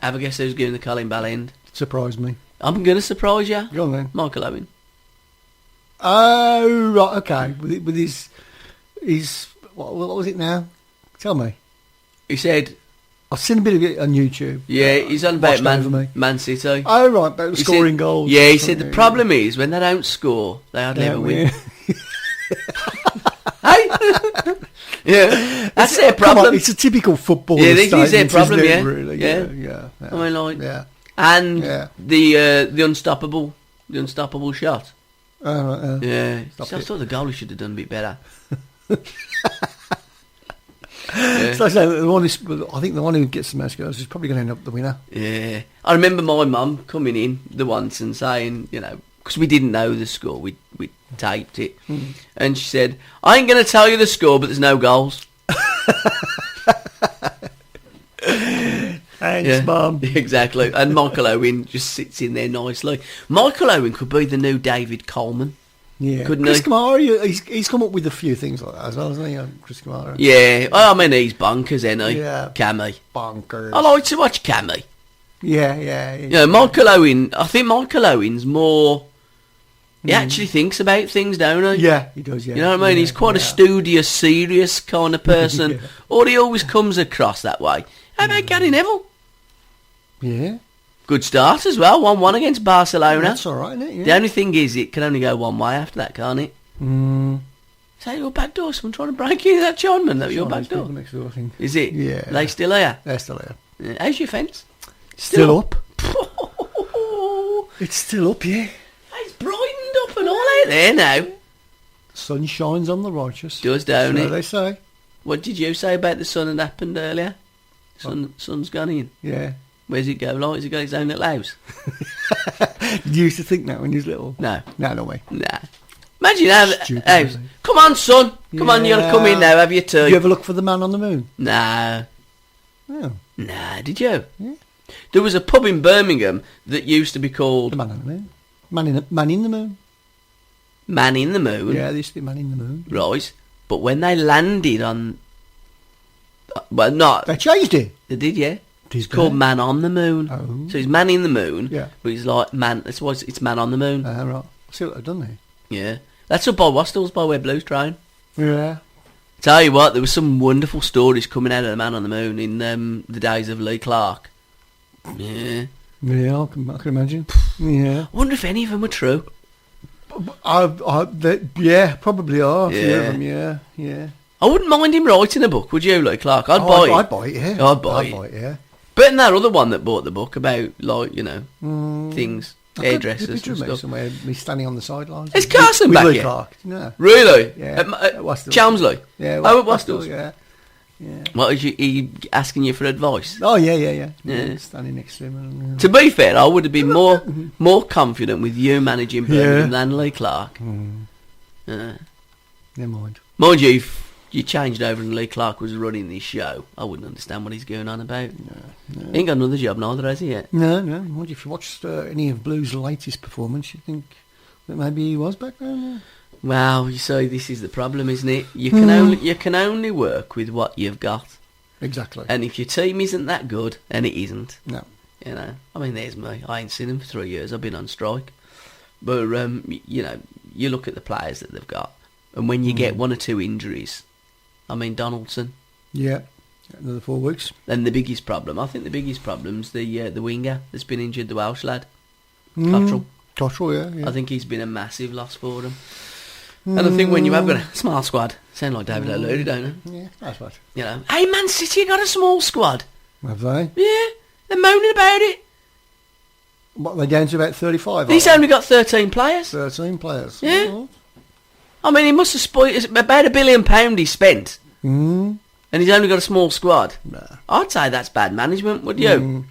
Speaker 1: Have a guess who's giving the Colin Ballend?
Speaker 3: It surprised me.
Speaker 1: I'm going to surprise you.
Speaker 3: Go on then.
Speaker 1: Michael Owen.
Speaker 3: Oh, right. Okay. With his what was it now? Tell me.
Speaker 1: He said,
Speaker 3: I've seen a bit of it on YouTube.
Speaker 1: yeah, he's on about
Speaker 3: Watched over me.
Speaker 1: Man City.
Speaker 3: Oh, right. About
Speaker 1: He
Speaker 3: scoring
Speaker 1: said-
Speaker 3: goals.
Speaker 1: Yeah, he said the problem is when they don't score, they hardly
Speaker 3: Yeah,
Speaker 1: ever win.
Speaker 3: yeah.
Speaker 1: Hey? Yeah, that's their
Speaker 3: Come on,
Speaker 1: problem.
Speaker 3: it's a typical football.
Speaker 1: Yeah, this is their
Speaker 3: statement,
Speaker 1: problem,
Speaker 3: isn't
Speaker 1: yeah.
Speaker 3: it, really?
Speaker 1: Yeah.
Speaker 3: Yeah.
Speaker 1: I mean, like,
Speaker 3: Yeah.
Speaker 1: and
Speaker 3: Yeah.
Speaker 1: the unstoppable shot. Yeah,
Speaker 3: Stop
Speaker 1: so I
Speaker 3: it.
Speaker 1: thought the goalie should have done a bit better.
Speaker 3: So the one I think the one who gets the most goals is probably going to end up the winner.
Speaker 1: Yeah, I remember my mum coming in the once and saying, you know, because we didn't know the score, we taped it, and she said, "I ain't going to tell you the score, but there's no goals."
Speaker 3: Thanks, Mum.
Speaker 1: Exactly. And Michael Owen just sits in there nicely. Michael Owen could be the new David Coleman.
Speaker 3: Yeah,
Speaker 1: Couldn't
Speaker 3: Chris
Speaker 1: he?
Speaker 3: Kamara, he's come up with a few things like that as well, hasn't he? Chris Kamara.
Speaker 1: Yeah, well, I mean, he's bonkers, isn't he?
Speaker 3: Yeah.
Speaker 1: Cammy.
Speaker 3: Bonkers.
Speaker 1: I like to watch Cammy.
Speaker 3: Yeah.
Speaker 1: You know, Michael Owen, I think Michael Owen's more... He actually thinks about things, don't he?
Speaker 3: Yeah, he does, yeah.
Speaker 1: You know what I mean?
Speaker 3: Yeah,
Speaker 1: He's quite a
Speaker 3: yeah.
Speaker 1: studious, serious kind of person.
Speaker 3: Yeah.
Speaker 1: Or he always comes across that way. How about Gary Neville?
Speaker 3: Yeah.
Speaker 1: Good start as well. 1-1 against Barcelona.
Speaker 3: That's all right, isn't it? Yeah.
Speaker 1: The only thing is, it can only go one way after that, can't it?
Speaker 3: Mm.
Speaker 1: Is that your back door? Someone trying to break in that Chinaman? That your back door?
Speaker 3: Next door, I think.
Speaker 1: Is it?
Speaker 3: Yeah.
Speaker 1: Are they still here?
Speaker 3: They're still there.
Speaker 1: Yeah. How's your fence?
Speaker 3: Still up.
Speaker 1: Oh,
Speaker 3: It's still up, yeah.
Speaker 1: it's brightened up and all out there now.
Speaker 3: Sun shines on the righteous.
Speaker 1: Does, don't
Speaker 3: So
Speaker 1: it?
Speaker 3: they say.
Speaker 1: What did you say about the sun that happened earlier? Sun's gone in.
Speaker 3: Yeah.
Speaker 1: Where's it go? Like, has it got its own little house?
Speaker 3: Did you used to think that when you was little?
Speaker 1: No.
Speaker 3: No, no way.
Speaker 1: Nah. Imagine having
Speaker 3: Stupid,
Speaker 1: house.
Speaker 3: really.
Speaker 1: Come on, son. Come on, you gotta come in now, have your tea.
Speaker 3: Did you ever look for the man on the moon?
Speaker 1: Nah.
Speaker 3: Oh,
Speaker 1: Nah, did you?
Speaker 3: Yeah.
Speaker 1: There was a pub in Birmingham that used to be
Speaker 3: the
Speaker 1: called
Speaker 3: man on the moon. Man in the moon.
Speaker 1: Man in the Moon.
Speaker 3: Yeah, there used to be man in the moon.
Speaker 1: Right. But when they landed on... Well, not...
Speaker 3: They changed it.
Speaker 1: They did, yeah.
Speaker 3: It's
Speaker 1: Called Man on the Moon.
Speaker 3: Oh.
Speaker 1: So it's Man in the Moon.
Speaker 3: Yeah.
Speaker 1: But it's like Man... That's why it's Man on the Moon.
Speaker 3: Right. See what they've done there.
Speaker 1: Yeah. That's up by Wastel's by where Blues train.
Speaker 3: Yeah.
Speaker 1: Tell you what, there was some wonderful stories coming out of the Man on the Moon in the days of Lee Clark. Yeah.
Speaker 3: Yeah, I can imagine. Yeah.
Speaker 1: I wonder if any of them were true.
Speaker 3: Yeah, probably are. A few
Speaker 1: Yeah.
Speaker 3: of them, yeah.
Speaker 1: I wouldn't mind him writing a book, would you, Lee Clark? I'd buy it.
Speaker 3: I'd buy it, yeah.
Speaker 1: I'd buy it.
Speaker 3: yeah.
Speaker 1: Better than that other one that bought the book about, like, you know, things, hairdressers
Speaker 3: There's a picture
Speaker 1: and
Speaker 3: of me
Speaker 1: stuff.
Speaker 3: somewhere, me standing on the sidelines.
Speaker 1: Is Carson
Speaker 3: with
Speaker 1: back
Speaker 3: Lee
Speaker 1: here?
Speaker 3: Clark. No.
Speaker 1: Really?
Speaker 3: Yeah.
Speaker 1: At
Speaker 3: Wastel's.
Speaker 1: Chelmsley?
Speaker 3: Yeah.
Speaker 1: Oh, at Wastel's?
Speaker 3: Yeah.
Speaker 1: What, is he asking you for advice?
Speaker 3: Oh, yeah.
Speaker 1: Yeah.
Speaker 3: Standing next to him. And,
Speaker 1: To be fair, I would have been more confident with you managing Birmingham than Lee Clark.
Speaker 3: Never mind.
Speaker 1: Mind you, if you changed over and Lee Clark was running this show, I wouldn't understand what he's going on about.
Speaker 3: No.
Speaker 1: He ain't got another job neither, has he yet?
Speaker 3: No. Mind you, if you watched any of Blue's latest performance, you'd think that maybe he was back there.
Speaker 1: Well, you see, this is the problem, isn't it? You can only work with what you've got.
Speaker 3: Exactly.
Speaker 1: And if your team isn't that good, then it isn't.
Speaker 3: No.
Speaker 1: You know, I mean, there's me. I ain't seen him for 3 years. I've been on strike. But, you know, you look at the players that they've got, and when you get one or two injuries, I mean, Donaldson,
Speaker 3: Yeah. Another 4 weeks.
Speaker 1: then the biggest problem, I think the biggest problem's the winger that's been injured, the Welsh lad,
Speaker 3: Mm.
Speaker 1: Cottrell.
Speaker 3: Cottrell, yeah.
Speaker 1: I think he's been a massive loss for them. And I think when you have got a small squad, sound like David O'Leary, don't you?
Speaker 3: Yeah, that's right.
Speaker 1: You know, hey, Man City got a small squad.
Speaker 3: Have they?
Speaker 1: Yeah, they're moaning about it.
Speaker 3: What, they're down to about 35?
Speaker 1: He's only got 13 players.
Speaker 3: 13 players.
Speaker 1: Yeah.
Speaker 3: Oh.
Speaker 1: I mean, he must have spoiled... It's about £1 billion he spent.
Speaker 3: Mm.
Speaker 1: And he's only got a small squad.
Speaker 3: Nah.
Speaker 1: I'd say that's bad management, would you?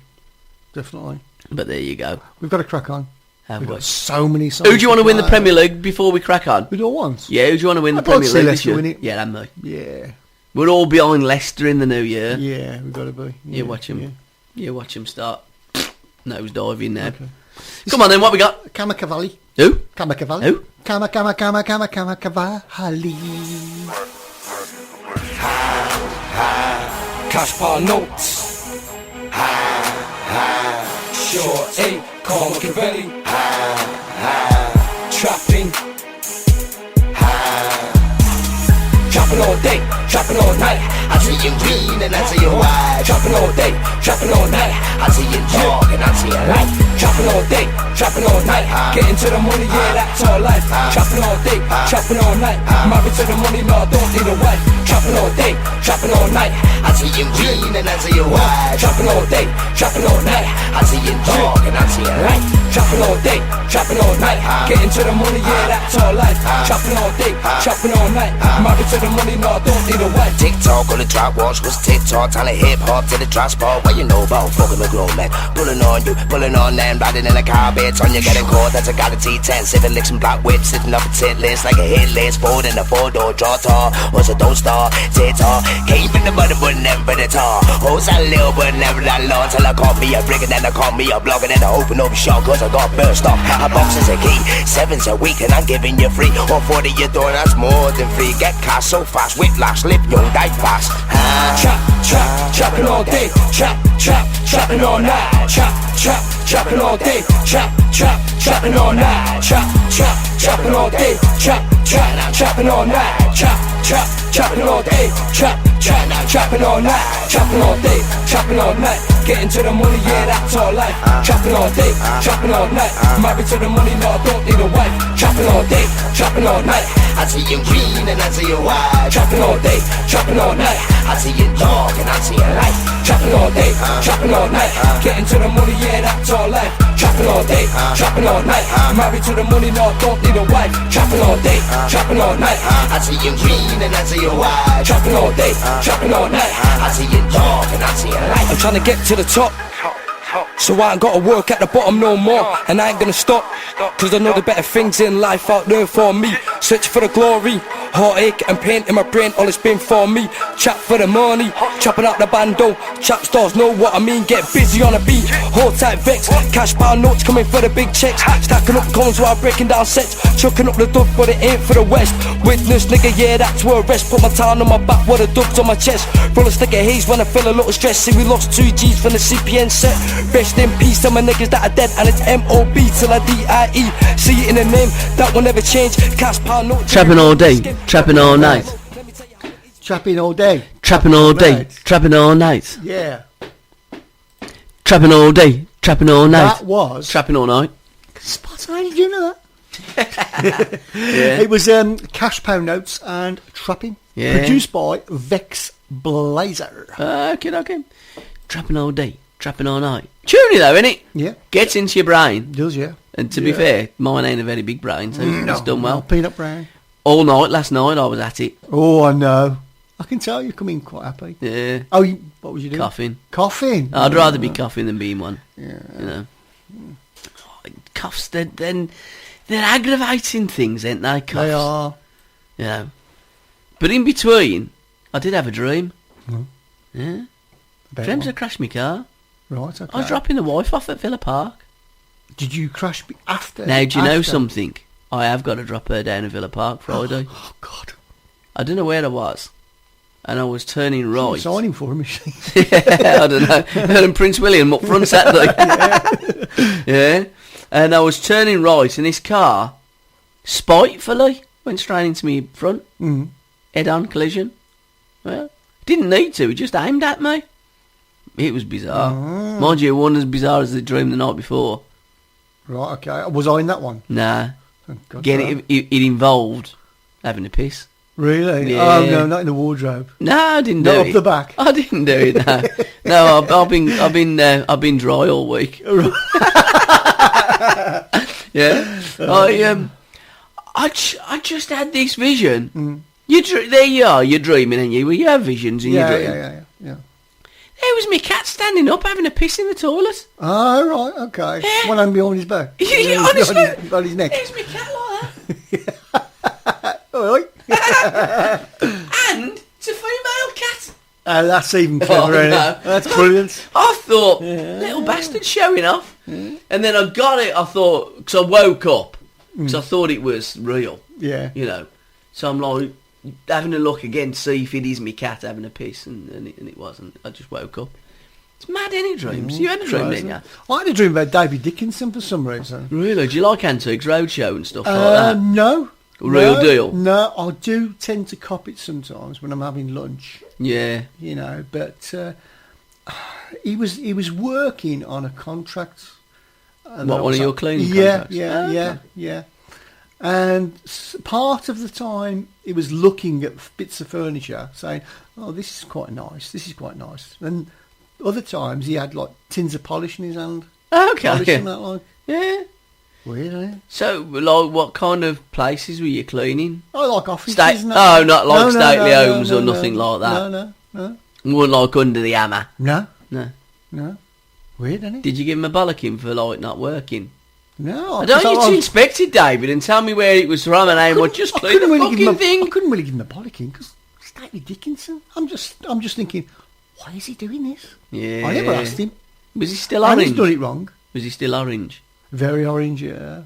Speaker 3: Definitely.
Speaker 1: But there you go.
Speaker 3: We've got to crack on.
Speaker 1: Have
Speaker 3: We've
Speaker 1: we?
Speaker 3: got so many songs.
Speaker 1: Who do you want to win the Premier League before we crack on?
Speaker 3: We do it once.
Speaker 1: Yeah, who do you want to win the
Speaker 3: I'd like
Speaker 1: Premier
Speaker 3: to see
Speaker 1: League this
Speaker 3: Leicester
Speaker 1: year?
Speaker 3: win it.
Speaker 1: Yeah, and me.
Speaker 3: Yeah.
Speaker 1: We're all behind Leicester in the new year.
Speaker 3: Yeah, we've got to be.
Speaker 1: You watch him.
Speaker 3: Yeah.
Speaker 1: You watch him start nose diving now.
Speaker 3: Okay.
Speaker 1: Come on then, what we got?
Speaker 3: Cavalli.
Speaker 1: Who?
Speaker 3: Cavalli.
Speaker 1: Who?
Speaker 3: Cavalli.
Speaker 6: Cash bar notes. Short 8, call Machiavelli. Trapping. Trapping all day, trapping all night. I see you green and I see you white. Trapping all day, trapping all night. I see you dark and I see you light. Trapping all day, trapping all night. Getting to the money, yeah, that's all life. Trapping all day, trapping all night. Married to the money, no, I don't need a wife. Trapping all day, trapping all night. I see you green and I see you white. Trapping all day, trapping all night. I see you dark and I see you light. Trapping all day, trapping all night. Getting to the money, yeah, that's all life. Trapping all day, trapping all night. Married to the money, no, I don't need a wife.
Speaker 7: TikTok on the drop watch was TikTok, telling hip hop to the drop spot. What you know about fucking a grown man? Pulling on you, pulling on them, riding in a car bed, on you getting caught. That's a got a T10, 7 licks and black whip, sitting up a tit list like a hit list. Fold in a 4-door draw tall, also don't star, TikTok. Came in the bottom, but never the tall. Hoes a little, but never that long. Till I call me a brick and then I call me a blog and then I open up shop, cause I got burst off. A box is a key, 7's a week and I'm giving you free. Or 40 your door, that's more than free. Get cash so fast, whiplash, lip young, die fast.
Speaker 6: Trapping all day, trapping all night. Trapping all day, trapping all night. Trapping all day, trapping all night. Trapping all day, trapping all night. Trapping all day, trapping all night. Getting to the money, yeah, that's all life. Trapping all day, trapping all night. Married to the money, no, I don't need a wife. Trapping all day, trapping all night.
Speaker 7: I see you green and I see you white.
Speaker 6: Trapping all day, trapping all night.
Speaker 7: I see you dark and I see you light.
Speaker 6: Trapping all day, trapping all night. Getting to the money, yeah, that's all life. Trapping all day, trapping all night. Married to the money, no, don't need a wife. Trapping all day, trapping all night.
Speaker 7: I see you green and I see you white.
Speaker 6: Trapping all day, trapping all night.
Speaker 7: I see you dark and I see you light.
Speaker 6: I'm trying to get to the top, so I ain't gotta work at the bottom no more. And I ain't gonna stop, cause I know the better things in life out there for me. Searching for the glory, heartache and pain in my brain, all it's been for me. Trap for the money, chopping out the bando. Trap stars know what I mean, get busy on a beat. Hold tight vex, cash bar notes coming for the big checks. Stacking up cones while breaking down sets. Chucking up the dub but it ain't for the west. Witness nigga, yeah, that's where I rest. Put my town on my back with the dubs on my chest. Roll a stick of haze when I feel a little stress. See we lost 2 G's from the CPN set. Rest in peace to my niggas that are dead, and it's M.O.B. till I D.I.E. See it in the name, that will never change. Cash pound note.
Speaker 1: Trapping all day, trapping all night.
Speaker 3: Trapping all day.
Speaker 1: Trapping all day,
Speaker 3: Right.
Speaker 1: trapping all night.
Speaker 3: Yeah.
Speaker 1: Trapping all day, trapping all night.
Speaker 3: That was
Speaker 1: Trapping all night.
Speaker 3: spot on. Did you know that?
Speaker 1: Yeah.
Speaker 3: It was Cash Pound Notes and Trapping.
Speaker 1: Yeah.
Speaker 3: Produced by Vex Blazer.
Speaker 1: Okay. Trapping all day, trapping all night. Tuny though, innit?
Speaker 3: Yeah.
Speaker 1: Gets into your brain.
Speaker 3: Does, yeah.
Speaker 1: And to be fair, mine ain't a very big brain, so it's done well.
Speaker 3: Peanut brown.
Speaker 1: All night, last night, I was at it.
Speaker 3: Oh, I know. I can tell you come in quite happy.
Speaker 1: Yeah.
Speaker 3: Oh, what was you doing?
Speaker 1: Coughing.
Speaker 3: Coughing?
Speaker 1: I'd rather be coughing than being one.
Speaker 3: Yeah.
Speaker 1: You know. Coughs, they're aggravating things, ain't they? Coughs.
Speaker 3: They are.
Speaker 1: You know. But in between, I did have a dream.
Speaker 3: Oh.
Speaker 1: Yeah.
Speaker 3: About
Speaker 1: Dreams I
Speaker 3: what?
Speaker 1: crashed my car.
Speaker 3: Right, okay.
Speaker 1: I was dropping the wife off at Villa Park.
Speaker 3: Did you crash after?
Speaker 1: Now, do you know
Speaker 3: After?
Speaker 1: something? I have got to drop her down at Villa Park Friday.
Speaker 3: Oh, God.
Speaker 1: I don't know where I was. And I was turning right.
Speaker 3: Signing for him, is she?
Speaker 1: Yeah, I don't know. Her and Prince William up front Saturday. Yeah. And I was turning right, and this car, spitefully, went straight into me front.
Speaker 3: Mm.
Speaker 1: Head-on collision. Well, didn't need to. It just aimed at me. It was bizarre.
Speaker 3: Oh.
Speaker 1: Mind you, it wasn't as bizarre as the dream the night before.
Speaker 3: Right, okay. Was I in that one?
Speaker 1: Nah.
Speaker 3: Thank God
Speaker 1: Again,
Speaker 3: for that.
Speaker 1: it involved having a piss.
Speaker 3: Really?
Speaker 1: Yeah.
Speaker 3: Oh, no, not in the wardrobe.
Speaker 1: No, I didn't
Speaker 3: Not
Speaker 1: do
Speaker 3: up
Speaker 1: it.
Speaker 3: the back.
Speaker 1: I didn't do it. No, no, I've been dry all week. Yeah, I just had this vision. There you are, you're dreaming, and you have visions in your dream.
Speaker 3: Yeah.
Speaker 1: There was me cat standing up having a piss in the toilet.
Speaker 3: Oh, right, okay.
Speaker 1: Yeah.
Speaker 3: One hand behind his back.
Speaker 1: Yeah, honestly.
Speaker 3: On his neck.
Speaker 1: There's me cat like that.
Speaker 3: All right.
Speaker 1: And it's a female cat.
Speaker 3: That's even cleverer, isn't
Speaker 1: no.
Speaker 3: it? That's brilliant.
Speaker 1: I thought, little bastard showing off. And then I got it, I thought, because I woke up, because I thought it was real,
Speaker 3: Yeah.
Speaker 1: you know. So I'm like, having a look again to see if it is me cat having a piss, and it wasn't. I just woke up. It's mad, any dreams. You had a dream, didn't you?
Speaker 3: I had a dream about David Dickinson for some reason.
Speaker 1: Really? Do you like Antiques Roadshow and stuff like that?
Speaker 3: No.
Speaker 1: Real deal?
Speaker 3: No, I do tend to cop it sometimes when I'm having lunch,
Speaker 1: Yeah.
Speaker 3: you know, but he was working on a contract.
Speaker 1: What, one of your cleaning contracts?
Speaker 3: Yeah. And part of the time he was looking at bits of furniture saying, oh, this is quite nice, and other times he had like tins of polish in his hand.
Speaker 1: Okay.
Speaker 3: Polishing that, like.
Speaker 1: Yeah.
Speaker 3: Weird, isn't it?
Speaker 1: So, like, what kind of places were you cleaning?
Speaker 3: I like offices.
Speaker 1: Oh, not like stately homes or nothing like that.
Speaker 3: No.
Speaker 1: You weren't like under the hammer.
Speaker 3: No.
Speaker 1: No.
Speaker 3: Weird, isn't it?
Speaker 1: Did you give him a bollocking for like not working?
Speaker 3: No.
Speaker 1: I don't need to inspect it, David, and tell me where it was from and I would just clean the fucking thing.
Speaker 3: I couldn't really give him a bollocking because it's David Dickinson. I'm just thinking, why is he doing this?
Speaker 1: Yeah.
Speaker 3: I never asked him.
Speaker 1: Was he still
Speaker 3: And
Speaker 1: orange?
Speaker 3: he's done it wrong.
Speaker 1: Was he still orange?
Speaker 3: Very orange, yeah.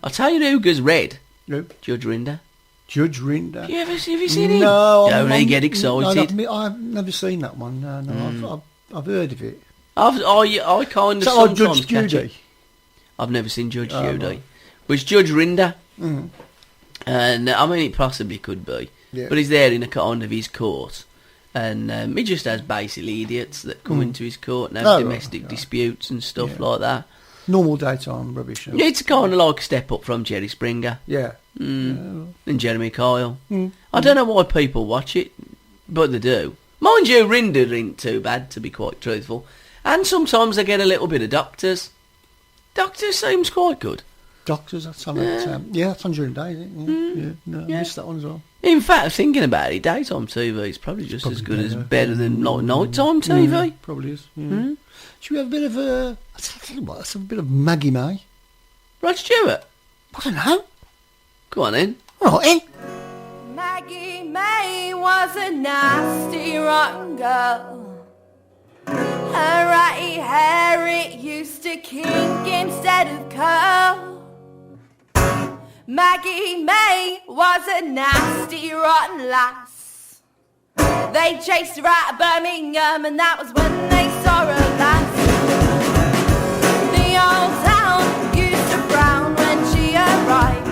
Speaker 1: I'll tell you who goes red.
Speaker 3: No.
Speaker 1: Judge Rinder.
Speaker 3: Judge Rinder.
Speaker 1: Have you seen him?
Speaker 3: No.
Speaker 1: Don't they get excited?
Speaker 3: No, I've never seen that one. No. I've heard of it.
Speaker 1: I kind of
Speaker 3: So like
Speaker 1: sometimes
Speaker 3: Judge
Speaker 1: catch
Speaker 3: Judy.
Speaker 1: it. I've never seen Judge Judy. Was Judge Rinder? And I mean, it possibly could be.
Speaker 3: Yeah.
Speaker 1: But he's there in a kind of his court. And he just has basically idiots that come into his court and have domestic disputes and stuff like that.
Speaker 3: Normal daytime rubbish.
Speaker 1: It's kind of like a step up from Jerry Springer.
Speaker 3: Yeah.
Speaker 1: And Jeremy Kyle. I don't know why people watch it, but they do. Mind you, Rinder ain't too bad, to be quite truthful. And sometimes I get a little bit of Doctors. Doctors seems quite good.
Speaker 3: Doctors, that's on that's on during the day, isn't it? I missed that one as well.
Speaker 1: In fact, thinking about it, daytime TV is probably just as good as better than like nighttime TV.
Speaker 3: Probably is. Yeah. Should we have a bit of a... I'll tell you what, let's have a bit of Maggie May.
Speaker 1: Rod Stewart.
Speaker 3: I don't know.
Speaker 1: Go on in.
Speaker 3: All right,
Speaker 2: Maggie May was a nasty, rotten girl. Her ratty hair, it used to kink instead of curl. Maggie May was a nasty, rotten lass. They chased her out of Birmingham, and that was when they saw her last. The old town used to frown when she arrived.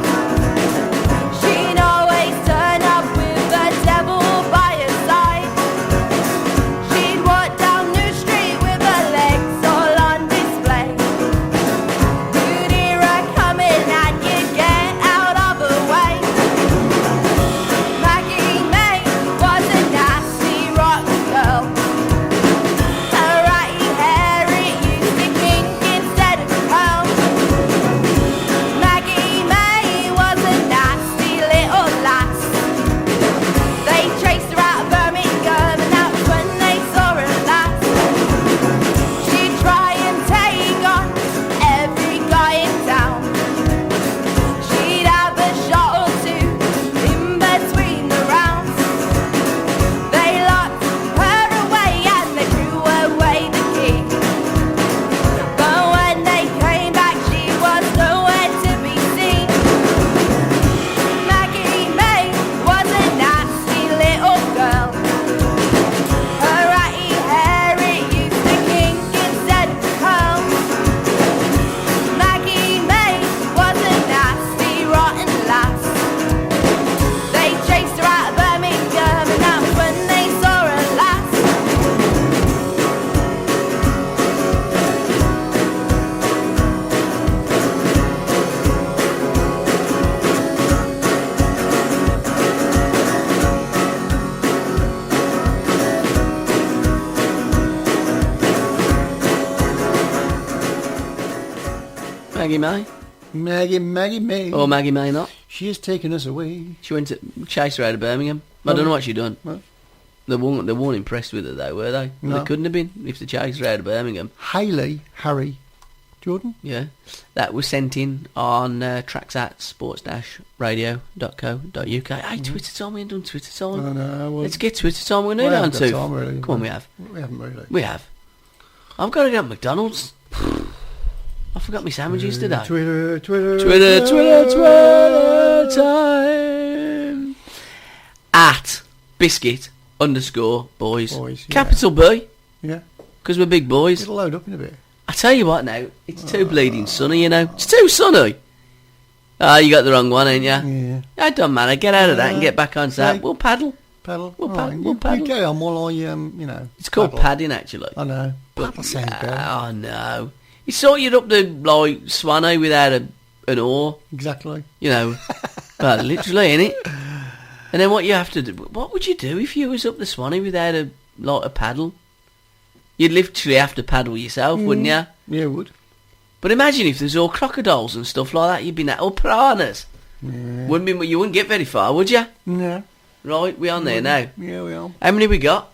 Speaker 2: She'd always turn up with the devil by her side. She'd walk down the street with her legs all on display. You'd hear her coming and you'd get out of her way. Maggie May was a nasty, rotten girl. Her ratty hair, it used to kink instead of curl. Maggie May was a nasty little lass. They chased her out of Birmingham, and that was when they saw her last. She'd try and take on every guy in town. She'd have a shot or two in between the rounds. They locked her away and they threw away the key. But when they came back, she was nowhere to be seen. Maggie May was a nasty little girl. Her ratty hair, it used to kink instead of curl. Maggie May was a nasty, rotten lass. They chased her out of Birmingham, and that was when they saw her last.
Speaker 1: Maggie May.
Speaker 3: Maggie May.
Speaker 1: Or Maggie May not.
Speaker 3: She has taken us away.
Speaker 1: She went to chase her out of Birmingham. I don't know what she done.
Speaker 3: No.
Speaker 1: They weren't impressed with her though, were they?
Speaker 3: No.
Speaker 1: They couldn't have been if they chased her out of Birmingham.
Speaker 3: Harry Jordan.
Speaker 1: Yeah. That was sent in on tracks at sports-radio.co.uk. Hey, Twitter time, we ain't done Twitter time.
Speaker 3: I know. Well,
Speaker 1: Let's get Twitter time, we're
Speaker 3: we
Speaker 1: nearly on
Speaker 3: haven't got
Speaker 1: to.
Speaker 3: time, really.
Speaker 1: Come on, we have.
Speaker 3: We haven't really.
Speaker 1: We have. I've got to get McDonald's. I forgot my sandwiches today.
Speaker 3: Twitter
Speaker 1: time. At Biscuit_Boys.
Speaker 3: Boys, yeah.
Speaker 1: Capital B,
Speaker 3: Yeah.
Speaker 1: because we're big boys.
Speaker 3: It'll load up in a bit.
Speaker 1: I tell you what now, it's too bleeding sunny, you know. It's too sunny. Ah, you got the wrong one, ain't ya?
Speaker 3: Yeah.
Speaker 1: It don't matter. Get out of that and get back on that.
Speaker 3: Right.
Speaker 1: We'll paddle.
Speaker 3: Paddle.
Speaker 1: We'll
Speaker 3: All
Speaker 1: paddle,
Speaker 3: right,
Speaker 1: we'll
Speaker 3: you
Speaker 1: paddle.
Speaker 3: carry on while I, you know.
Speaker 1: It's called
Speaker 3: paddle.
Speaker 1: padding, actually.
Speaker 3: I know.
Speaker 1: But-
Speaker 3: Paddle sounds better.
Speaker 1: Oh, no. It's sort you're up the, like, Swanee without an oar,
Speaker 3: Exactly.
Speaker 1: you know. Well, literally, innit? And then what you have to do... What would you do if you was up the Swanee without a paddle? You'd literally have to paddle yourself, wouldn't you?
Speaker 3: Yeah, it would.
Speaker 1: But imagine if there's all crocodiles and stuff like that. You'd be or piranhas.
Speaker 3: Yeah.
Speaker 1: You wouldn't get very far, would you?
Speaker 3: No.
Speaker 1: Right, we on there now.
Speaker 3: Yeah, we are.
Speaker 1: How many we got?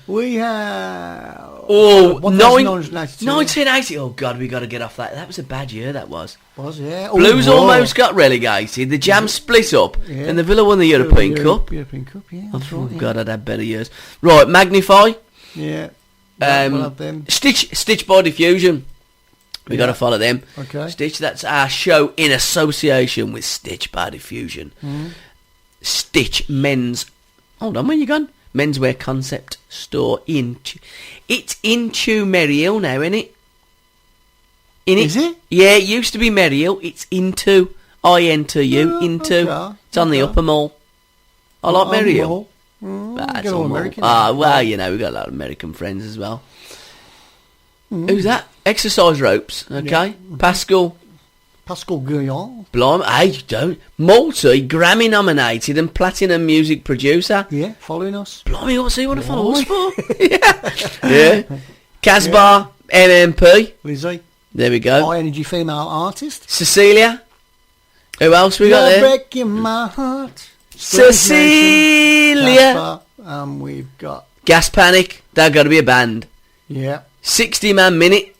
Speaker 3: We have...
Speaker 1: Oh,
Speaker 3: 1992.
Speaker 1: 1980. Oh, God, we got to get off that. That was a bad year, that was.
Speaker 3: Was, yeah.
Speaker 1: Blues
Speaker 3: Oh,
Speaker 1: almost got relegated. The Jam split up.
Speaker 3: Yeah.
Speaker 1: And the Villa won the European Cup.
Speaker 3: European Cup, yeah.
Speaker 1: Oh,
Speaker 3: That's right, yeah.
Speaker 1: God, I'd had better years. Right, Magnify.
Speaker 3: Yeah. We'll have them.
Speaker 1: Stitch by Diffusion. We got to follow them.
Speaker 3: Okay.
Speaker 1: Stitch, that's our show in association with Stitch by Diffusion. Stitch Men's... Hold on, where you gone? Menswear concept store it's in Merryhill now, isn't it?
Speaker 3: Is it?
Speaker 1: Yeah, it used to be Merryhill. It's into INTU, into.
Speaker 3: Okay,
Speaker 1: It's on the
Speaker 3: okay.
Speaker 1: upper mall. I like Merryhill.
Speaker 3: Get
Speaker 1: It's
Speaker 3: all
Speaker 1: all mall.
Speaker 3: American.
Speaker 1: Well, you know, we've got a lot of American friends as well. Who's that? Exercise ropes, okay? Pascal
Speaker 3: Guillon.
Speaker 1: Blimey, hey, don't. Multi-Grammy nominated and platinum music producer.
Speaker 3: Yeah, following us.
Speaker 1: Blimey, what's he want to follow us for? yeah. Casbar, MMP.
Speaker 3: Lizzie.
Speaker 1: There we go.
Speaker 3: High energy female artist.
Speaker 1: Cecilia. Who else we got
Speaker 3: You're
Speaker 1: there?
Speaker 3: breaking my heart.
Speaker 1: Cecilia.
Speaker 3: We've got...
Speaker 1: Gas Panic. They've got to be a band.
Speaker 3: Yeah.
Speaker 1: 60-man minute.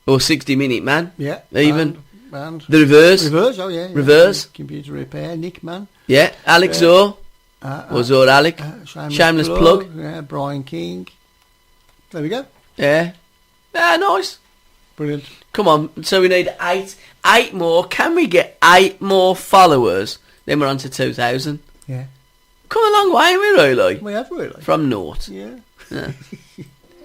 Speaker 1: Or 60-minute man.
Speaker 3: Yeah.
Speaker 1: Even.
Speaker 3: Band.
Speaker 1: The Reverse.
Speaker 3: Reverse, oh yeah.
Speaker 1: Reverse.
Speaker 3: Computer repair. Nick Man.
Speaker 1: Yeah. Alex Orr. Or Zor Alec. Shameless plug.
Speaker 3: Yeah, Brian King. There we go.
Speaker 1: Yeah. Yeah, nice.
Speaker 3: Brilliant.
Speaker 1: Come on. So we need eight more. Can we get 8 more followers? Then we're on to 2,000.
Speaker 3: Yeah.
Speaker 1: Come a long way, ain't we, really?
Speaker 3: We have really.
Speaker 1: From naught.
Speaker 3: Yeah.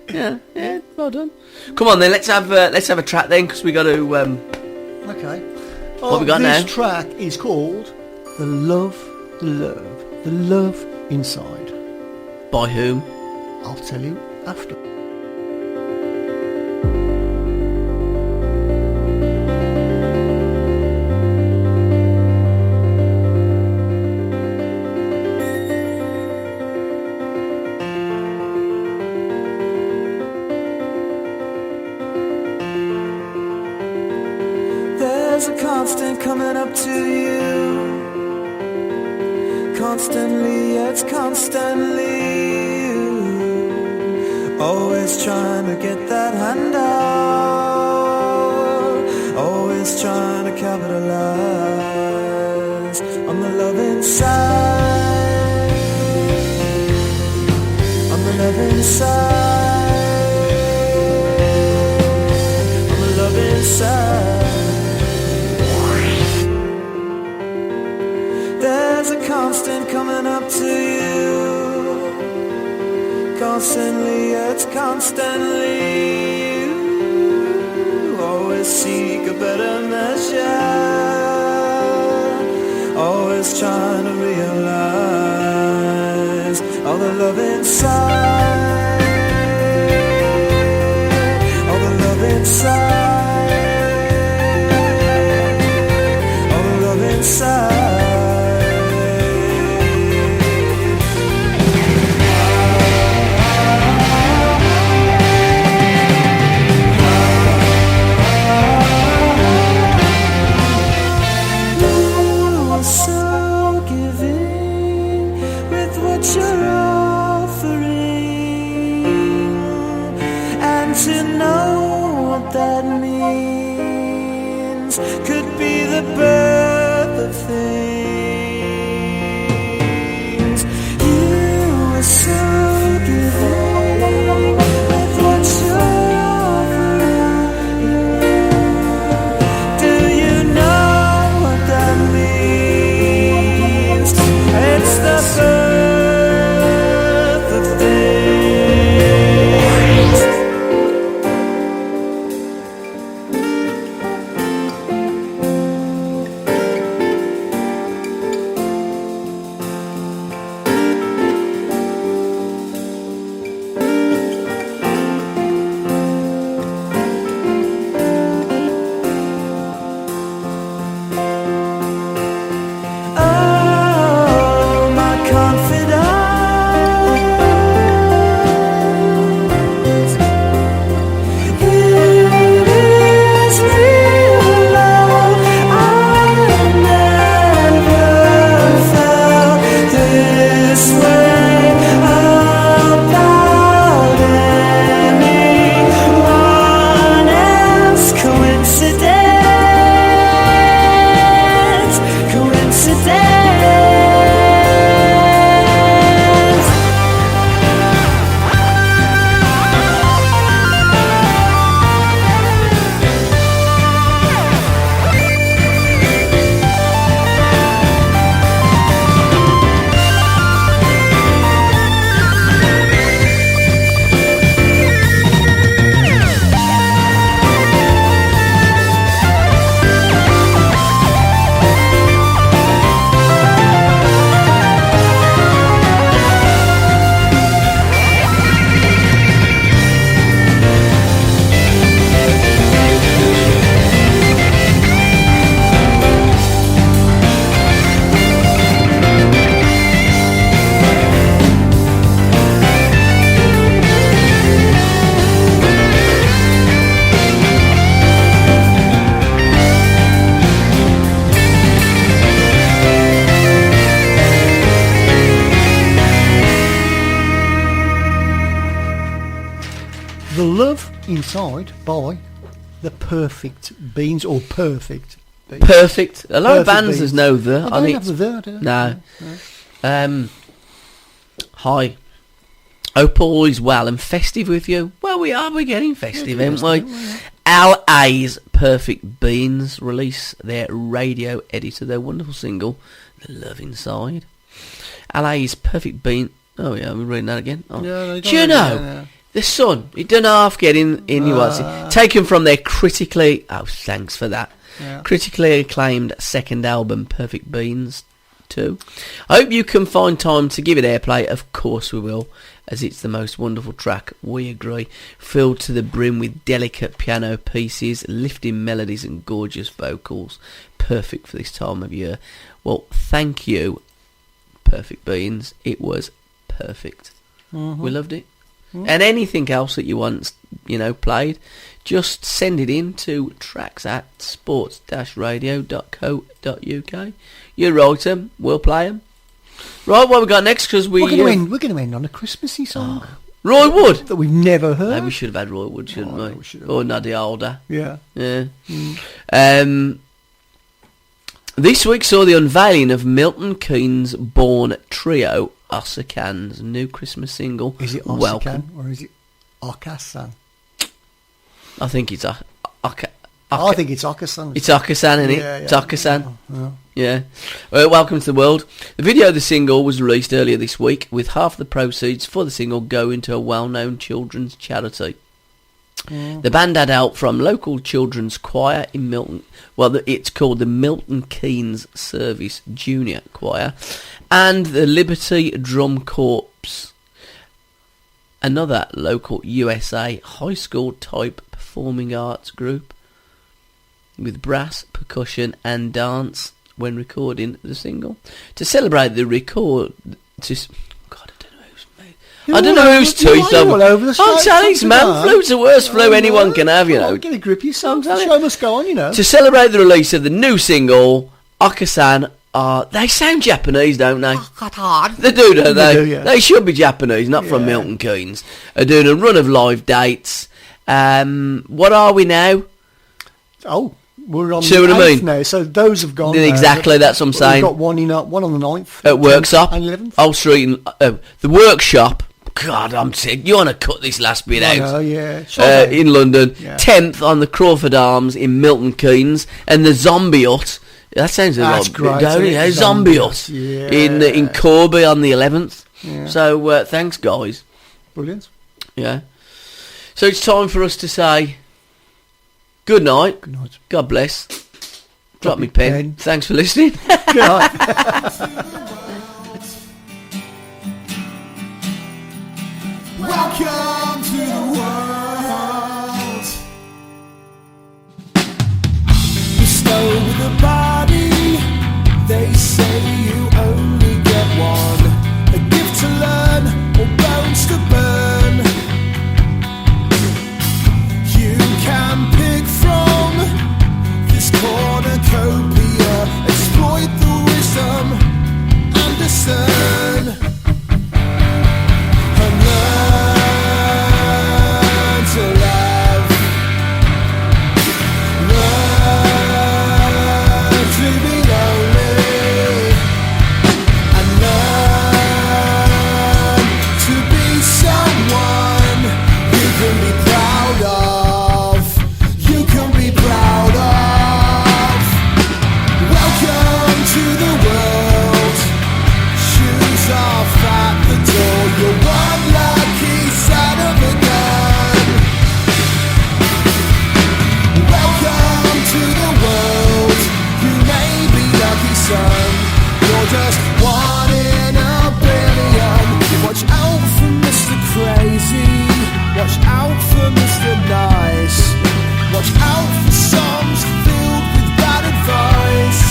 Speaker 1: Yeah, well done. Come on then, let's have a track then, because we got to.
Speaker 3: Okay.
Speaker 1: What we got now?
Speaker 3: This track is called The Love Inside.
Speaker 1: By whom?
Speaker 3: I'll tell you after.
Speaker 5: There's a constant coming up to you. Constantly, it's constantly you. Always trying to get that hand out. Always trying to capitalize on the love inside. On the love inside. On the love inside. There's a constant coming up to you. Constantly, it's constantly you. Always seek a better measure. Always trying to realize all the love inside. All the love inside. All the love inside. that means. Could be the birth of things. You were so giving with what you're offering. Do you know what that means? It's the birth of things. Oh, my confidant, it is real love. I never felt this way about anyone else. Coincidence, coincidence.
Speaker 3: The Love Inside by The Perfect Beans, or Perfect Beans.
Speaker 1: Perfect. A lot of
Speaker 3: Perfect
Speaker 1: bands
Speaker 3: Beans.
Speaker 1: there's no the.
Speaker 3: I don't have the there, do I?
Speaker 1: No. Hi. Hope all is well and festive with you. Well, we are. We're getting festive, aren't we? LA's Perfect Beans release their radio editor, their wonderful single, The Love Inside. LA's Perfect Bean. Oh yeah, we're reading that again. Oh.
Speaker 3: Yeah, they don't
Speaker 1: Do you
Speaker 3: really
Speaker 1: know?
Speaker 3: do that.
Speaker 1: The Sun, it done half getting in you taken from their critically, oh thanks for that, critically acclaimed second album, Perfect Beans 2. I hope you can find time to give it airplay. Of course we will, as it's the most wonderful track, we agree, filled to the brim with delicate piano pieces, lifting melodies and gorgeous vocals, perfect for this time of year. Well, thank you, Perfect Beans, it was perfect. We loved it. And anything else that you want, played, just send it in to tracks@sports-radio.co.uk. You write them, we'll play them. Right, what we got next? Because
Speaker 3: we're going to end on a Christmassy song.
Speaker 1: Roy Wood.
Speaker 3: That we've never heard.
Speaker 1: No, we should have had Roy Wood, shouldn't we? Or Nadia Alder.
Speaker 3: Yeah.
Speaker 1: Yeah. This week saw the unveiling of Milton Keynes' Born Trio, Ossican's new Christmas single.
Speaker 3: Is it
Speaker 1: Welcome.
Speaker 3: Ossican or is it Okasan?
Speaker 1: I think it's
Speaker 3: I think it's Okasan.
Speaker 1: It's Okasan, isn't it?
Speaker 3: Yeah,
Speaker 1: It's Okasan.
Speaker 3: Yeah.
Speaker 1: Welcome to the world. The video of the single was released earlier this week, with half the proceeds for the single going to a well-known children's charity. The band had help from local children's choir in Milton. Well, it's called the Milton Keynes Service Junior Choir, and the Liberty Drum Corps, another local USA high school type performing arts group, with brass, percussion and dance when recording the single. To celebrate the record, I don't know whose teeth I'm telling you, man, flu's the worst flu anyone can have,
Speaker 3: Get a grip of yourself. The show must go on,
Speaker 1: To celebrate the release of the new single, Okasan they sound Japanese, don't they? They do, don't they?
Speaker 3: They do, yeah.
Speaker 1: They should be Japanese, not from Milton Keynes. Are doing a run of live dates What are we now?
Speaker 3: Oh, we're on
Speaker 1: See
Speaker 3: the
Speaker 1: what I
Speaker 3: 8th
Speaker 1: mean?
Speaker 3: now, so those have gone.
Speaker 1: Exactly, that's what I'm saying.
Speaker 3: We've got one on the 9th.
Speaker 1: At Workshop,
Speaker 3: and 11th.
Speaker 1: Old Street, the Workshop. God, I'm sick. You want to cut this last bit out?
Speaker 3: Oh yeah.
Speaker 1: In London,
Speaker 3: Yeah.
Speaker 1: 10th on the Crawford Arms in Milton Keynes, and the Zombie Hut. That sounds a
Speaker 3: That's
Speaker 1: lot,
Speaker 3: great,
Speaker 1: don't
Speaker 3: isn't
Speaker 1: it?
Speaker 3: it?
Speaker 1: Zombie
Speaker 3: Zombie
Speaker 1: Hut
Speaker 3: Hut, yeah.
Speaker 1: in Corby on the 11th.
Speaker 3: Yeah.
Speaker 1: So thanks, guys.
Speaker 3: Brilliant.
Speaker 1: Yeah. So it's time for us to say good night.
Speaker 3: Good night.
Speaker 1: God bless. Drop me
Speaker 3: your
Speaker 1: pen.
Speaker 3: pen.
Speaker 1: Thanks for listening.
Speaker 3: Good night.
Speaker 5: Welcome to the world. Bestow with a body. They say you only get one. A gift to learn or bones to burn. You can pick from this cornucopia. Exploit the wisdom and discern. And learn to love. Learn to be lonely. And learn to be someone you can be proud of. You can be proud of. Welcome to the world. Shoes off at the door. You're one lucky son of a gun. Welcome to the world. You may be lucky, son. You're just one in a billion. Watch out for Mr. Crazy. Watch out for Mr. Nice. Watch out for songs filled with bad advice.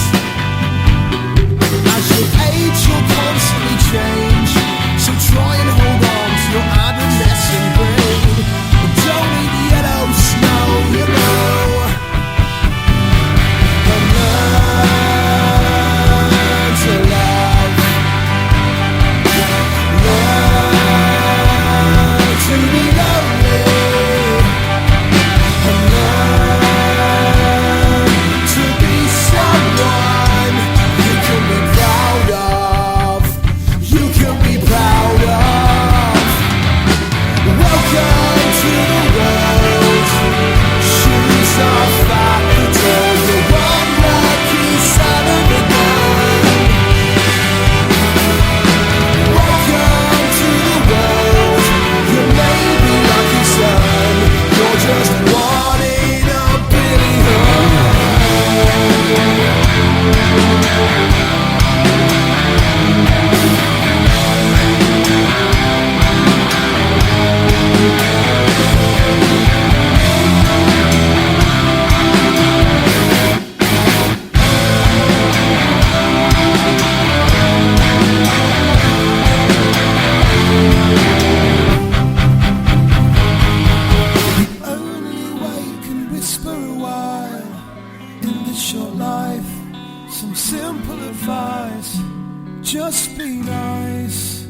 Speaker 5: As you age, you'll constantly change. So try and hold on to your adolescent brain. And don't eat yellow snow, you know. And learn to love. Learn to be lonely. And learn to be someone you can be proud of. You can be proud of. Welcome to the world. Shoes off at the door. You're one lucky son of a gun. Welcome to the world. You may be lucky, son. You're just one in a billion. Only way you can whisper a while in this short life. Some simple advice. Just be nice.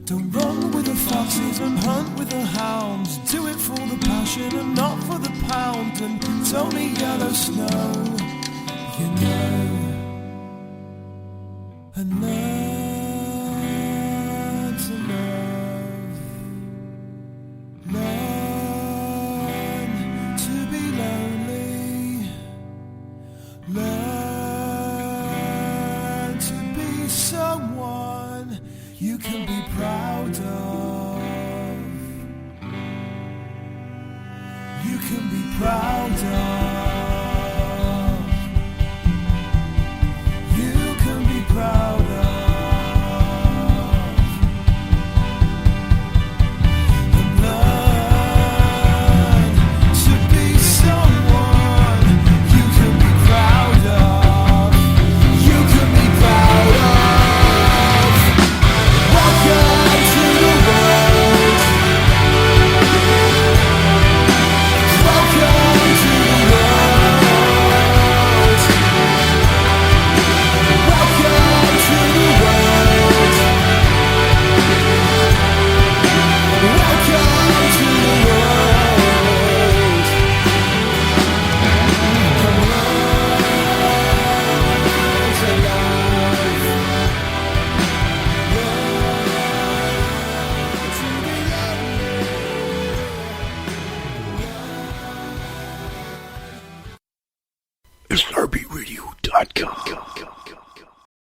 Speaker 5: Don't run with the foxes and hunt with the hounds. Do it for the passion and not for the pound. And it's only yellow snow, you know. And learn to love. Learn to be lonely. Learn to be someone you can be proud of. You can be proud of.